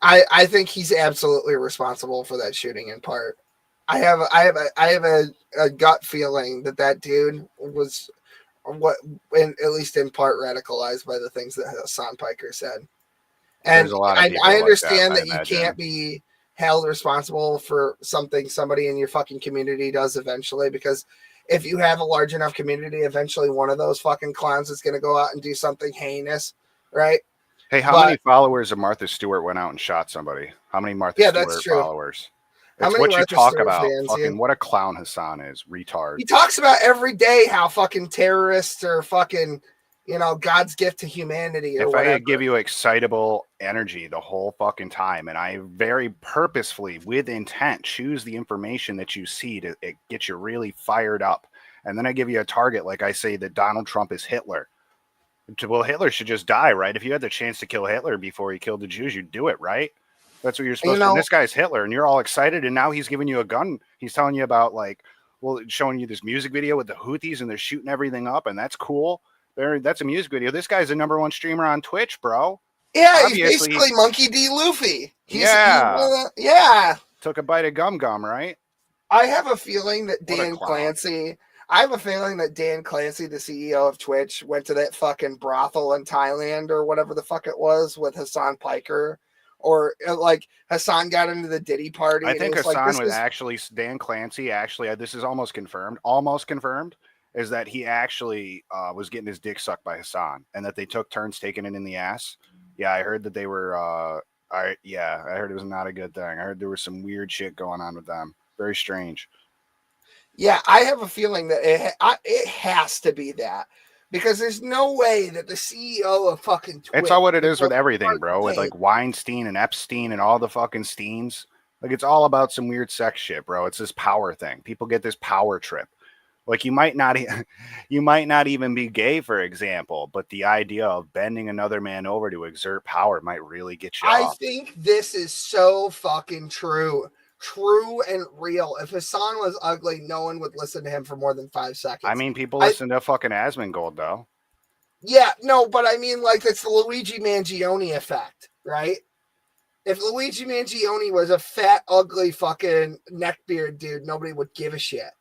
I think he's absolutely responsible for that shooting in part. I have a gut feeling that dude was at least in part radicalized by the things that Hassan Piker said. And I understand that you can't be held responsible for something somebody in your fucking community does eventually, because if you have a large enough community, eventually one of those fucking clowns is going to go out and do something heinous, right? Hey, how many followers of Martha Stewart went out and shot somebody? How many Martha Stewart followers? It's what you talk about. Fucking what a clown Hassan is. Retard. He talks about every day how fucking terrorists are fucking, God's gift to humanity or whatever. If I give you excitable energy the whole fucking time, and I very purposefully, with intent, choose the information that you see to get you really fired up, and then I give you a target like I say that Donald Trump is Hitler. Well, Hitler should just die, right? If you had the chance to kill Hitler before he killed the Jews, you'd do it, right? That's what you're supposed to. This guy's Hitler, and you're all excited, and now he's giving you a gun. He's telling you about, showing you this music video with the Houthis, and they're shooting everything up, and that's cool. That's a music video. This guy's the #1 streamer on Twitch, bro. Yeah, he's basically Monkey D. Luffy. Yeah. Took a bite of gum, right? I have a feeling that Dan Clancy, the CEO of Twitch, went to that fucking brothel in Thailand or whatever the fuck it was with Hassan Piker. Or Hassan got into the Diddy party. I think Hassan was actually Dan Clancy. Actually, this is almost confirmed, is that he actually was getting his dick sucked by Hassan, and that they took turns taking it in the ass. Yeah, I heard that they were. I heard it was not a good thing. I heard there was some weird shit going on with them. Very strange. Yeah, I have a feeling that it has to be that, Because there's no way that the CEO of fucking Twitch. It's all what it is with everything, bro. With like Weinstein and Epstein and all the fucking Steens. Like it's all about some weird sex shit, bro. It's this power thing. People get this power trip. Like you might not even be gay, for example, but the idea of bending another man over to exert power might really get you I off. think this is so fucking true and real. If Hassan was ugly, no one would listen to him for more than 5 seconds. I mean, people listen to fucking Asmongold, though. Yeah, no, but I mean, like, it's the Luigi Mangione effect, right? If Luigi Mangione was a fat, ugly fucking neckbeard dude, nobody would give a shit.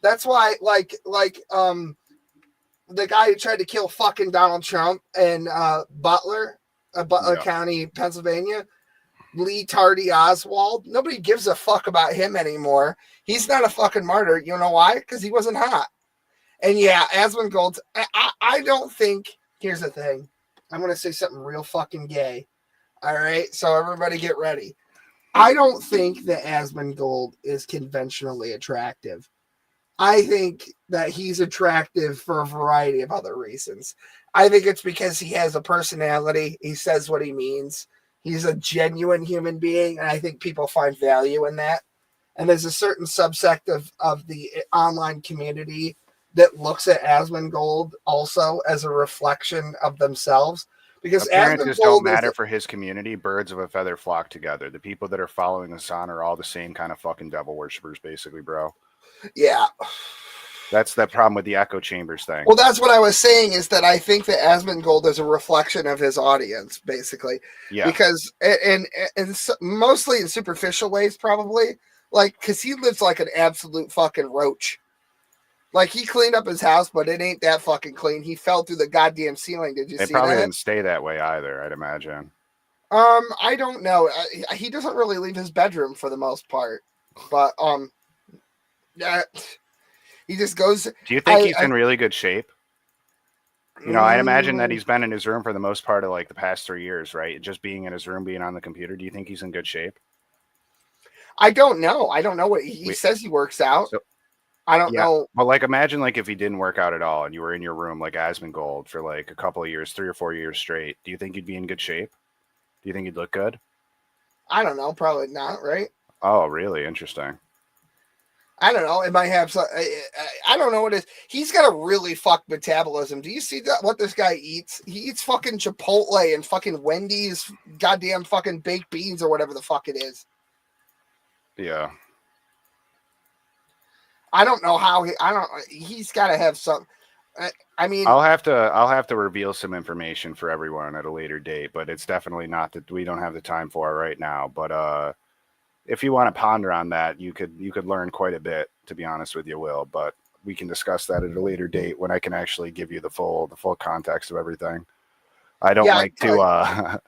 That's why, like, the guy who tried to kill fucking Donald Trump in Butler County, Pennsylvania, Lee Tardy Oswald, nobody gives a fuck about him anymore. He's not a fucking martyr. You know why? Because he wasn't hot. And yeah, Asmongold, I don't think, here's the thing. I'm going to say something real fucking gay. All right? So everybody get ready. I don't think that Asmongold is conventionally attractive. I think that he's attractive for a variety of other reasons. I think it's because he has a personality. He says what he means. He's a genuine human being, and I think people find value in that. And there's a certain subsect of the online community that looks at Asmongold also as a reflection of themselves. Because appearances don't matter for his community. Birds of a feather flock together. The people that are following Hassan are all the same kind of fucking devil worshippers, basically, bro. Yeah. That's the problem with the echo chambers thing. Well, that's what I was saying, is that I think that Asmongold is a reflection of his audience, basically. Yeah. Because, and mostly in superficial ways, probably. Like, because he lives like an absolute fucking roach. Like, he cleaned up his house, but it ain't that fucking clean. He fell through the goddamn ceiling. Did you see that? It probably didn't stay that way either, I'd imagine. I don't know. He doesn't really leave his bedroom for the most part. But, he just goes. Do you think he's in really good shape? You know, I imagine that he's been in his room for the most part of like the past 3 years, right? Just being in his room, being on the computer. Do you think he's in good shape? I don't know. I don't know what he says. He works out. So, I don't know. Well, like imagine like if he didn't work out at all and you were in your room like Asmongold for like a couple of years, 3 or 4 years straight. Do you think you'd be in good shape? Do you think you'd look good? I don't know. Probably not. Right? Oh, really? Interesting. I don't know. It might have some. I don't know what it is. He's got a really fucked metabolism. Do you see that? What this guy eats? He eats fucking Chipotle and fucking Wendy's goddamn fucking baked beans or whatever the fuck it is. Yeah. I don't know how he's got to have some. I mean, I'll have to reveal some information for everyone at a later date, but it's definitely not that we don't have the time for it right now. But if you want to ponder on that, you could learn quite a bit, to be honest with you, Will. But we can discuss that at a later date when I can actually give you the full context of everything. I don't like to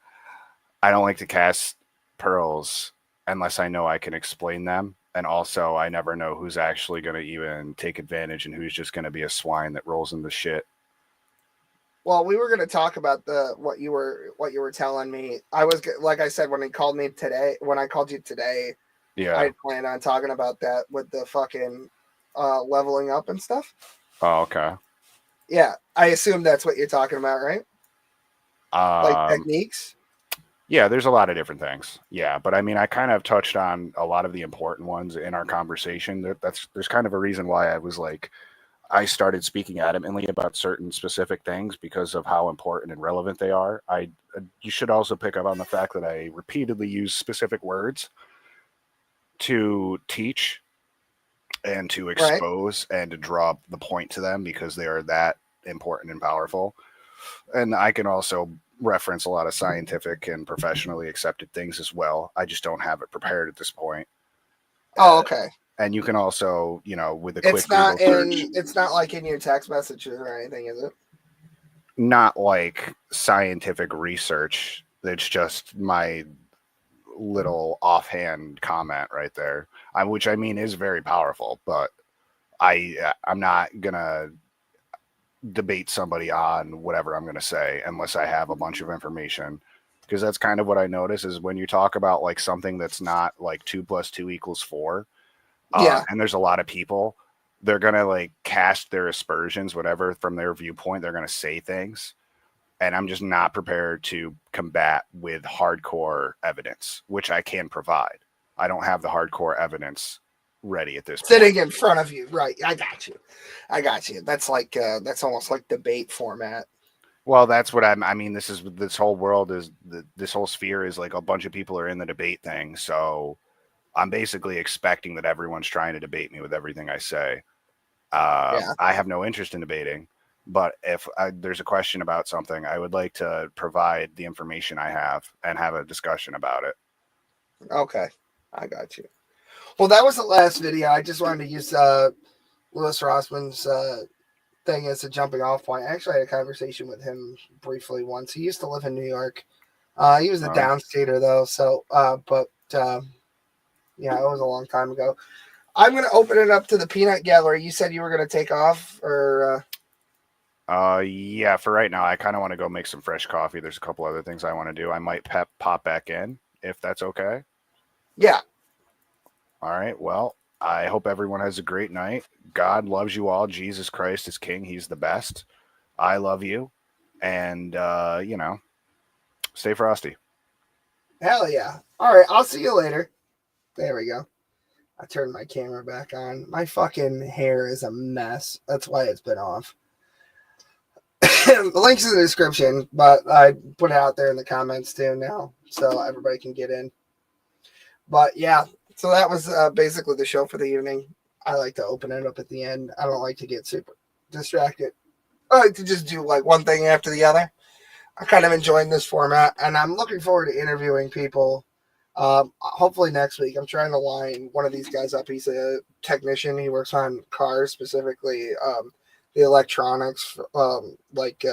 cast pearls unless I know I can explain them. And also, I never know who's actually going to even take advantage and who's just going to be a swine that rolls in the shit. Well, we were going to talk about what you were telling me. I was, like I said, when I called you today, yeah, I planned on talking about that with the fucking leveling up and stuff. Oh, okay. Yeah, I assume that's what you're talking about, right? Like techniques? Yeah, there's a lot of different things. Yeah, but I mean, I kind of touched on a lot of the important ones in our conversation. There's kind of a reason why I started speaking adamantly about certain specific things because of how important and relevant they are. You should also pick up on the fact that I repeatedly use specific words to teach and to expose and to draw the point to them because they are that important and powerful. And I can also reference a lot of scientific and professionally accepted things as well. I just don't have it prepared at this point. Oh, okay. And you can also, with a quick it's not Google search, it's not like in your text messages or anything, is it? Not like scientific research. It's just my little offhand comment right there, which I mean is very powerful, but I'm not gonna debate somebody on whatever I'm going to say unless I have a bunch of information, because that's kind of what I notice is when you talk about like something that's not like 2 + 2 = 4. And there's a lot of people they're going to like cast their aspersions, whatever, from their viewpoint. They're going to say things. And I'm just not prepared to combat with hardcore evidence, which I can provide. I don't have the hardcore evidence ready at this point. Sitting in front of you. Right. I got you. That's like, that's almost like debate format. Well, that's what I mean, this whole world is, this whole sphere is like a bunch of people are in the debate thing. So I'm basically expecting that everyone's trying to debate me with everything I say. I have no interest in debating, but if there's a question about something, I would like to provide the information I have and have a discussion about it. Okay. I got you. Well, that was the last video. I just wanted to use Louis Rossman's thing as a jumping off point. I actually had a conversation with him briefly once. He used to live in New York. He was a downstater though, so yeah, it was a long time ago. I'm gonna open it up to the peanut gallery. You said you were gonna take off, or yeah, for right now I kind of want to go make some fresh coffee. There's a couple other things I want to do. I might pop back in if that's okay. Yeah. All right, well, I hope everyone has a great night. God loves you all. Jesus Christ is king. He's the best. I love you. And, you know, stay frosty. Hell yeah. All right, I'll see you later. There we go. I turned my camera back on. My fucking hair is a mess. That's why it's been off. The link's in the description, but I put it out there in the comments too now, so everybody can get in. But yeah, so that was basically the show for the evening. I like to open it up at the end. I don't like to get super distracted. I like to just do like one thing after the other. I'm kind of enjoying this format, and I'm looking forward to interviewing people. Hopefully next week. I'm trying to line one of these guys up. He's a technician. He works on cars, specifically the electronics, like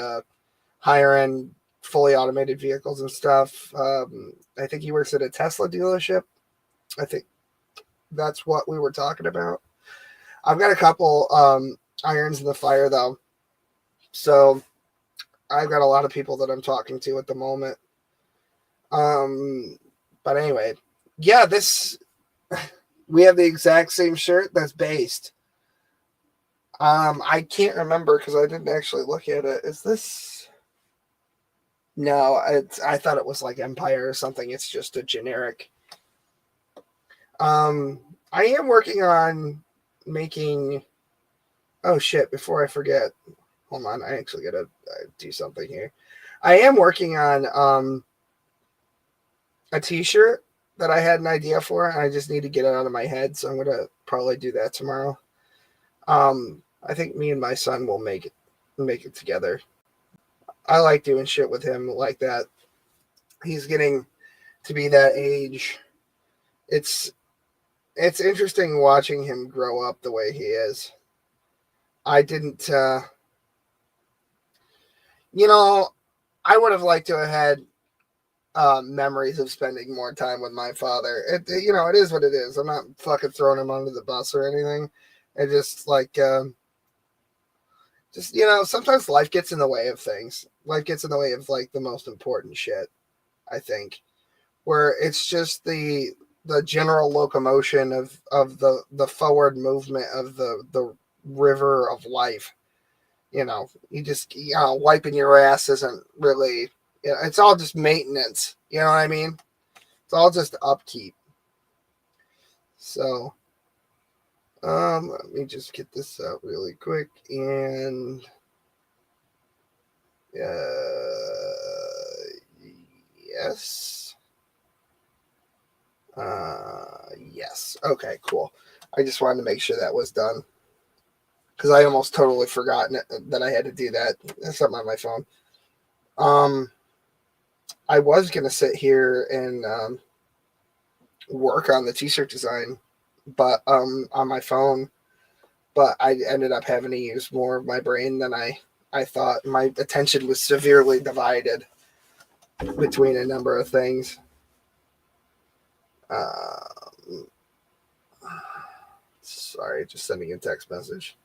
higher end, fully automated vehicles and stuff. I think he works at a Tesla dealership. I think that's what we were talking about. I've got a couple irons in the fire though, so I've got a lot of people that I'm talking to at the moment. But anyway, yeah, we have the exact same shirt that's based. I can't remember because I didn't actually look at it. Is this? No, I thought it was like Empire or something. It's just a generic. I am working on making. Oh shit! Before I forget, hold on. I actually gotta do something here. I am working on a T-shirt that I had an idea for, and I just need to get it out of my head. So I'm gonna probably do that tomorrow. I think me and my son will make it together. I like doing shit with him like that. He's getting to be that age. It's interesting watching him grow up the way he is. I didn't, I would have liked to have had memories of spending more time with my father. It is what it is. I'm not fucking throwing him under the bus or anything. It just like, sometimes life gets in the way of things. Life gets in the way of like the most important shit, I think, where it's just the general locomotion of the forward movement of the river of life. You just, wiping your ass isn't really, it's all just maintenance. You know what I mean? It's all just upkeep. So, let me just get this out really quick. And, yes. Yes. Okay, cool. I just wanted to make sure that was done, because I almost totally forgotten that I had to do that. That's something on my phone. I was going to sit here and work on the t-shirt design, but on my phone, but I ended up having to use more of my brain than I thought. My attention was severely divided between a number of things. Sorry, just sending a text message.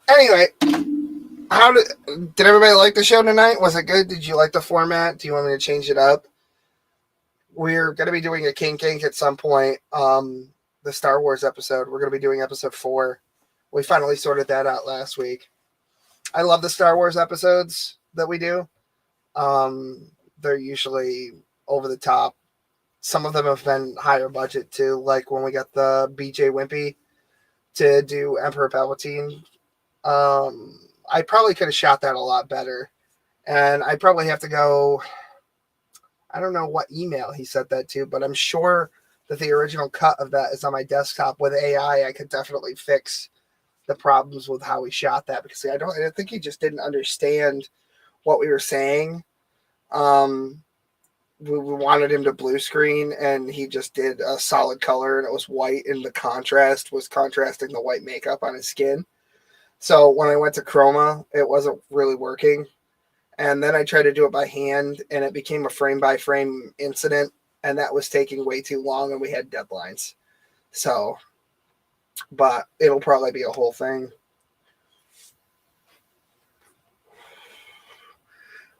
Anyway, did everybody like the show tonight? Was it good? Did you like the format? Do you want me to change it up? we're going to be doing a Kincaid at some point. The Star Wars episode. We're going to be doing episode 4. We finally sorted that out last week. I love the Star Wars episodes that we do. They're usually over the top. Some of them have been higher budget too, like when we got the BJ Wimpy to do Emperor Palpatine. I probably could have shot that a lot better. And I probably have to go, I don't know what email he sent that to, but I'm sure that the original cut of that is on my desktop. With AI, I could definitely fix the problems with how we shot that, because I think he just didn't understand what we were saying. We wanted him to blue screen, and he just did a solid color, and it was white, and the contrast was contrasting the white makeup on his skin. So when I went to chroma, it wasn't really working. And then I tried to do it by hand, and it became a frame by frame incident, and that was taking way too long, and we had deadlines. So, but it'll probably be a whole thing.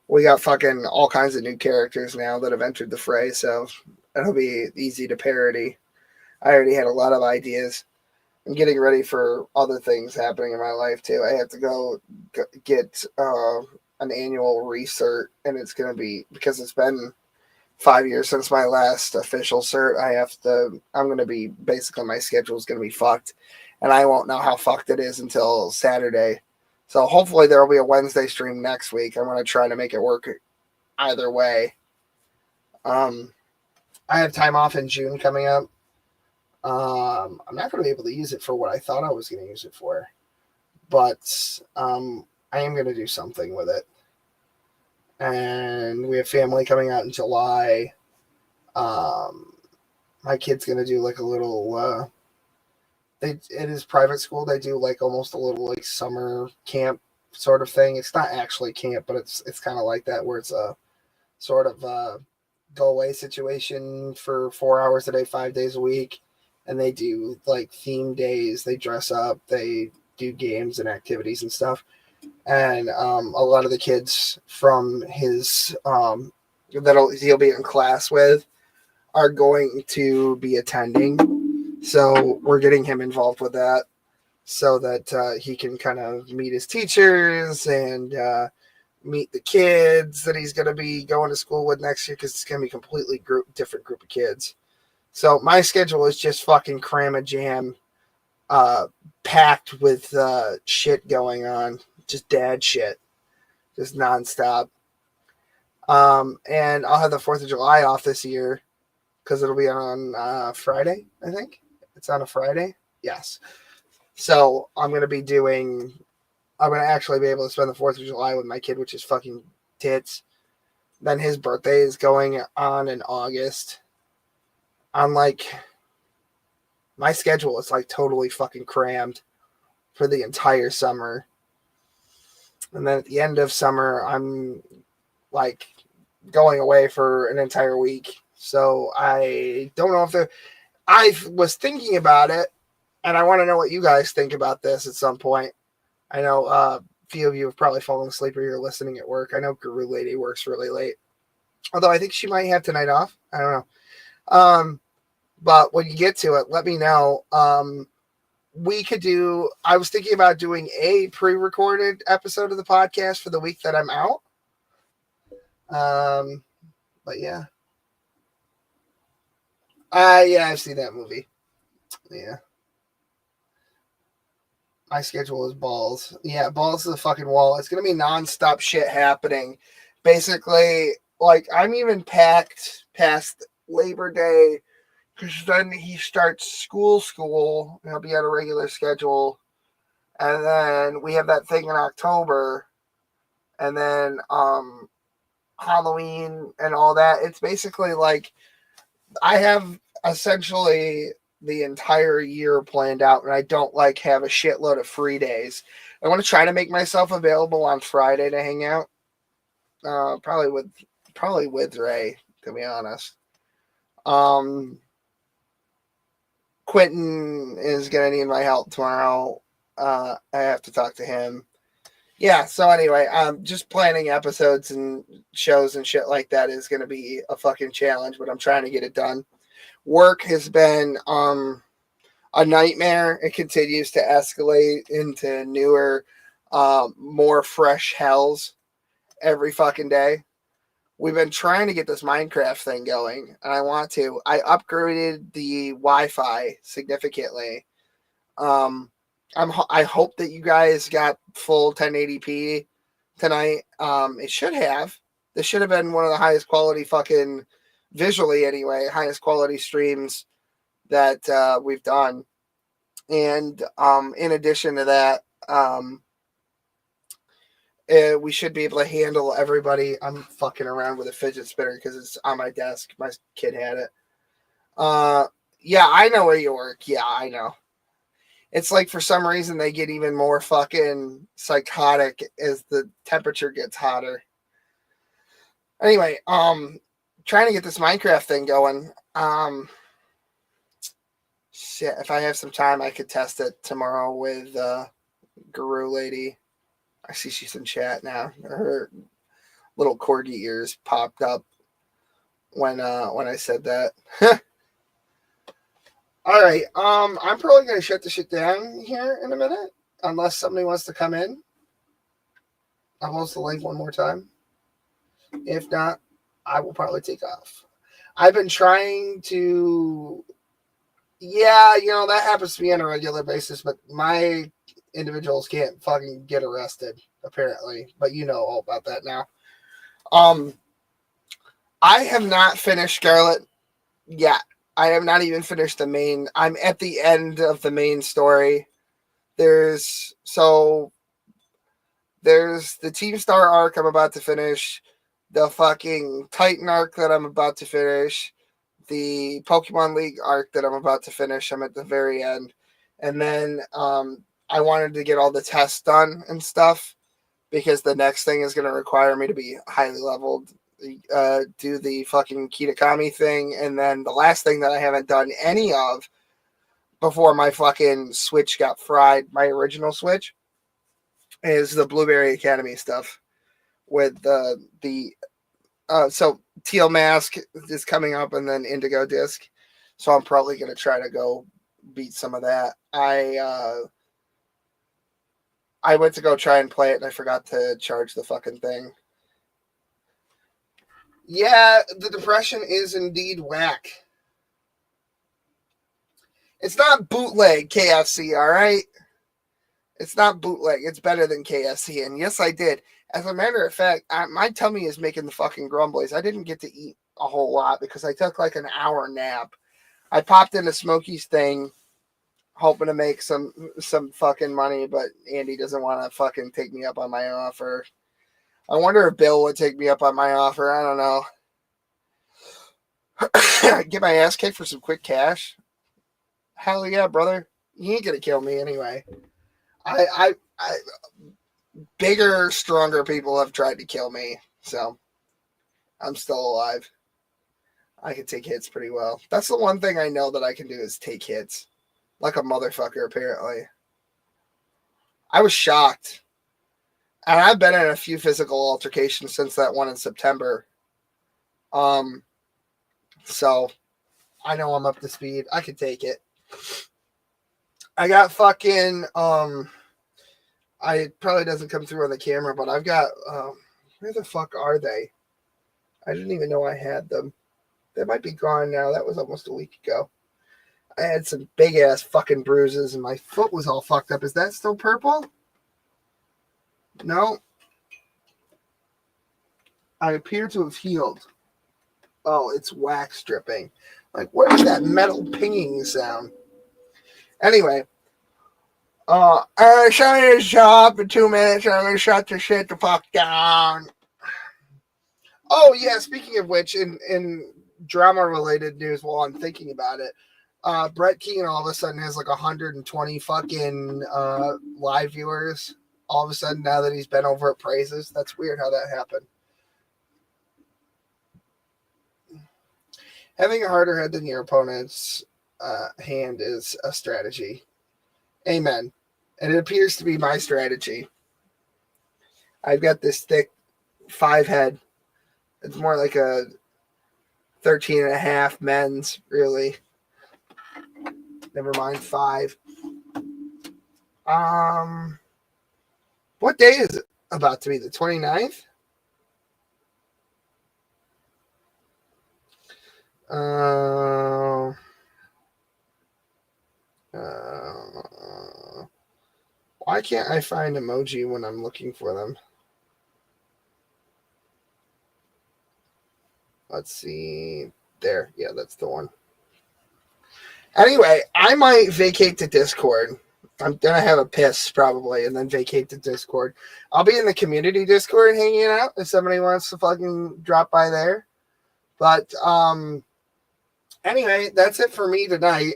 We got fucking all kinds of new characters now that have entered the fray, so it'll be easy to parody. I already had a lot of ideas. I'm getting ready for other things happening in my life too. I have to go get an annual recert, and it's going to be, because it's been 5 years since my last official cert, I'm going to be, basically my schedule is going to be fucked, and I won't know how fucked it is until Saturday. So hopefully there will be a Wednesday stream next week. I'm going to try to make it work either way. I have time off in June coming up. I'm not going to be able to use it for what I thought I was going to use it for, but I am going to do something with it. And we have family coming out in July. My kid's going to do like a little, it is private school. They do like almost a little like summer camp sort of thing. It's not actually camp, but it's kind of like that, where it's a sort of go away situation for 4 hours a day, 5 days a week. And they do like theme days. They dress up, they do games and activities and stuff. And a lot of the kids from his that he'll be in class with are going to be attending. So we're getting him involved with that, so that he can kind of meet his teachers and meet the kids that he's going to be going to school with next year, because it's going to be a completely different group of kids. So my schedule is just fucking cram a jam, packed with shit going on, just dad shit, just nonstop. And I'll have the 4th of July off this year, because it'll be on Friday, I think. It's on a Friday. Yes. So I'm going to actually be able to spend the 4th of July with my kid, which is fucking tits. Then his birthday is going on in August. I'm like, my schedule is like totally fucking crammed for the entire summer. And then at the end of summer, I'm like going away for an entire week. So I don't know if I was thinking about it, and I want to know what you guys think about this at some point. I know a few of you have probably fallen asleep or you're listening at work. I know Guru Lady works really late, although I think she might have tonight off. I don't know. But when you get to it, let me know. I was thinking about doing a pre-recorded episode of the podcast for the week that I'm out. But yeah. Yeah, I've seen that movie. Yeah. My schedule is balls. Yeah, balls to the fucking wall. It's going to be nonstop shit happening. Basically, like, I'm even packed past Labor Day, because then he starts school. He'll be at a regular schedule. And then we have that thing in October. And then Halloween and all that. It's basically like I have essentially the entire year planned out, and I don't like have a shitload of free days. I want to try to make myself available on Friday to hang out. Probably with Ray, to be honest. Quentin is gonna need my help tomorrow. I have to talk to him. Yeah, so anyway, just planning episodes and shows and shit like that is going to be a fucking challenge, but I'm trying to get it done. Work has been a nightmare. It continues to escalate into newer, more fresh hells every fucking day. We've been trying to get this Minecraft thing going, and I want to. I upgraded the Wi-Fi significantly. I hope that you guys got full 1080p tonight. It should have. This should have been one of the highest quality fucking visually anyway, highest quality streams that we've done. And in addition to that, we should be able to handle everybody. I'm fucking around with a fidget spinner because it's on my desk. My kid had it. Yeah, I know where you work. Yeah, I know. It's like for some reason they get even more fucking psychotic as the temperature gets hotter. Anyway, trying to get this Minecraft thing going. Shit, if I have some time, I could test it tomorrow with Guru Lady. I see she's in chat now. Her little corgi ears popped up when I said that. All right. I'm probably gonna shut the shit down here in a minute, unless somebody wants to come in. I'll post the link one more time. If not, I will probably take off. I've been trying to. Yeah, that happens to me on a regular basis, but my individuals can't fucking get arrested, apparently. But you know all about that now. I have not finished Scarlet yet. I have not even finished the main. I'm at the end of the main story. There's the Team Star arc I'm about to finish, the fucking Titan arc that I'm about to finish, the Pokemon League arc that I'm about to finish. I'm at the very end. And then I wanted to get all the tests done and stuff because the next thing is going to require me to be highly leveled. Do the fucking Kitakami thing, and then the last thing that I haven't done any of before my fucking Switch got fried, my original Switch, is the Blueberry Academy stuff with so Teal Mask is coming up and then Indigo Disc, so I'm probably going to try to go beat some of that. I went to go try and play it and I forgot to charge the fucking thing. Yeah, the depression is indeed whack. It's not bootleg KFC, all right? It's not bootleg. It's better than KFC. And yes, I did. As a matter of fact, my tummy is making the fucking grumblies. I didn't get to eat a whole lot because I took like an hour nap. I popped into Smokey's thing hoping to make some fucking money, but Andy doesn't want to fucking take me up on my offer. I wonder if Bill would take me up on my offer. I don't know. Get my ass kicked for some quick cash? Hell yeah, brother. You ain't gonna kill me anyway. I bigger, stronger people have tried to kill me, so I'm still alive. I can take hits pretty well. That's the one thing I know that I can do is take hits. Like a motherfucker, apparently. I was shocked. And I've been in a few physical altercations since that one in September. So I know I'm up to speed. I can take it. I got fucking it probably doesn't come through on the camera, but I've got where the fuck are they? I didn't even know I had them. They might be gone now. That was almost a week ago. I had some big ass fucking bruises and my foot was all fucked up. Is that still purple? No. I appear to have healed. Oh, it's wax dripping. Like, what is that metal pinging sound? Anyway. Shut this job in 2 minutes. I'm going to shut the shit the fuck down. Oh, yeah, speaking of which, in drama-related news while I'm thinking about it, Brett Keane all of a sudden has like 120 fucking live viewers all of a sudden now that he's been over at Praises. That's weird how that happened. Having a harder head than your opponent's hand is a strategy. Amen. And it appears to be my strategy. I've got this thick 5 head. It's more like a 13 and a half men's, really. Never mind 5. What day is it about to be? The 29th? Why can't I find emoji when I'm looking for them? Let's see. There. Yeah, that's the one. Anyway, I might vacate the Discord. I'm going to have a piss probably and then vacate the Discord. I'll be in the community Discord hanging out if somebody wants to fucking drop by there. But anyway, that's it for me tonight.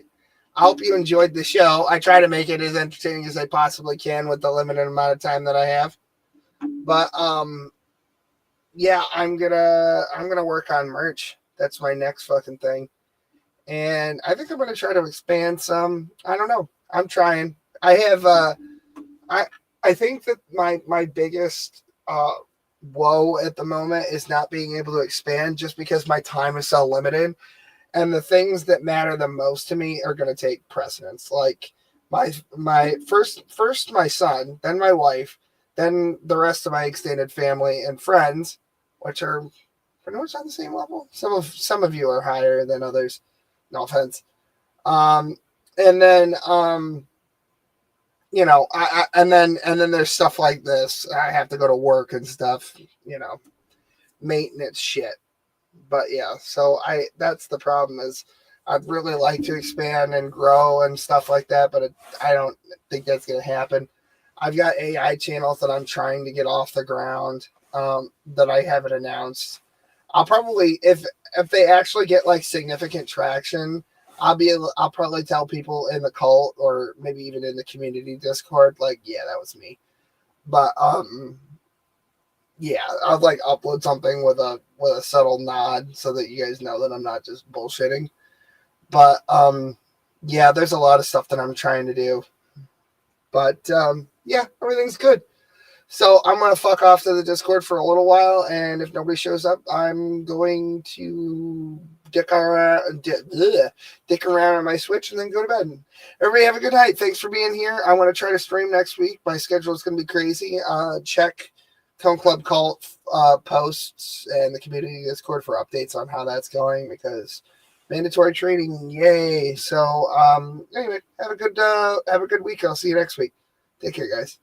I hope you enjoyed the show. I try to make it as entertaining as I possibly can with the limited amount of time that I have. But yeah, I'm gonna work on merch. That's my next fucking thing. And I think I'm gonna try to expand some. I don't know. I'm trying. I have I think that my biggest woe at the moment is not being able to expand just because my time is so limited. And the things that matter the most to me are going to take precedence. Like my first my son, then my wife, then the rest of my extended family and friends, which are pretty much on the same level. Some of you are higher than others. No offense. And then you know, and then there's stuff like this. I have to go to work and stuff. You know, maintenance shit. But yeah, so that's the problem is I'd really like to expand and grow and stuff like that, but I don't think that's going to happen. I've got AI channels that I'm trying to get off the ground that I haven't announced. I'll probably, if they actually get like significant traction, I'll probably tell people in the cult or maybe even in the community Discord, like, yeah, that was me. But yeah, I'll like upload something with a subtle nod so that you guys know that I'm not just bullshitting. But yeah, there's a lot of stuff that I'm trying to do. But yeah, everything's good. So I'm gonna fuck off to the Discord for a little while, and if nobody shows up, I'm going to dick around on my Switch and then go to bed. Everybody have a good night. Thanks for being here. I want to try to stream next week. My schedule is gonna be crazy. Check KoneKlubKult posts and the community Discord for updates on how that's going because mandatory training, yay! So anyway, have a good week. I'll see you next week. Take care, guys.